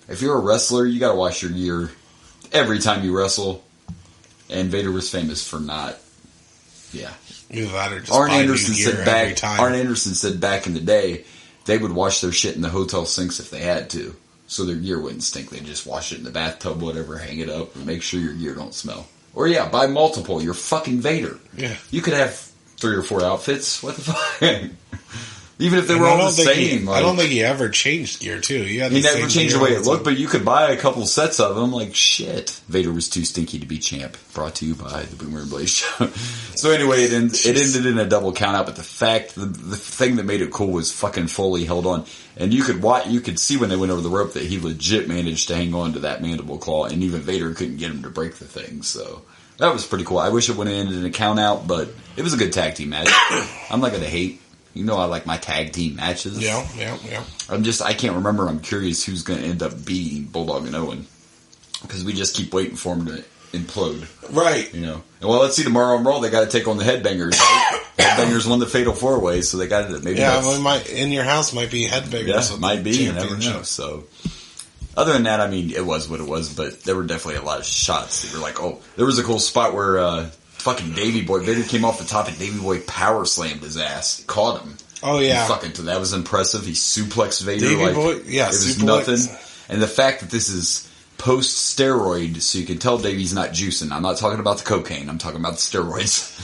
S3: If you're a wrestler, you gotta wash your gear every time you wrestle. And Vader was famous for not. Yeah.
S4: Either that or just
S3: Arn Anderson said back in the day, they would wash their shit in the hotel sinks if they had to. So their gear wouldn't stink. They'd just wash it in the bathtub, whatever, hang it up, and make sure your gear don't smell. Or buy multiple. You're fucking Vader.
S4: Yeah.
S3: You could have 3 or 4 outfits. What the fuck? Even if they were all the same.
S4: I don't think he ever changed gear, too. He
S3: never changed the way it looked, but you could buy a couple sets of them. Like, shit. Vader was too stinky to be champ. Brought to you by the Boomer and Blaze Show. So anyway, it ended in a double count out, but the thing that made it cool was fucking Foley held on. And you could see when they went over the rope that he legit managed to hang on to that mandible claw, and even Vader couldn't get him to break the thing, so... That was pretty cool. I wish it would have ended in a count out, but it was a good tag team match. I'm not going to hate. You know I like my tag team matches.
S4: Yeah.
S3: I can't remember. I'm curious who's going to end up beating Bulldog and Owen. Because we just keep waiting for them to implode.
S4: Right.
S3: You know. Well, let's see tomorrow on Raw. They got to take on the Headbangers, right? Headbangers won the Fatal 4-Way, so they got to maybe.
S4: Yeah, in your house might be Headbangers.
S3: Yeah, it might be. You never know. So, other than that, I mean, it was what it was, but there were definitely a lot of shots that were like, oh, there was a cool spot where fucking Davey Boy. Vader came off the top and Davey Boy power slammed his ass. Caught him.
S4: Oh, yeah.
S3: That was impressive. He suplexed Vader
S4: Davey Boy, yeah,
S3: it was nothing. And the fact that this is post-steroid, so you can tell Davey's not juicing. I'm not talking about the cocaine. I'm talking about the steroids.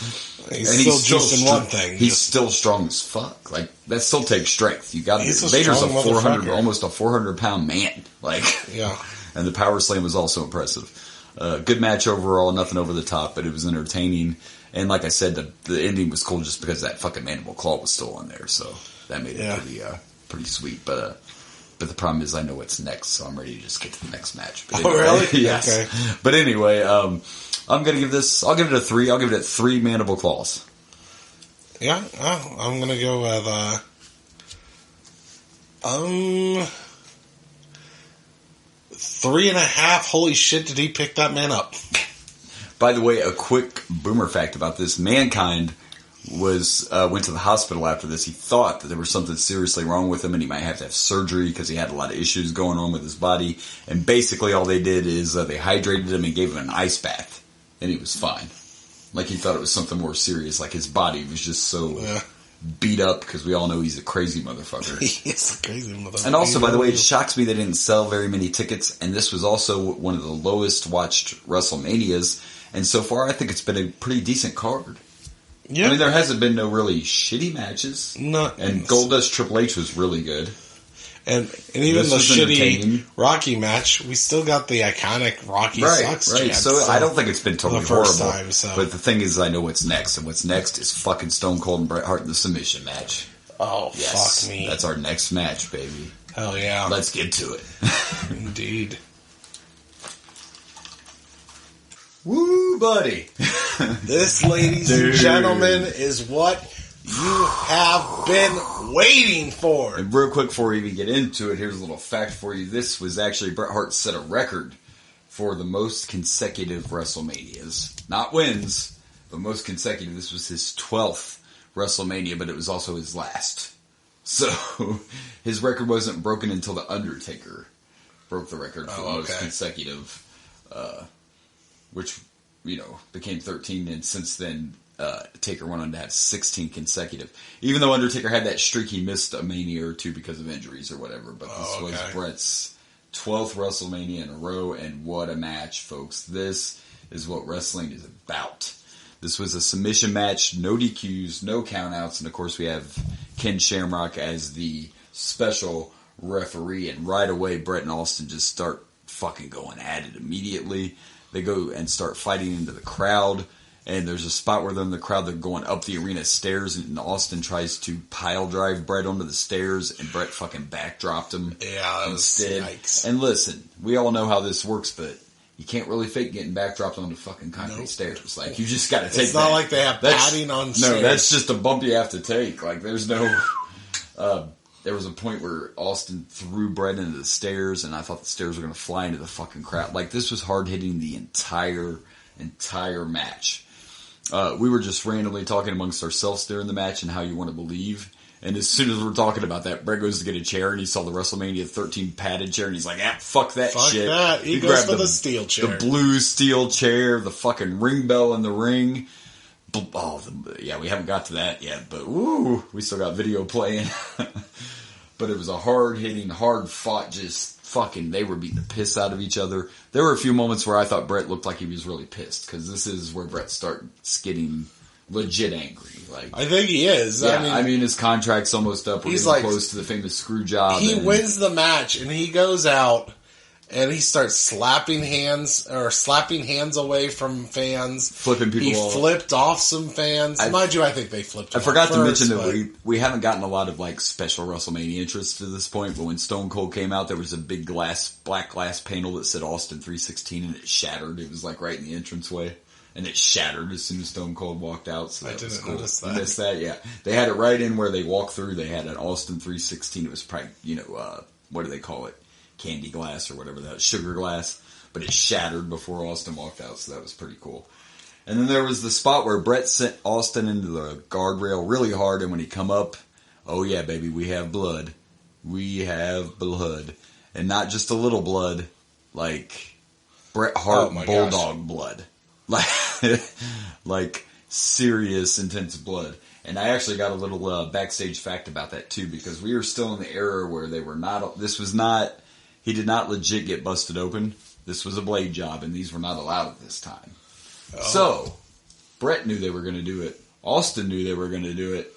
S4: He's still juicing one thing.
S3: He's still strong as fuck. Like, that still takes strength. You got Vader's a 400, almost a 400-pound man. Like,
S4: yeah.
S3: And the power slam was also impressive. Good match overall, nothing over the top, but it was entertaining. And like I said, the ending was cool just because that fucking mandible claw was still on there, so that made it pretty sweet. But the problem is I know what's next, so I'm ready to just get to the next match. But anyway,
S4: really?
S3: Yes.
S4: Okay.
S3: But anyway, I'm gonna give this. I'll give it a 3. I'll give it 3 mandible claws.
S4: Yeah, I'm gonna go with 3.5. Holy shit! Did he pick that man up?
S3: By the way, a quick boomer fact about this: Mankind went to the hospital after this. He thought that there was something seriously wrong with him, and he might have to have surgery because he had a lot of issues going on with his body. And basically, all they did is they hydrated him and gave him an ice bath, and he was fine. Like he thought it was something more serious. Like his body was just so beat up because we all know he's a crazy motherfucker.
S4: He's a crazy motherfucker.
S3: And also, by the way, it shocks me they didn't sell very many tickets, and this was also one of the lowest watched WrestleManias. And so far, I think it's been a pretty decent card. Yeah. I mean, there hasn't been no really shitty matches.
S4: No.
S3: And Goldust Triple H was really good.
S4: And even the shitty Rocky match, we still got the iconic Rocky sucks chant.
S3: So I don't think it's been totally horrible.
S4: Time,
S3: But the thing is, I know what's next. And what's next is fucking Stone Cold and Bret Hart in the submission match.
S4: Oh, yes. Fuck me.
S3: That's our next match, baby.
S4: Hell yeah.
S3: Let's get to it.
S4: Indeed.
S3: Woo, buddy.
S4: This, ladies and gentlemen, is what you have been waiting for.
S3: And real quick before we even get into it, here's a little fact for you. This was actually, Bret Hart set a record for the most consecutive WrestleManias. Not wins, but most consecutive. This was his 12th WrestleMania, but it was also his last. So, his record wasn't broken until The Undertaker broke the record for the most consecutive, which, became 13, and since then, Taker went on to have 16 consecutive. Even though Undertaker had that streak, he missed a Mania or two because of injuries or whatever, but this was Bret's 12th WrestleMania in a row, and what a match, folks. This is what wrestling is about. This was a submission match, no DQs, no countouts, and of course we have Ken Shamrock as the special referee, and right away Bret and Austin just start fucking going at it immediately. They go and start fighting into the crowd, and there's a spot where they're in the crowd, they're going up the arena stairs, and Austin tries to pile drive Bret onto the stairs, and Bret fucking backdropped him instead. Yikes. And listen, we all know how this works, but you can't really fake getting backdropped onto fucking concrete stairs. Like, you just gotta take that.
S4: It's not like they have padding on stairs.
S3: No, that's just a bump you have to take. Like, there's no... there was a point where Austin threw Bret into the stairs, and I thought the stairs were going to fly into the fucking crowd. Like, this was hard hitting the entire match. We were just randomly talking amongst ourselves during the match and how you want to believe. And as soon as we're talking about that, Bret goes to get a chair, and he saw the WrestleMania 13 padded chair, and he's like, fuck that shit.
S4: Fuck that. He goes for the steel chair.
S3: The blue steel chair, the fucking ring bell in the ring. We haven't got to that yet, but we still got video playing. But it was a hard-hitting, hard-fought, just fucking, they were beating the piss out of each other. There were a few moments where I thought Bret looked like he was really pissed, because this is where Bret starts getting legit angry. Like,
S4: I think he is.
S3: Yeah, I mean his contract's almost up. We're getting close to the famous screw job.
S4: He wins the match, and he goes out, and he starts slapping hands away from fans.
S3: Flipping people off.
S4: He flipped off some fans. Mind you, I think they flipped him off.
S3: I forgot to mention that we haven't gotten a lot of like special WrestleMania interest to this point, but when Stone Cold came out, there was a big black glass panel that said Austin 316, and it shattered. It was like right in the entranceway. And it shattered as soon as Stone Cold walked out. So that was cool.
S4: Notice that.
S3: You missed that? Yeah. They had it right in where they walked through. They had an Austin 316. It was probably, what do they call it? Candy glass or whatever that, sugar glass. But it shattered before Austin walked out, so that was pretty cool. And then there was the spot where Bret sent Austin into the guardrail really hard, and when he come up, oh yeah, baby, we have blood. We have blood. And not just a little blood, like Bret Hart bulldog blood. Like, serious, intense blood. And I actually got a little backstage fact about that, too, because we were still in the era where they were not... He did not legit get busted open. This was a blade job, and these were not allowed at this time. Oh. So, Brett knew they were going to do it. Austin knew they were going to do it.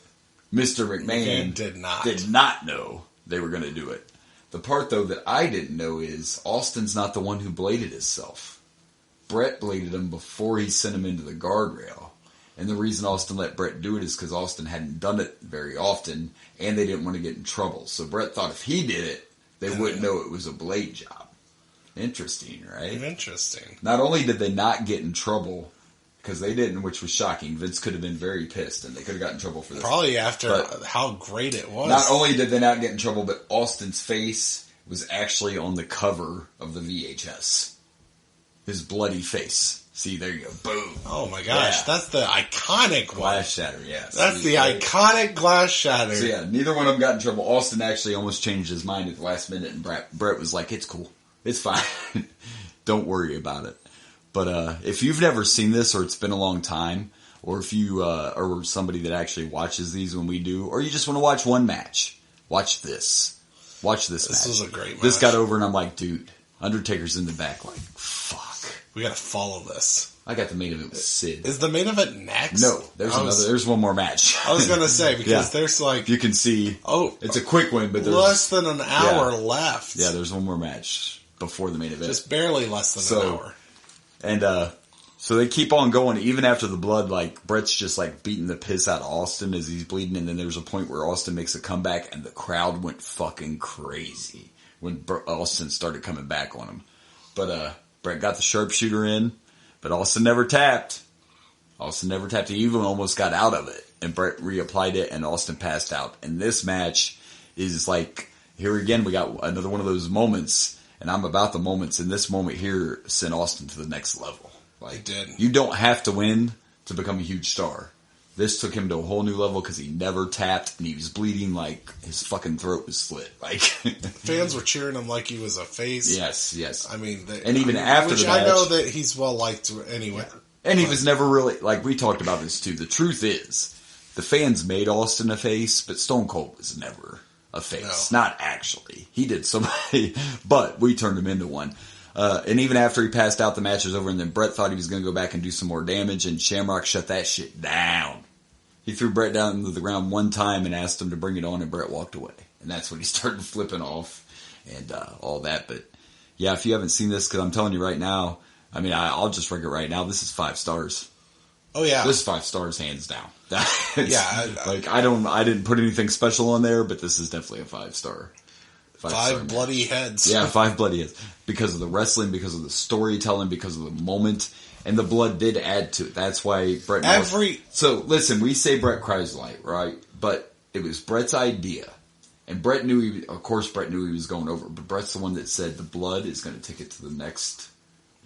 S3: Mr. McMahon did not know they were going to do it. The part, though, that I didn't know is Austin's not the one who bladed himself. Brett bladed him before he sent him into the guardrail. And the reason Austin let Brett do it is because Austin hadn't done it very often, and they didn't want to get in trouble. So Brett thought if he did it, they wouldn't know it was a blade job. Interesting, right?
S4: Interesting.
S3: Not only did they not get in trouble, because they didn't, which was shocking. Vince could have been very pissed, and they could have gotten in trouble for this.
S4: Probably after how great it was.
S3: Not only did they not get in trouble, but Austin's face was actually on the cover of the VHS. His bloody face. See, there you go. Boom.
S4: Oh my gosh, that's the iconic
S3: glass shatter, yes.
S4: That's the iconic glass shatter.
S3: So yeah, neither one of them got in trouble. Austin actually almost changed his mind at the last minute, and Brett was like, it's cool. It's fine. Don't worry about it. But if you've never seen this, or it's been a long time, or if you are somebody that actually watches these when we do, or you just want to watch one match, watch this. Watch this match.
S4: This was a great match.
S3: This got over, and I'm like, dude, Undertaker's in the back, like, fuck.
S4: We gotta follow this.
S3: I got the main event with Sid.
S4: Is the main event next?
S3: No, there's one more match.
S4: I was gonna say, because there's like...
S3: You can see, it's a quick win, but there's...
S4: less than an hour left.
S3: Yeah, there's one more match before the main event.
S4: Just barely less than an hour.
S3: And, so they keep on going, even after the blood, like, Brett's just, like, beating the piss out of Austin as he's bleeding, and then there's a point where Austin makes a comeback, and the crowd went fucking crazy when Austin started coming back on him. But, Brett got the sharpshooter in, but Austin never tapped. He even almost got out of it, and Brett reapplied it, and Austin passed out. And this match is like, here again, we got another one of those moments, and I'm about the moments, and this moment here sent Austin to the next level. Like,
S4: it did.
S3: You don't have to win to become a huge star. This took him to a whole new level because he never tapped, and he was bleeding like his fucking throat was slit. Like
S4: fans were cheering him like he was a face.
S3: Yes.
S4: I mean,
S3: after the match,
S4: I know that he's well liked anyway.
S3: Yeah. And he was never really, like, we talked about this too. The truth is, the fans made Austin a face, but Stone Cold was never a face. No. Not actually. He did somebody, but we turned him into one. And even after he passed out, the match was over, and then Brett thought he was going to go back and do some more damage, and Shamrock shut that shit down. He threw Brett down into the ground one time and asked him to bring it on, and Brett walked away. And that's when he started flipping off and all that. But, yeah, if you haven't seen this, because I'm telling you right now, I mean, I'll just rank it right now. This is 5 stars.
S4: Oh, yeah.
S3: This is 5 stars, hands down. I didn't put anything special on there, but this is definitely a 5-star.
S4: 5 bloody heads.
S3: Yeah, 5 bloody heads. Because of the wrestling, because of the storytelling, because of the moment. And the blood did add to it. That's why Brett... So, listen, we say Brett cries light, right? But it was Brett's idea. And Brett knew of course Brett knew he was going over. But Brett's the one that said the blood is going to take it to the next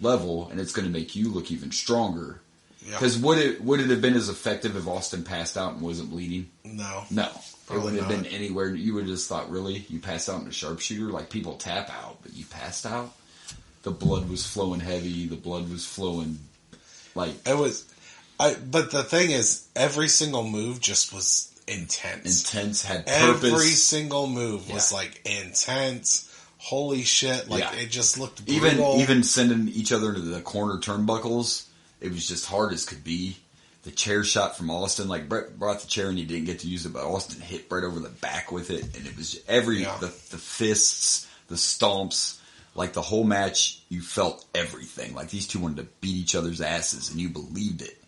S3: level, and it's going to make you look even stronger. Because would it have been as effective if Austin passed out and wasn't bleeding? No. It wouldn't have been anywhere. You would have just thought, really? You passed out in a sharpshooter? Like, people tap out, but you passed out? The blood was flowing heavy. The blood was flowing, like...
S4: It was... but the thing is, every single move just was intense.
S3: Had purpose.
S4: Every single move was, like, intense. Holy shit. Like, it just looked brutal.
S3: Even sending each other to the corner turnbuckles, it was just hard as could be. The chair shot from Austin, like, Brett brought the chair and he didn't get to use it, but Austin hit Brett over the back with it, and it was the fists, the stomps, like, the whole match, you felt everything. Like, these two wanted to beat each other's asses, and you believed it.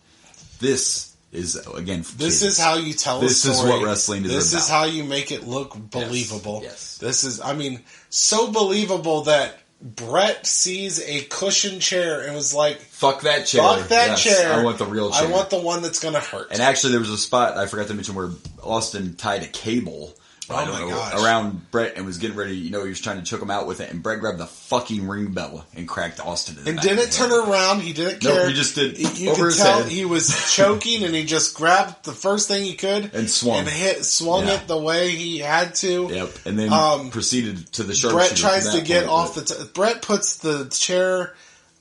S3: This is, again, for
S4: this
S3: kids.
S4: Is how you tell a story.
S3: This is what wrestling is about.
S4: This is how you make it look believable.
S3: Yes.
S4: This is, I mean, so believable that Brett sees a cushion chair and was like,
S3: fuck that chair.
S4: Fuck that chair.
S3: I want the real chair.
S4: I want the one that's going to hurt.
S3: And actually, there was a spot, I forgot to mention, where Austin tied a cable around Brett and was getting ready, he was trying to choke him out with it, and Brett grabbed the fucking ring bell and cracked Austin in the back.
S4: And didn't turn around, he didn't care.
S3: No, he just did
S4: you
S3: over
S4: could
S3: his
S4: tell
S3: head.
S4: He was choking, and he just grabbed the first thing he could
S3: and swung
S4: it the way he had to.
S3: Yep, and then proceeded to the sharpshooter.
S4: Brett tries to get off Brett puts the chair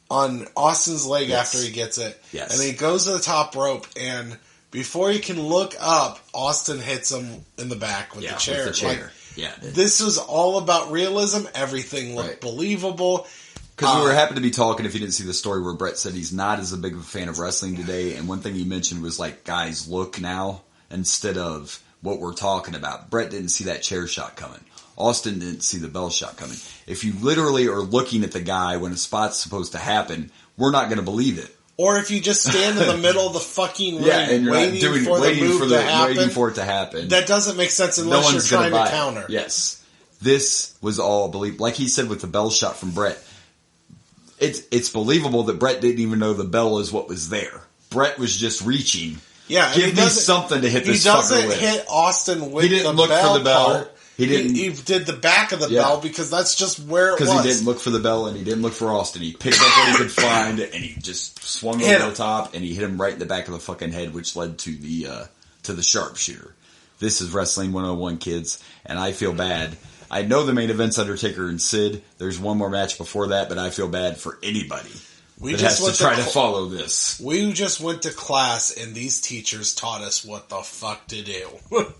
S4: on Austin's leg
S3: Yes.
S4: after he gets it.
S3: Yes.
S4: And he goes to the top rope, and before he can look up, Austin hits him in the back with the chair.
S3: With the chair.
S4: Like,
S3: yeah.
S4: this was all about realism. Everything looked believable.
S3: Because we were happy to be talking, if you didn't see the story, where Brett said he's not as big of a fan of wrestling today, and one thing he mentioned was, like, guys, look now, instead of what we're talking about. Brett didn't see that chair shot coming. Austin didn't see the bell shot coming. If you literally are looking at the guy when a spot's supposed to happen, we're not going to believe it.
S4: Or if you just stand in the middle of the fucking ring
S3: And you're
S4: waiting
S3: not
S4: for the move to happen,
S3: waiting for it to happen.
S4: that doesn't make sense unless you're trying to counter.
S3: Yes. This was all believable. Like he said with the bell shot from Brett, it's believable that Brett didn't even know the bell is what was there. Brett was just reaching.
S4: Yeah,
S3: Give me something to hit this fucker with.
S4: He doesn't hit Austin with
S3: He didn't
S4: the
S3: look
S4: bell
S3: for the bell.
S4: part.
S3: He didn't.
S4: He did the back of the bell because that's just where it was.
S3: Because he didn't look for the bell and he didn't look for Austin. He picked up what he could find and he just swung over the top and he hit him right in the back of the fucking head, which led to the sharpshooter. This is Wrestling 101, kids, and I feel bad. I know the main event's Undertaker and Sid. There's one more match before that, but I feel bad for anybody that has to try to follow this.
S4: We just went to class and these teachers taught us what the fuck to do.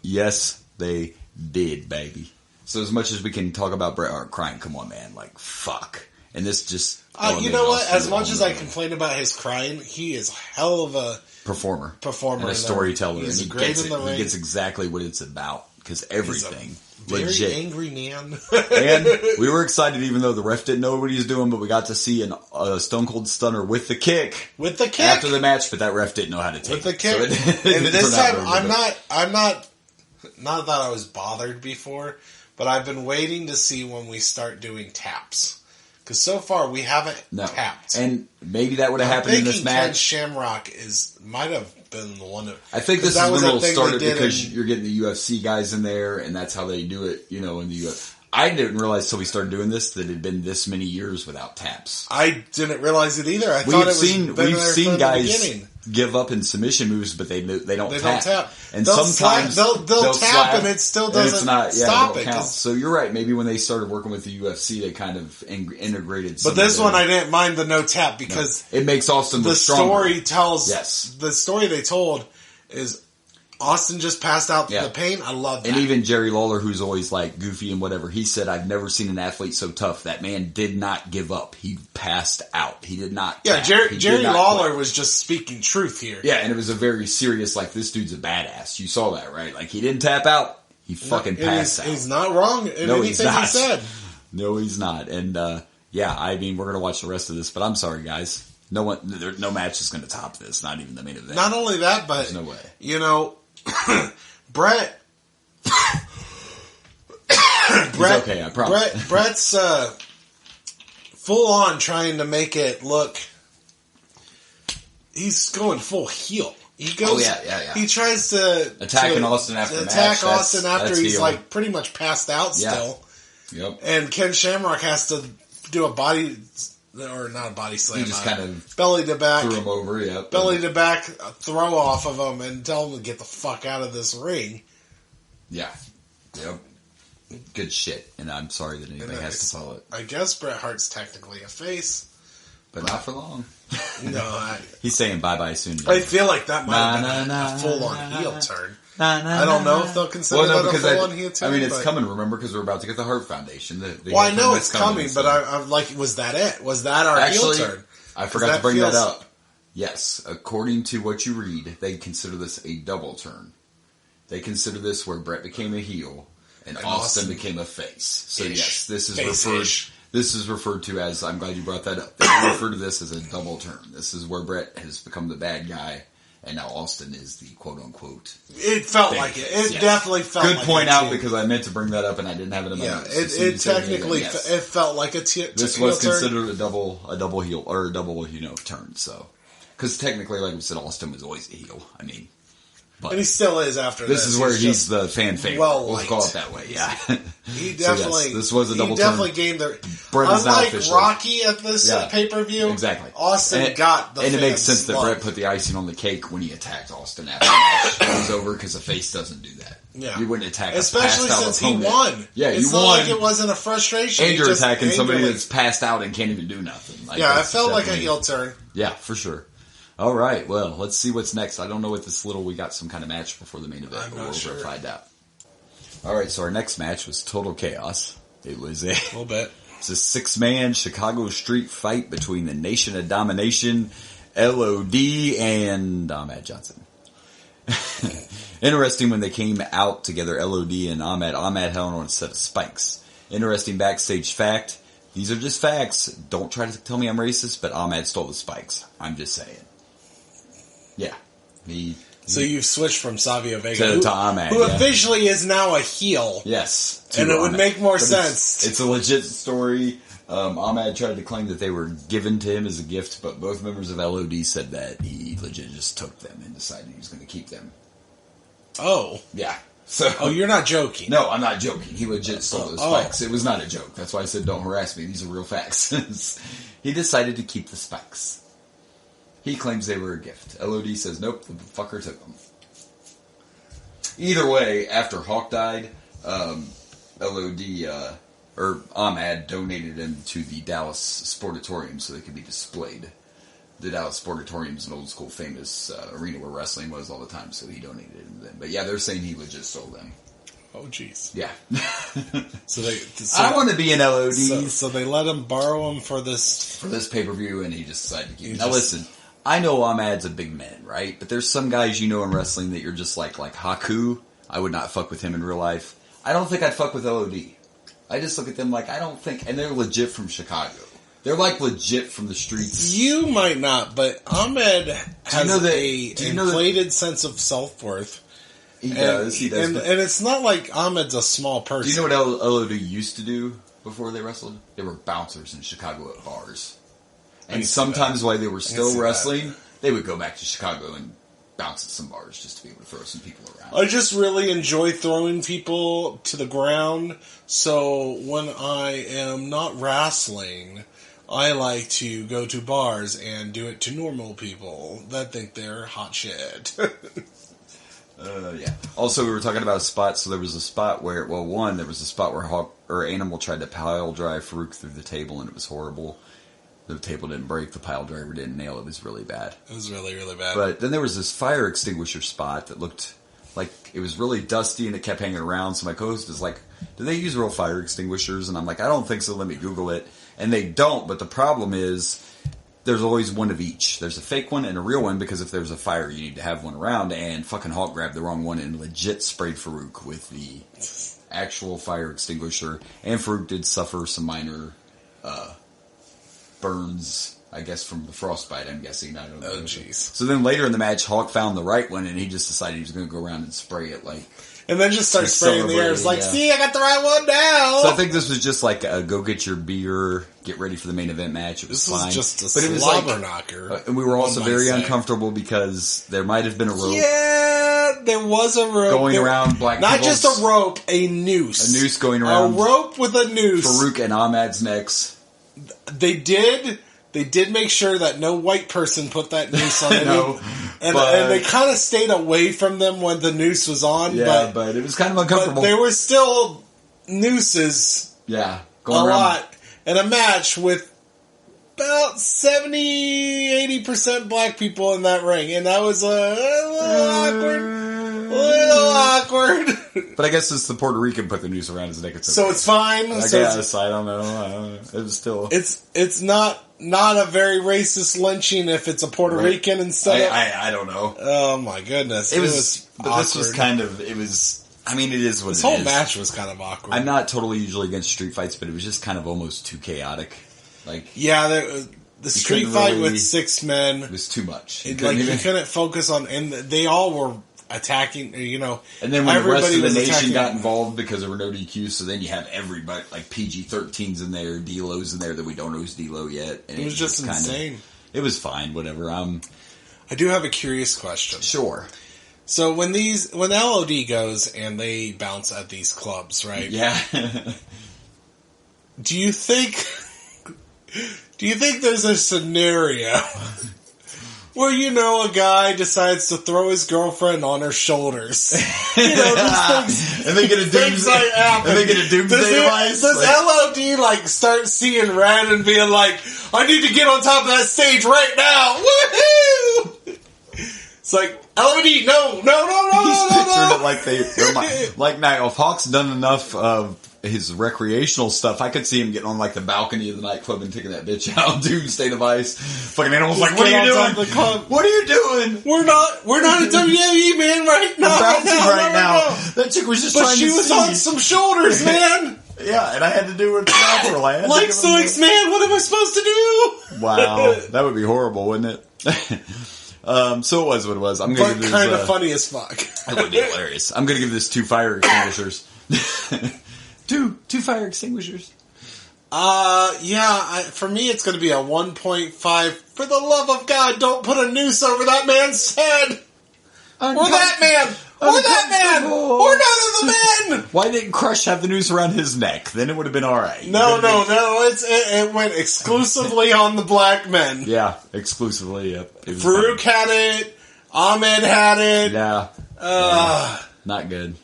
S3: Yes, they did, baby. So as much as we can talk about Bret Hart crying, come on, man, like, fuck. And this just...
S4: you know what? As much as I complain about his crying, he is hell of a...
S3: Performer.
S4: And
S3: a storyteller.
S4: He's
S3: and
S4: great in the ring.
S3: He gets exactly what it's about. Because everything...
S4: Very
S3: legit.
S4: angry man.
S3: And we were excited even though the ref didn't know what he was doing, but we got to see a Stone Cold Stunner with the kick.
S4: With the kick.
S3: After the match, but that ref didn't know how to take
S4: it. With the kick.
S3: So
S4: and this time, I'm not that I was bothered before, but I've been waiting to see when we start doing taps. Because so far we haven't tapped.
S3: And maybe that would have happened in this match.
S4: Ken Shamrock might have been the one that...
S3: I think this is when it'll start because you're getting the UFC guys in there, and that's how they do it, in the UFC. I didn't realize till we started doing this that it had been this many years without taps.
S4: I didn't realize it either. I thought it was
S3: we've seen guys give up in submission moves, but they don't tap. And sometimes
S4: they'll tap and it still doesn't stop it.
S3: So you're right. Maybe when they started working with the UFC, they kind of integrated.
S4: But this one, I didn't mind the no tap because
S3: it makes Austin look stronger.
S4: The story they told is Austin just passed out the pain. I love that.
S3: And even Jerry Lawler, who's always like goofy and whatever, he said, "I've never seen an athlete so tough. That man did not give up. He passed out. He did not."
S4: Yeah, Jerry Lawler was just speaking truth here.
S3: Yeah, and it was a very serious, like, this dude's a badass. You saw that, right? Like, he didn't tap out. He fucking passed out.
S4: He's not wrong in anything he said.
S3: No, he's not. And, I mean, we're going to watch the rest of this, but I'm sorry, guys. No match is going to top this. Not even the main event.
S4: Not only that, but,
S3: there's no way.
S4: Brett.
S3: He's okay, I promise.
S4: Brett's full on trying to make it look. He's going full heel. He goes. He tries to
S3: attacking Austin after
S4: he's heel. Like pretty much passed out still.
S3: Yep.
S4: And Ken Shamrock has to do a body. Or not a body slam.
S3: He just kind of
S4: belly to back.
S3: Threw him over,
S4: Belly to back, throw off of him and tell him to get the fuck out of this ring.
S3: Yeah. Yep. Good shit. And I'm sorry that anybody has to follow it.
S4: I guess Bret Hart's technically a face.
S3: But not for long.
S4: No,
S3: he's saying bye-bye soon.
S4: I feel like that might have been a full-on heel turn. I don't know if they'll consider that a full-on heel turn.
S3: I mean, it's coming, remember, because we're about to get the Hart Foundation.
S4: I know it's coming, but I'm like, was that it? Was that our heel turn?
S3: I forgot to bring that up. Yes, according to what you read, they consider this a double turn. They consider this where Bret became a heel and Austin became a face. So yes, this is referred to as, I'm glad you brought that up. They refer to this as a double turn. This is where Bret has become the bad guy. And now Austin is the quote-unquote.
S4: It felt like it. It definitely felt like it.
S3: Good point out, because I meant to bring that up and I didn't have it in my notes.
S4: It technically, it felt like a
S3: this was considered a double heel, or a double, turn, so. Because technically, like we said, Austin was always a heel. I mean, But
S4: and he still is after this.
S3: This is where he's the fan favorite.
S4: Well
S3: We'll call it that way, yeah.
S4: He definitely...
S3: So yes, this was a double
S4: He definitely
S3: turn.
S4: gained the...
S3: Brett is now
S4: Unlike
S3: official.
S4: Rocky at this pay-per-view,
S3: Exactly.
S4: Austin got the
S3: And it makes
S4: fans'
S3: sense that
S4: love.
S3: Brett put the icing on the cake when he attacked Austin after the match was over, because a face doesn't do that.
S4: Yeah.
S3: You wouldn't attack
S4: Especially
S3: a passed out
S4: since he
S3: opponent.
S4: won.
S3: Yeah,
S4: it's
S3: you
S4: not
S3: won.
S4: like it wasn't a frustration.
S3: And
S4: He
S3: you're
S4: just
S3: attacking somebody
S4: angrily-
S3: that's passed out and can't even do nothing. Like,
S4: Yeah, it
S3: that's
S4: felt like a
S3: definitely-
S4: heel turn.
S3: Yeah, for sure. All right, well, let's see what's next. I don't know what this little... We got some kind of match before the main event,
S4: I'm
S3: but
S4: not
S3: we'll
S4: sure.
S3: find out. All right, so our next match was Total Chaos. It was a...
S4: A little bit.
S3: It's a 6-man Chicago street fight between the Nation of Domination, LOD, and Ahmed Johnson. Interesting when they came out together, LOD and Ahmed had on a set of spikes. Interesting backstage fact. These are just facts. Don't try to tell me I'm racist, but Ahmed stole the spikes. I'm just saying. Yeah.
S4: So you've switched from Savio Vega,
S3: to Ahmed,
S4: who
S3: yeah.
S4: officially is now a heel.
S3: Yes.
S4: And it would
S3: Ahmed.
S4: make more
S3: But
S4: sense.
S3: It's a legit story. Ahmed tried to claim that they were given to him as a gift, but both members of LOD said that he legit just took them and decided he was going to keep them.
S4: Oh.
S3: Yeah. So.
S4: Oh, you're not joking.
S3: No, I'm not joking. He legit stole those
S4: Oh.
S3: spikes. It was not a joke. That's why I said don't harass me. These are real facts. He decided to keep the spikes. He claims they were a gift. LOD says nope, the fucker took them. Either way, after Hawk died, LOD, or Ahmed donated them to the Dallas Sportatorium so they could be displayed. The Dallas Sportatorium is an old school famous arena where wrestling was all the time, so he donated them to them. But yeah, they're saying he legit stole them.
S4: Oh, jeez.
S3: Yeah.
S4: So they.
S3: I want to be an LOD
S4: So they let him borrow them for this.
S3: pay-per-view, and he just decided to keep them.
S4: You
S3: Now
S4: just-
S3: listen, I know Ahmad's a big man, right? But there's some guys you know in wrestling that you're just like Haku. I would not fuck with him in real life. I don't think I'd fuck with LOD. I just look at them like, I don't think... And they're legit from Chicago. They're like legit from the streets.
S4: You might not, but Ahmed has
S3: know that-
S4: a
S3: do you know that-
S4: inflated sense of self-worth.
S3: He does.
S4: And
S3: but-
S4: it's not like Ahmed's a small
S3: do
S4: person.
S3: you know what LOD used to do before they wrestled? They were bouncers in Chicago at bars. And
S4: see
S3: sometimes while they were
S4: see
S3: still
S4: that.
S3: wrestling, they would go back to Chicago and bounce at some bars just to be able to throw some people around.
S4: I just really enjoy throwing people to the ground, so when I am not wrestling, I like to go to bars and do it to normal people that think they're hot shit.
S3: Yeah. Also, we were talking about a spot. So there was a spot where, there was a spot where Hawk or Animal tried to pile drive Farouk through the table, and it was horrible. The table didn't break. The pile driver didn't nail it. It was really bad.
S4: It was really, really bad.
S3: But then there was this fire extinguisher spot that looked like it was really dusty, and it kept hanging around. So my co-host is like, "Do they use real fire extinguishers?" And I'm like, "I don't think so. Let me Google it." And they don't. But the problem is, there's always one of each. There's a fake one and a real one, because if there's a fire, you need to have one around. And fucking Hawk grabbed the wrong one and legit sprayed Farouk with the actual fire extinguisher. And Farouk did suffer some minor burns, I guess, from the frostbite, I'm guessing. I don't know.
S4: Oh, jeez.
S3: So then later in the match, Hawk found the right one, and he just decided he was going to go around and spray it like...
S4: And then just start
S3: Just
S4: spraying in the air. It's like,
S3: celebrating,
S4: see, I got the right one now!
S3: So I think this was just like a go get your beer, get ready for the main event match. It was
S4: This was
S3: fine.
S4: just a
S3: but it was
S4: slobber
S3: like,
S4: knocker.
S3: and we were also
S4: one might
S3: very
S4: say.
S3: uncomfortable because there might have been a rope.
S4: Yeah, there was a rope.
S3: Going around black
S4: Not
S3: people's-
S4: just a rope, a noose.
S3: A noose going around
S4: A rope with a noose.
S3: Farouk and Ahmad's necks.
S4: They did make sure that no white person put that noose on them.
S3: No,
S4: and
S3: but-
S4: they kind of stayed away from them when the noose was on.
S3: Yeah, but it was kind of
S4: but
S3: uncomfortable.
S4: there were still nooses
S3: Yeah,
S4: a
S3: going around.
S4: lot in a match with about 70-80% black people in that ring, and that was a little awkward.
S3: But I guess it's the Puerto Rican put the noose around his neck.
S4: So it's fine.
S3: I
S4: So
S3: guess I don't know. It was still.
S4: it's not a very racist lynching if it's a Puerto
S3: Right.
S4: Rican instead of.
S3: I don't know.
S4: Oh my goodness!
S3: It was, but this was
S4: awkward.
S3: kind of. It was. I mean, it is what
S4: This
S3: it
S4: whole
S3: is.
S4: match was kind of awkward.
S3: I'm not totally usually against street fights, but it was just kind of almost too chaotic. Like
S4: Yeah, the street
S3: couldn't
S4: fight
S3: really-
S4: with 6 men.
S3: it was too much.
S4: You couldn't focus on, and they all were attacking. You know,
S3: And then when the rest
S4: everybody
S3: of the
S4: was
S3: nation
S4: attacking-
S3: got involved because there were no DQs, so then you have everybody, like PG-13s in there, D-Lo's in there that we don't know is D-Lo yet. And
S4: It was just
S3: kind of-
S4: insane.
S3: it was fine, whatever.
S4: I do have a curious question.
S3: Sure.
S4: So when LOD goes and they bounce at these clubs, right?
S3: Yeah.
S4: Do you think there's a scenario where, a guy decides to throw his girlfriend on her shoulders? These things,
S3: and they get a doomsday, device.
S4: Does LOD start seeing red and being like, I need to get on top of that stage right now? Woohoo! It's like, LOD, no.
S3: He's picturing it like now, if Hawk's done enough of his recreational stuff, I could see him getting on the balcony of the nightclub and taking that bitch out, doomsday device. Fucking animals what are you doing? What are you doing?
S4: We're not at WWE, man, right now.
S3: Right now. That chick was just trying to see.
S4: But she was on some shoulders, man.
S3: Yeah, and I had to do it for land.
S4: Like Zoinks, man, what am I supposed to do?
S3: Wow, that would be horrible, wouldn't it? So it was what it was. I'm gonna give this,
S4: kind of funny as fuck.
S3: That would be hilarious. I'm gonna give this 2 fire extinguishers. two fire extinguishers.
S4: For me it's gonna be a 1.5. For the love of God, don't put a noose over that man's head! Or that man! Or that man! Or none of the men!
S3: Why didn't Crush have the noose around his neck? Then it would have been alright.
S4: No. It went exclusively on the black men.
S3: Yeah, exclusively, yep.
S4: Farouk had it. Ahmed had it.
S3: Yeah. Not good.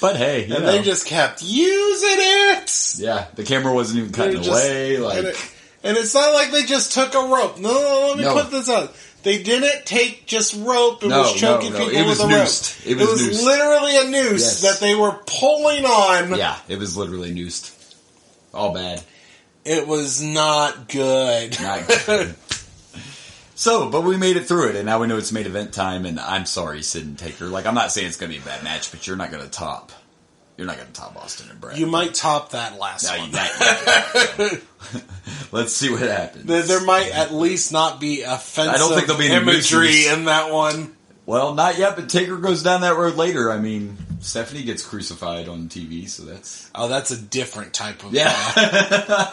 S3: But hey,
S4: and they just kept using it.
S3: Yeah, the camera wasn't even cutting away.
S4: And it's not like they just took a rope. No, let me put this out. They didn't take just rope and was choking people with a
S3: noosed.
S4: rope. It was
S3: noosed.
S4: literally a noose that they were pulling on.
S3: Yeah, it was literally noosed. All bad.
S4: It was not good.
S3: Not good. So, but we made it through it, and now we know it's main event time, and I'm sorry, Sid and Taker. I'm not saying it's going to be a bad match, but you're not going to top Austin and Brett.
S4: You might top that last one.
S3: Let's see what happens.
S4: There might at least not be offensive
S3: I don't think there'll be any
S4: imagery in that one.
S3: Well, not yet, but Taker goes down that road later. I mean, Stephanie gets crucified on TV, so that's...
S4: Oh, that's a different type of...
S3: Yeah.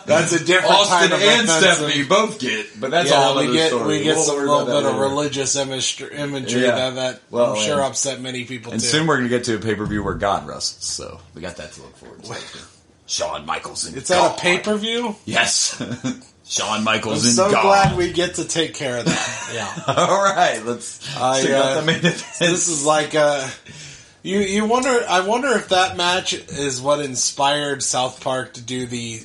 S4: That's a different
S3: Austin
S4: type of
S3: and
S4: offensive.
S3: Stephanie both get, but that's all another story.
S4: We get some little bit of religious imagery that I'm sure upset many people,
S3: and
S4: too.
S3: soon we're going to get to a pay-per-view where God wrestles, so we got that to look forward to. Shawn Michaels and
S4: It's at a pay-per-view?
S3: Yes. Shawn Michaels
S4: I'm
S3: and
S4: so
S3: God.
S4: glad we get to take care of that. Yeah.
S3: All right, let's check out the main event.
S4: This is like you wonder. I wonder if that match is what inspired South Park to do the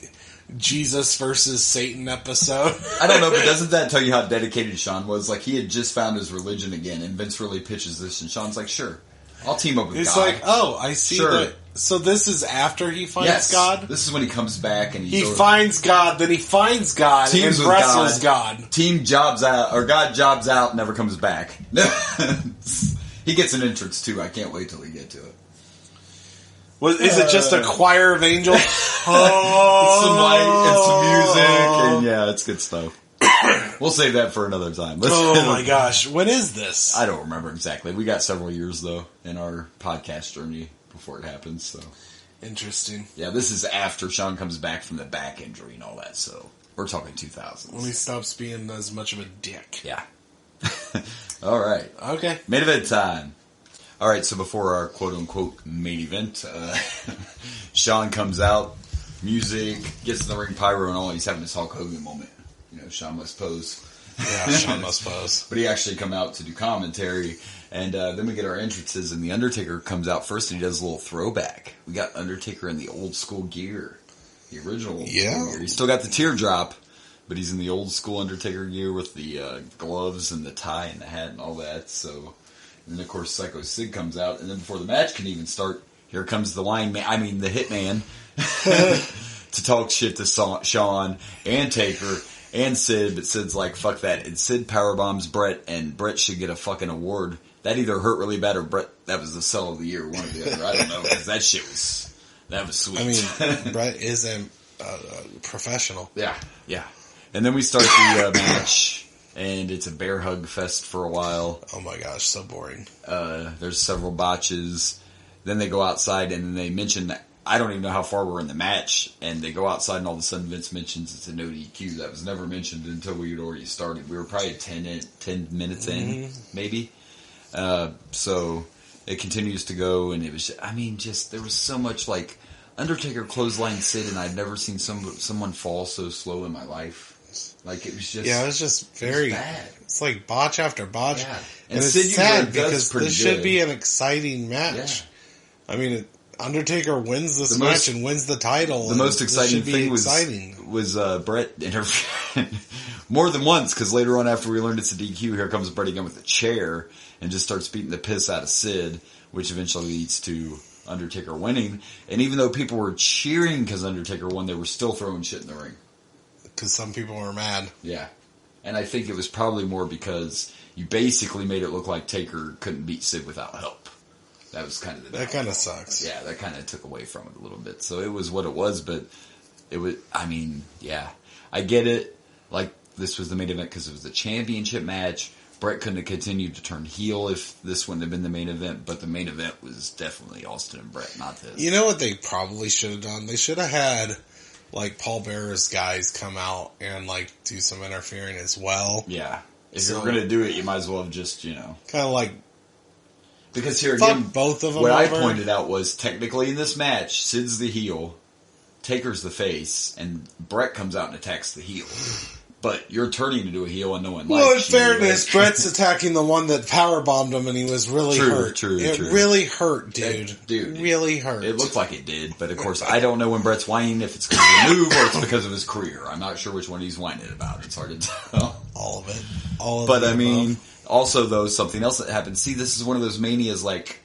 S4: Jesus versus Satan episode.
S3: I don't know, but doesn't that tell you how dedicated Shawn was? He had just found his religion again, and Vince really pitches this, and Shawn's like, "Sure, I'll team up with God."
S4: It's like, oh, I see that. So this is after he finds God?
S3: This is when he comes back and
S4: he finds God, then he finds God
S3: teams
S4: and wrestles God.
S3: Team jobs out, or God jobs out, never comes back. He gets an entrance too. I can't wait till we get to it.
S4: Is it just a choir of angels?
S3: Some light and some music, and it's good stuff. We'll save that for another time.
S4: Oh my gosh, when is this?
S3: I don't remember exactly. We got several years though in our podcast journey before it happens. So
S4: interesting.
S3: Yeah, this is after Shawn comes back from the back injury and all that. So we're talking 2000s.
S4: When he stops being as much of a dick.
S3: Yeah. All right.
S4: Okay.
S3: Main event time. All right. So before our quote unquote main event, Shawn comes out, music, gets in the ring, pyro and all. He's having this Hulk Hogan moment. Shawn must pose.
S4: Yeah, Shawn must pose.
S3: But he actually come out to do commentary, and then we get our entrances, and the Undertaker comes out first, and he does a little throwback. We got Undertaker in the old school gear, the original old school gear. He's still got the teardrop, but he's in the old school Undertaker gear with the gloves and the tie and the hat and all that. So, and then of course Psycho Sid comes out, and then before the match can even start, here comes the the Hitman, to talk shit to Shawn and Taker. And Sid, but Sid's like, fuck that. And Sid powerbombs Brett, and Brett should get a fucking award. That either hurt really bad or Brett, that was the sell of the year, one or the other. I don't know, because that shit was sweet.
S4: I mean, Brett is a professional.
S3: Yeah. And then we start the match, and it's a bear hug fest for a while.
S4: Oh my gosh, so boring.
S3: There's several botches. Then they go outside, and then they mention that I don't even know how far we're in the match, and they go outside, and all of a sudden Vince mentions it's a no DQ. That was never mentioned until we had already started. We were probably 10 minutes in, maybe. So it continues to go, and it was, there was so much, like, Undertaker clothesline Sid, and I'd never seen someone fall so slow in my life. Like, it was just...
S4: Yeah, it was just very...
S3: It was bad.
S4: It's like botch after botch.
S3: Yeah.
S4: And
S3: And
S4: it's
S3: Sid
S4: sad
S3: usually does
S4: because
S3: pretty
S4: this should
S3: good.
S4: be an exciting match.
S3: Yeah.
S4: I mean, Undertaker wins this match and wins the title.
S3: The most exciting thing was Brett interfering more than once, because later on after we learned it's a DQ, here comes Brett again with a chair and just starts beating the piss out of Sid, which eventually leads to Undertaker winning. And even though people were cheering because Undertaker won, they were still throwing shit in the ring.
S4: Because some people were mad.
S3: Yeah. And I think it was probably more because you basically made it look like Taker couldn't beat Sid without help. That was kind of the...
S4: That kind of sucks.
S3: Yeah, that kind of took away from it a little bit. So it was what it was, but it was... I mean, yeah. I get it. Like, this was the main event because it was a championship match. Brett couldn't have continued to turn heel if this wouldn't have been the main event, but the main event was definitely Austin and Brett, not this.
S4: You know what they probably should have done? They should have had, like, Paul Bearer's guys come out and, like, do some interfering as well.
S3: Yeah. If you're going to do it, you might as well have just,
S4: Kind of like...
S3: Because here
S4: Fuck
S3: again,
S4: both of them
S3: what I
S4: over.
S3: pointed out was technically in this match, Sid's the heel, Taker's the face, and Brett comes out and attacks the heel. But you're turning into a heel and no one likes you.
S4: Well, in fairness, Brett's attacking the one that powerbombed him and he was really hurt.
S3: True.
S4: It really hurt, dude.
S3: Dude.
S4: Really hurt.
S3: It looked like it did, but of course I don't know when Brett's whining, if it's because of the move or it's because of his career. I'm not sure which one he's whining about. It's hard to tell.
S4: All of it. All of
S3: But
S4: it.
S3: I mean, also though, something else that happened. See, this is one of those manias, like,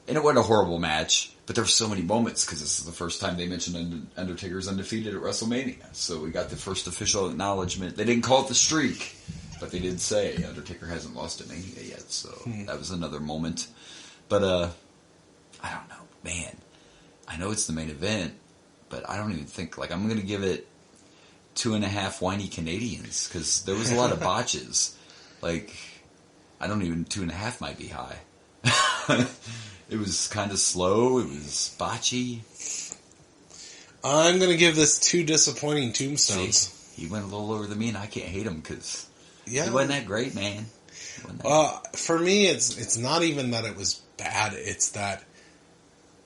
S3: and it wasn't a horrible match, but there were so many moments because this is the first time they mentioned Undertaker's undefeated at WrestleMania. So we got the first official acknowledgement. They didn't call it the streak, but they did say Undertaker hasn't lost at Mania yet. So that was another moment. But I don't know, man. I know it's the main event, but I don't even think, like, I'm going to give it 2.5 whiny Canadians because there was a lot of botches. Like, I don't even, 2.5 might be high. It was kind of slow. It was botchy.
S4: I'm going to give this 2 disappointing tombstones.
S3: See, he went a little lower than me, and I can't hate him because
S4: Yeah.
S3: he wasn't that great, man.
S4: For me, it's not even that it was bad. It's that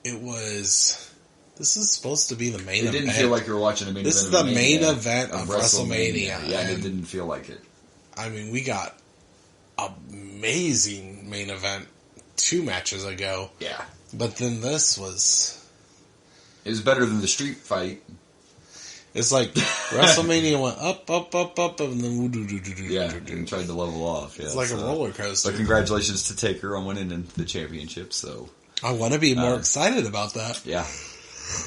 S4: it was... This is supposed to be the main event.
S3: It didn't feel like you were watching a main
S4: This
S3: event.
S4: is the main event of WrestleMania.
S3: Yeah, and it didn't feel like it.
S4: I mean, we got amazing main event 2 matches ago.
S3: Yeah.
S4: But then this was...
S3: It was better than the street fight.
S4: It's like WrestleMania went up, and then
S3: Yeah, and tried to level off. Yeah,
S4: it's like a roller coaster.
S3: But congratulations to Taker on winning the championship. So
S4: I want to be more excited about that.
S3: Yeah.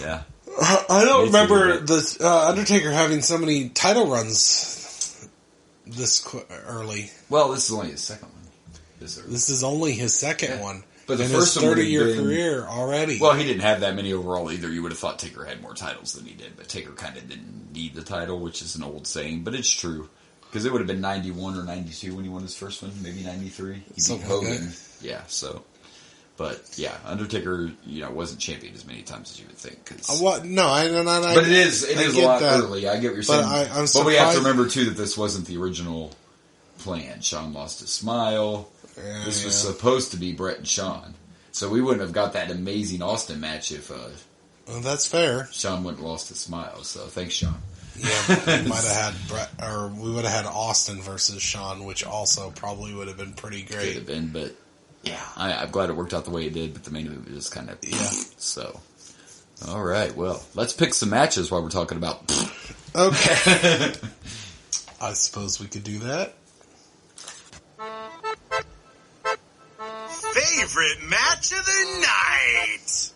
S3: Yeah.
S4: I don't remember the Undertaker having so many title runs this early.
S3: Well, this is only his second one.
S4: This is only his second one.
S3: But the
S4: in
S3: first
S4: his
S3: one would have
S4: 30-year
S3: been-
S4: career already.
S3: Well, he didn't have that many overall either. You would have thought Taker had more titles than he did, but Taker kind of didn't need the title, which is an old saying, but it's true. Because it would have been 91 or 92 when he won his first one, maybe 93. He beat
S4: Something like
S3: Hogan.
S4: that.
S3: Yeah, so. But, yeah, Undertaker, wasn't champion as many times as you would think. Cause,
S4: But
S3: it is a lot early. I get what you're saying.
S4: I'm
S3: but we have to
S4: surprised-
S3: remember, too, that this wasn't the original plan. Shawn lost his smile.
S4: Yeah,
S3: This was supposed to be Brett and Shawn. So we wouldn't have got that amazing Austin match if
S4: Well, that's fair.
S3: Shawn wouldn't have lost his smile. So thanks, Shawn.
S4: Yeah, we might have had Brett, or we would have had Austin versus Shawn, which also probably would have been pretty
S3: Could
S4: great.
S3: have been, but yeah, I'm glad it worked out the way it did. But the main event was kind of So, all right, well, let's pick some matches while we're talking about.
S4: Okay, I suppose we could do that.
S2: Favorite match of the night.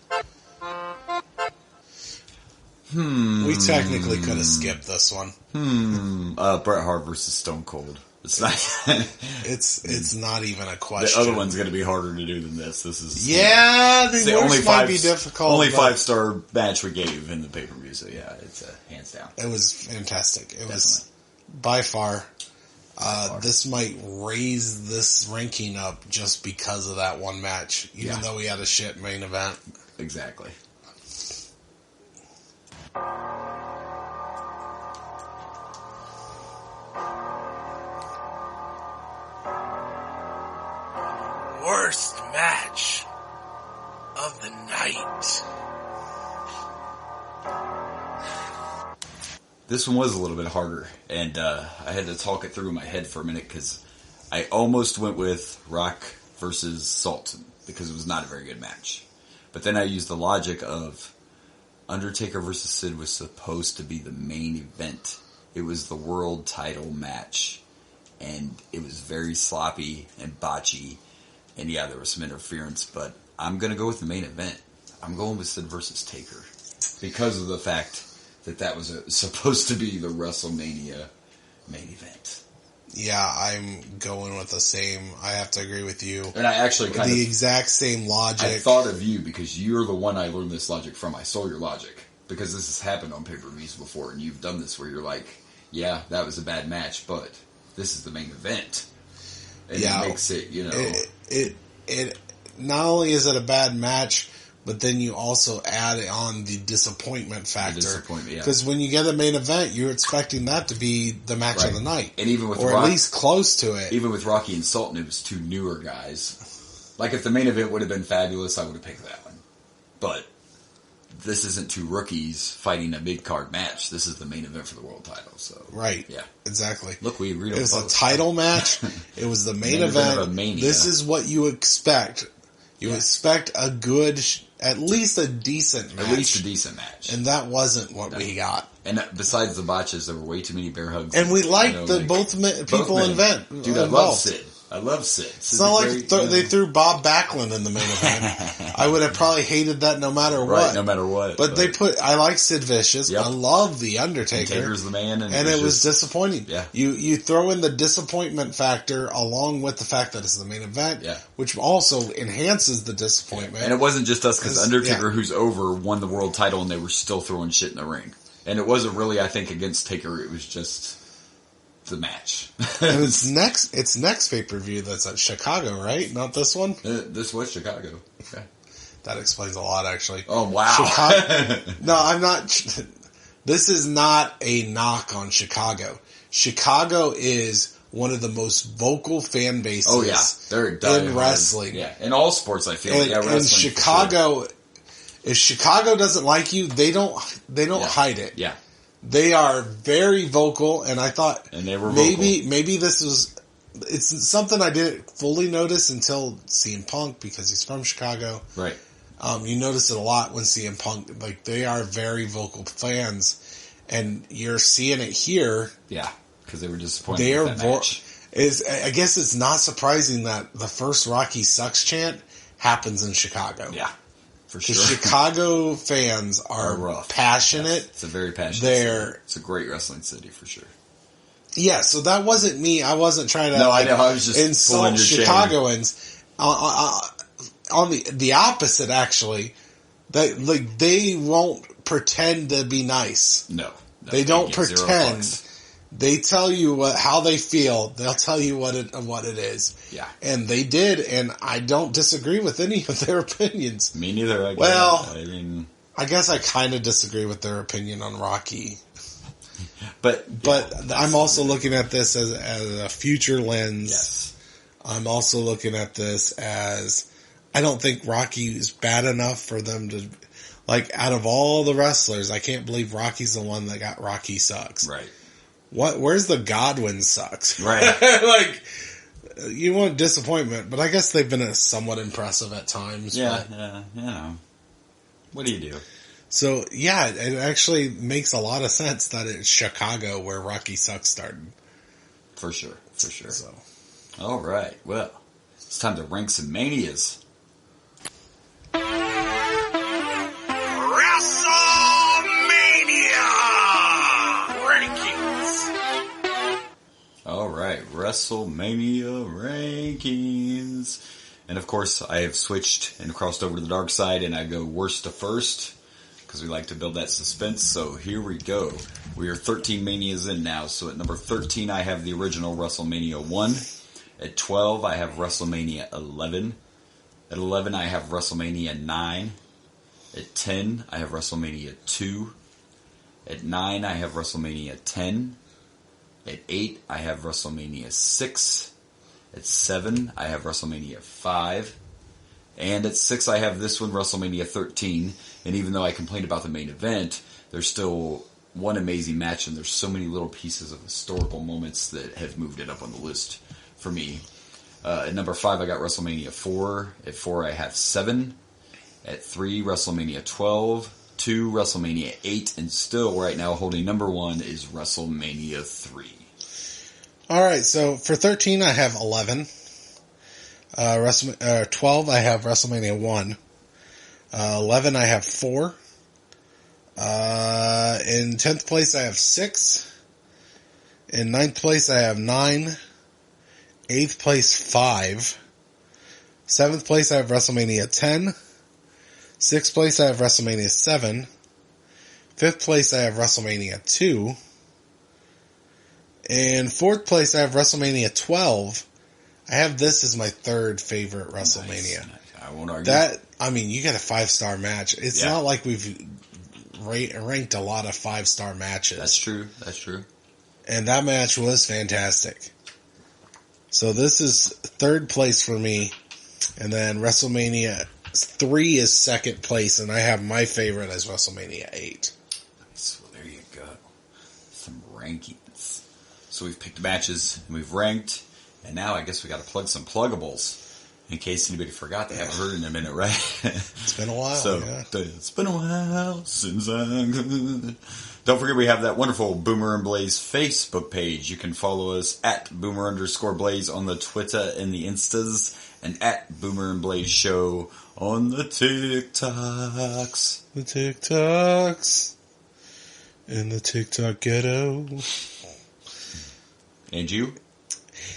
S4: We technically could have skipped this one.
S3: Bret Hart versus Stone Cold. It's not.
S4: It's not even a
S3: The
S4: question.
S3: other one's going to be harder to do than this. This is
S4: the
S3: the only
S4: worst might be difficult.
S3: Only
S4: but
S3: 5-star match we gave in the pay per view. So yeah, it's hands down.
S4: It was fantastic. It was by far. This might raise this ranking up just because of that one match, even though we had a shit main event.
S3: Exactly.
S2: worst match of the night.
S3: This one was a little bit harder, and I had to talk it through in my head for a minute because I almost went with Rock versus Sultan because it was not a very good match. But then I used the logic of Undertaker versus Sid was supposed to be the main event. It was the world title match, and it was very sloppy and botchy, and yeah, there was some interference, but I'm going to go with the main event. I'm going with Sid versus Taker because of the fact that was supposed to be the WrestleMania main event.
S4: Yeah, I'm going with the same. I have to agree with you.
S3: And I actually
S4: the exact same logic.
S3: I thought of you because you're the one I learned this logic from. I stole your logic because this has happened on pay-per-views before, and you've done this where you're like, yeah, that was a bad match, but this is the main event. And it makes it,
S4: It not only is it a bad match, but then you also add on the disappointment factor. Because when you get a main event, you're expecting that to be the match of the night.
S3: And even with
S4: or at least close to it.
S3: Even with Rocky and Sultan, it was two newer guys. Like, if the main event would have been fabulous, I would have picked that one. But this isn't two rookies fighting a mid-card match. This is the main event for the world title. So
S4: right.
S3: Yeah.
S4: Exactly.
S3: Look, we agreed on
S4: it was a title match. It was the main event.
S3: Of a Mania.
S4: This is what you expect. You expect a good, at least a decent match.
S3: At least a decent match.
S4: And that wasn't what we got.
S3: And besides the botches, there were way too many bear hugs.
S4: And we liked both people involved.
S3: Dude, I love Sid. I love Sid.
S4: It's not like they threw Bob Backlund in the main event. I would have probably hated that no matter what.
S3: Right, no matter what.
S4: But I like Sid Vicious. Yep. I love The Undertaker.
S3: Undertaker's the man. And
S4: it was disappointing.
S3: Yeah.
S4: You throw in the disappointment factor along with the fact that it's the main event, which also enhances the disappointment.
S3: Yeah. And it wasn't just us because Undertaker, who's over, won the world title and they were still throwing shit in the ring. And it wasn't really, I think, against Taker. It was just the match.
S4: And it's next pay-per-view that's at Chicago, right? Not this one?
S3: This was Chicago. Okay.
S4: That explains a lot, actually.
S3: Oh, wow.
S4: No, I'm not... This is not a knock on Chicago. Chicago is one of the most vocal fan bases
S3: they're
S4: in wrestling.
S3: Yeah, in all sports, I feel.
S4: And Chicago... If Chicago doesn't like you, they don't hide it.
S3: Yeah.
S4: They are very vocal, and I thought
S3: and they were
S4: maybe this was it's something I didn't fully notice until CM Punk because he's from Chicago.
S3: Right.
S4: You notice it a lot when CM Punk they are very vocal fans, and you're seeing it here.
S3: Yeah, because they were disappointed with that match.
S4: I guess it's not surprising that the first Rocky Sucks chant happens in Chicago.
S3: Yeah. For sure.
S4: Because Chicago fans are
S3: rough.
S4: Passionate.
S3: Yes, it's a very passionate city. It's a great wrestling city for sure.
S4: Yeah, so that wasn't me. I wasn't trying to
S3: I know. I was just
S4: insult Chicagoans. On the opposite, actually, they won't pretend to be nice.
S3: No,
S4: they don't pretend. They tell you how they feel. They'll tell you what it is.
S3: Yeah.
S4: And they did, and I don't disagree with any of their opinions.
S3: Me neither, I guess.
S4: Well, I guess I kind of disagree with their opinion on Rocky. But I'm also looking at this as a future lens.
S3: Yes.
S4: I'm also looking at this as I don't think Rocky is bad enough for them to... out of all the wrestlers, I can't believe Rocky's the one that got Rocky Sucks.
S3: Right.
S4: Where's the Godwin Sucks?
S3: Right.
S4: You want disappointment, but I guess they've been somewhat impressive at times.
S3: Yeah, What do you do?
S4: So, yeah, it actually makes a lot of sense that it's Chicago where Rocky Sucks started.
S3: For sure.
S4: So.
S3: All right, well, it's time to rank some manias. WrestleMania rankings. And of course, I have switched and crossed over to the dark side, and I go worst to first, because we like to build that suspense. So here we go. We are 13 Manias in now. So at number 13, I have the original WrestleMania 1. At 12, I have WrestleMania 11. At 11, I have WrestleMania 9. At 10, I have WrestleMania 2. At 9, I have WrestleMania 10. At 8, I have WrestleMania 6. At 7, I have WrestleMania 5. And at 6, I have this one, WrestleMania 13. And even though I complained about the main event, there's still one amazing match, and there's so many little pieces of historical moments that have moved it up on the list for me. At number 5, I got WrestleMania 4. At 4, I have 7. At 3, WrestleMania 12. 2, WrestleMania 8. And still, right now, holding number 1 is WrestleMania 3.
S4: Alright, so for 13, I have 11. 12, I have WrestleMania 1. 11, I have 4. In 10th place, I have 6. In 9th place, I have 9. 8th place, 5. 7th place, I have WrestleMania 10. 6th place, I have WrestleMania 7. 5th place, I have WrestleMania 2. In 4th place, I have WrestleMania 12. I have this as my 3rd favorite WrestleMania.
S3: Nice. I won't argue.
S4: You get a 5-star match. It's not like we've ranked a lot of 5-star matches.
S3: That's true.
S4: And that match was fantastic. So this is 3rd place for me. And then WrestleMania 3 is 2nd place. And I have my favorite as WrestleMania 8.
S3: So there you go. Some rankings. So we've picked matches and we've ranked. And now I guess we got to plug some pluggables. In case anybody forgot, they haven't heard in a minute, right?
S4: It's been a while.
S3: It's been a while since Don't forget we have that wonderful Boomer and Blaze Facebook page. You can follow us at Boomer_Blaze on the Twitter and the Instas, and at Boomer and Blaze Show on the TikToks.
S4: The TikToks. In the TikTok ghetto.
S3: And you?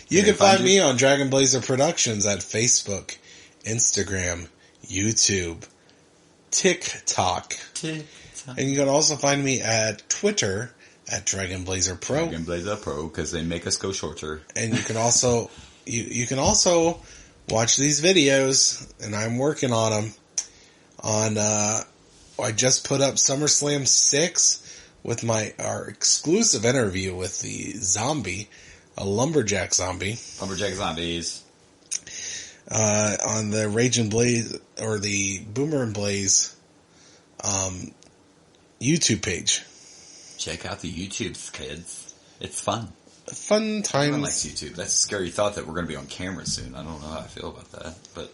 S4: You can find me on Dragon Blazer Productions at Facebook, Instagram, YouTube, TikTok. And you can also find me at Twitter at Dragon Blazer Pro.
S3: Dragon Blazer Pro, because they make us go shorter.
S4: And you can also you can also watch these videos, and I'm working on them. I just put up SummerSlam 6 with our exclusive interview with the zombie. A lumberjack zombie.
S3: Lumberjack zombies.
S4: On the Rage and Blaze, or the Boomer and Blaze, YouTube page.
S3: Check out the YouTubes, kids. It's fun.
S4: Fun times.
S3: Everyone likes YouTube. That's a scary thought that we're going to be on camera soon. I don't know how I feel about that, but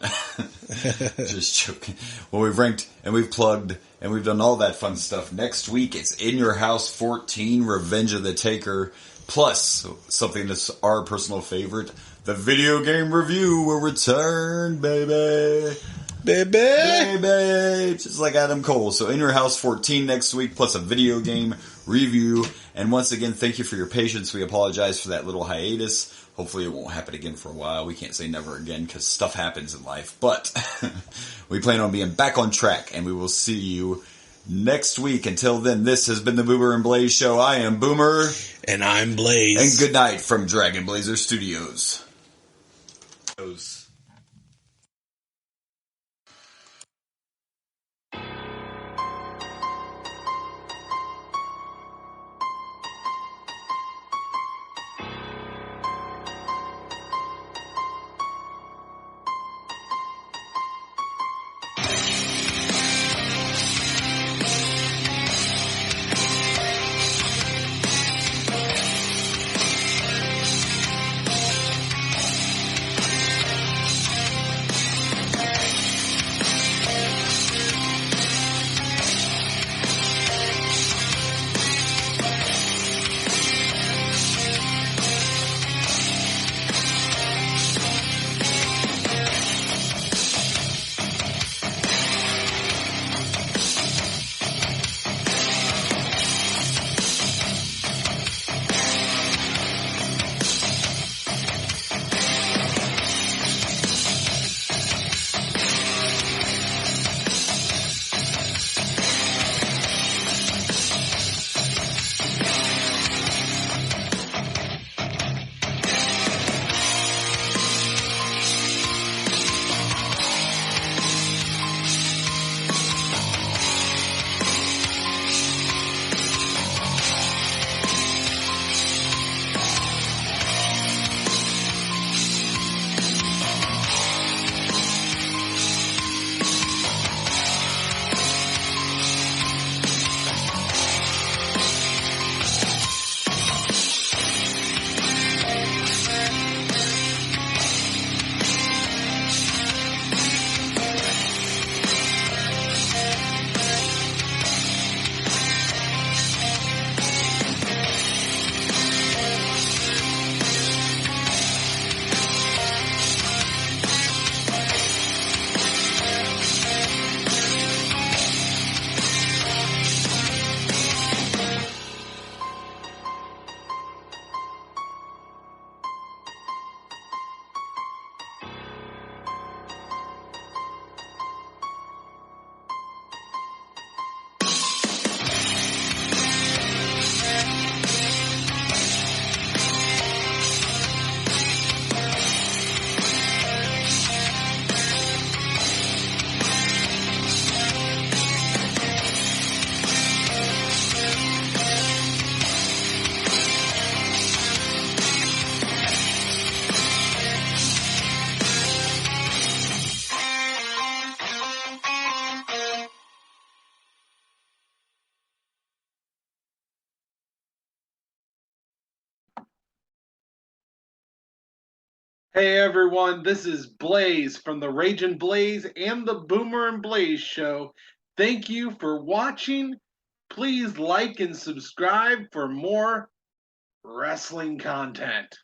S3: just joking. Well, we've ranked and we've plugged and we've done all that fun stuff. Next week, it's In Your House 14, Revenge of the Taker. Plus, something that's our personal favorite, the video game review will return, baby. Baby. Just like Adam Cole. So In Your House 14 next week, plus a video game review. And once again, thank you for your patience. We apologize for that little hiatus. Hopefully it won't happen again for a while. We can't say never again because stuff happens in life. But we plan on being back on track, and we will see you next week. Until then, this has been the Boomer and Blaze Show. I am Boomer.
S4: And I'm Blaze.
S3: And good night from Dragon Blazer Studios.
S5: Hey everyone, this is Blaze from the Raging Blaze and the Boomer and Blaze Show. Thank you for watching. Please like and subscribe for more wrestling content.